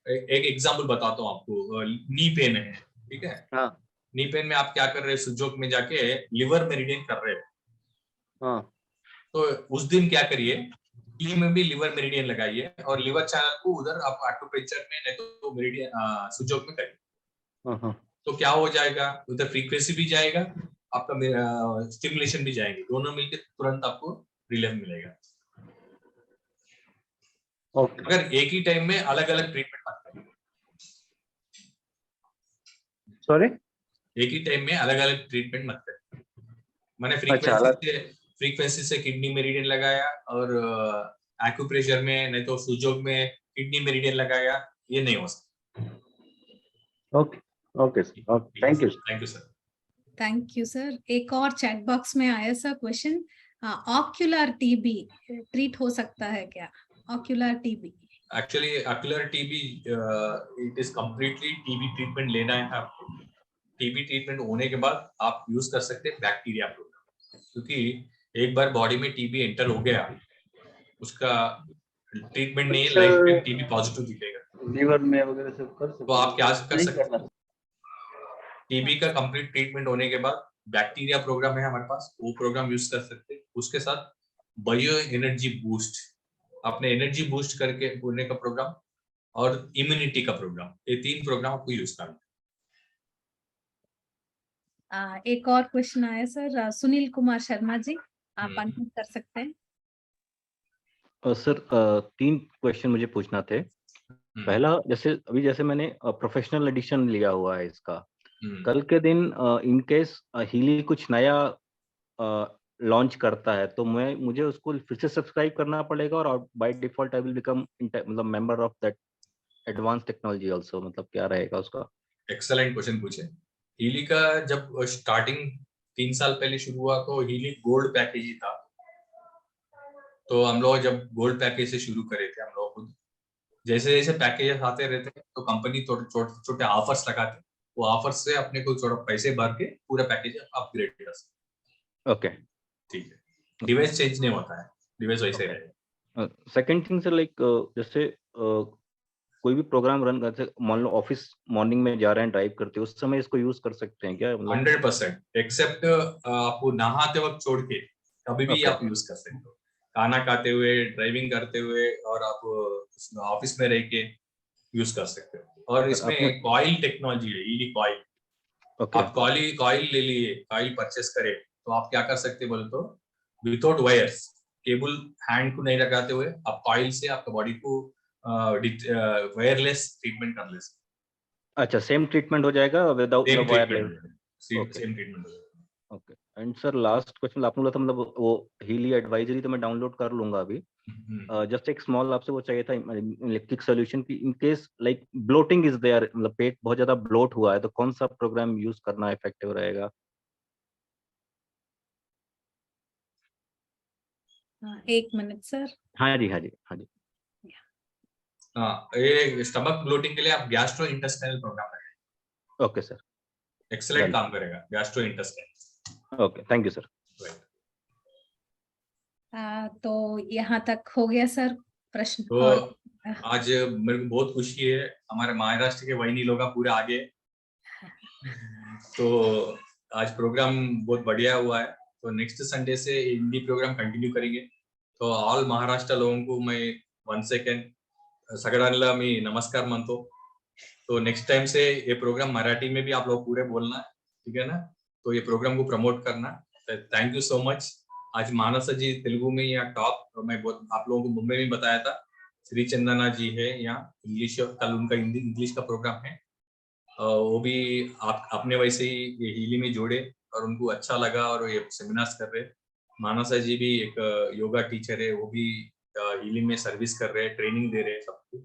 एक एग्जाम्पल बताता हूँ आपको, नी पेन है, ठीक है? हाँ, नी पेन में आप क्या कर रहे हैं, सुजोग में जाके लिवर मेरिडियन कर रहे हो। हाँ, तो उस दिन क्या करिए, नी में भी लिवर मेरिडियन लगाइए और लिवर चैनल को उधर आप एक्यूप्रेशर में नहीं तो मेरिडियन सुजोग में करिए। तो क्या हो जाएगा, उधर फ्रीक्वेंसी भी जाएगा, आपका स्टिमुलेशन भी जाएंगे, दोनों मिलकर तुरंत आपको रिलीफ मिलेगा। अगर एक ही टाइम में अलग अलग ट्रीटमेंट मत करिए। सॉरी? एक ही टाइम में अलग अलग ट्रीटमेंट मत करिए। मैंने फ्रीक्वेंसी से किडनी मेरिडियन लगाया और एक्यूप्रेशर में नहीं तो सुजोग में किडनी मेरिडियन लगाया, ये नहीं हो सकता। Okay sir, thank you sir. Thank you sir. एक और चैट बॉक्स में आया sir question, ocular TB treat हो सकता है क्या? Ocular TB, actually ocular TB it is completely TB treatment लेना है आपको। टीबी ट्रीटमेंट होने के बाद आप यूज कर सकते हैं बैक्टीरिया प्रोग्राम, क्योंकि एक बार बॉडी में टीबी एंटर हो गया, उसका ट्रीटमेंट नहीं है, लाइफ टाइम टीबी पॉजिटिव दिखेगा। लीवर में वगैरह सब कर सकते, तो आप क्या कर सकते हैं, टीबी का कंप्लीट ट्रीटमेंट होने के बाद बैक्टीरिया प्रोग्राम है हमारे पास, वो प्रोग्राम यूज कर सकते हैं। उसके साथ बायो एनर्जी बूस्ट, अपने एनर्जी बूस्ट करके होने का प्रोग्राम और इम्यूनिटी का प्रोग्राम, ये 3 प्रोग्राम आपको यूज करना है। एक और क्वेश्चन आया सर, सुनील कुमार शर्मा जी, आप अनम्यूट कर सकते हैं। सर 3 क्वेश्चन मुझे पूछना थे। पहला, जैसे मैंने प्रोफेशनल एडिशन लिया हुआ है इसका, कल के दिन इन केस हीली कुछ नया लॉन्च करता है तो मुझे उसको फिर से सब्सक्राइब करना पड़ेगा और by default I will become मतलब member of that advance technology also, मतलब क्या रहेगा उसका? एक्सेलेंट क्वेश्चन पूछे। हीली का जब स्टार्टिंग 3 साल पहले शुरू हुआ तो हीली गोल्ड पैकेज ही था। तो हम लोग जब गोल्ड पैकेज से शुरू करे थे, हम लोग खुद जैसे जैसे पैकेजेस आते रहते तो कंपनी छोटे ऑफर्स लगाते, वो ऑफर्स से अपने को थोड़ा पैसे भर के पूरा पैकेज अपग्रेड कर सकते। ओके, ठीक है, डिवाइस चेंज नहीं होता है, डिवाइस वैसे ही रहेगा। सेकंड थिंग सर, लाइक जैसे कोई भी प्रोग्राम रन करते, मान लो ऑफिस मॉर्निंग में जा रहे हैं, ड्राइव करते, उस समय इसको यूज कर सकते हैं क्या? 100%, एक्सेप्ट आपको नहाते वक्त छोड़ के कभी भी आप यूज कर सकते हो, खाना खाते हुए, ड्राइविंग करते हुए और आप ऑफिस में रह के यूज कर सकते हो। और इसमें कॉइल टेक्नोलॉजी है, हीली कॉइल। आप कॉइल ले लिए, कॉइल परचेस करे तो आप क्या कर सकते बोले तो विदाउट वायर्स, केबल हैंड को नहीं लगाते हुए आप कॉइल से आपका बॉडी को वायरलेस ट्रीटमेंट कर ले सकते। अच्छा, सेम ट्रीटमेंट हो जाएगा विदाउट वायरलेस। सेम ट्रीटमेंट हो जाएगा। Okay. And sir last question, आपने बोला था मतलब वो हीली एडवाइजरी तो मैं डाउनलोड कर लूंगा अभी। जस्ट एक स्मॉल आपसे वो चाहिए था इलेक्ट्रिक सोल्यूशन की, in case like bloating is there, मतलब पेट बहुत ज्यादा ब्लोट हुआ है तो कौन सा प्रोग्राम यूज करना इफेक्टिव रहेगा? एक मिनट सर। हाँ जी, हाँ जी, हाँ जी। ये स्टमक ब्लोटिंग के लिए आप गैस्ट्रो इंटेस्टाइनल प्रोग्राम रखें। ओके सर, एक्सीलेंट काम करेगा gastro intestinal. Okay, thank you sir. तो यहाँ तक हो गया सर प्रश्न। तो और आज मेरे को बहुत खुशी है, हमारे महाराष्ट्र के वहीनी लोग पूरे आगे। तो आज प्रोग्राम बहुत बढ़िया हुआ है, तो नेक्स्ट संडे से हिंदी प्रोग्राम कंटिन्यू करेंगे। तो ऑल महाराष्ट्र लोगों को मैं 1 सेकंड सगळ्यांना मी नमस्कार मानतो। तो नेक्स्ट टाइम से ये प्रोग्राम मराठी में भी आप लोग पूरे बोलना, ठीक है ना? तो ये प्रोग्राम को प्रमोट करना। Thank you so much. आज मानसा जी तेलुगु में यहाँ टॉप, मैं आप लोगों को मुंबई में बताया था, श्री चंदना जी है यहाँ इंग्लिश, कल उनका इंग्लिश का प्रोग्राम है। वो भी अपने वैसे ही ये हीली में जोड़े और उनको अच्छा लगा और ये सेमिनार्स कर रहे। मानसा जी भी एक योगा टीचर है, वो भी हीली में सर्विस कर रहे, ट्रेनिंग दे रहे सबको।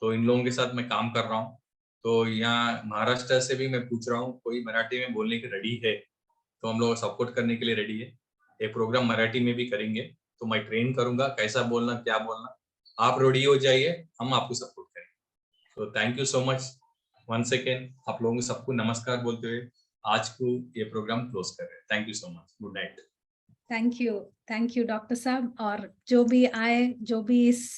तो इन लोगों के साथ मैं काम कर रहा हूँ। तो यहाँ महाराष्ट्र से भी मैं पूछ रहा हूँ कोई मराठी में बोलने के रेडी है तो हम लोग सपोर्ट करने के लिए रेडी है। ये प्रोग्राम मराठी में भी करेंगे तो मैं ट्रेन करूंगा कैसा बोलना क्या बोलना, आप रेडी हो जाइए, हम आपको सपोर्ट करेंगे। तो thank you so much. 1 second आप लोगों को सबको नमस्कार बोलते हुए आज को ये प्रोग्राम क्लोज कर रहे हैं। Thank you so much, good night. Thank you doctor साहब, और जो भी आए, जो भी इस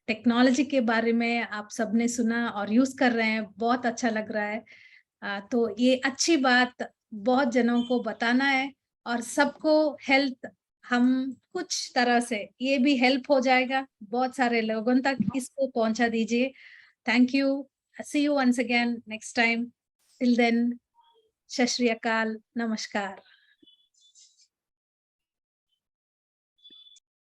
टेक्नोलॉजी के बारे में आप सबने सुना और यूज कर रहे हैं, बहुत अच्छा लग रहा है। तो ये अच्छी बात बहुत जनों को बताना है और सबको हेल्थ, हम कुछ तरह से ये भी हेल्प हो जाएगा, बहुत सारे लोगों तक इसको पहुंचा दीजिए। Thank you, see you once again next time. Till then, Sat Shri अकाल, नमस्कार।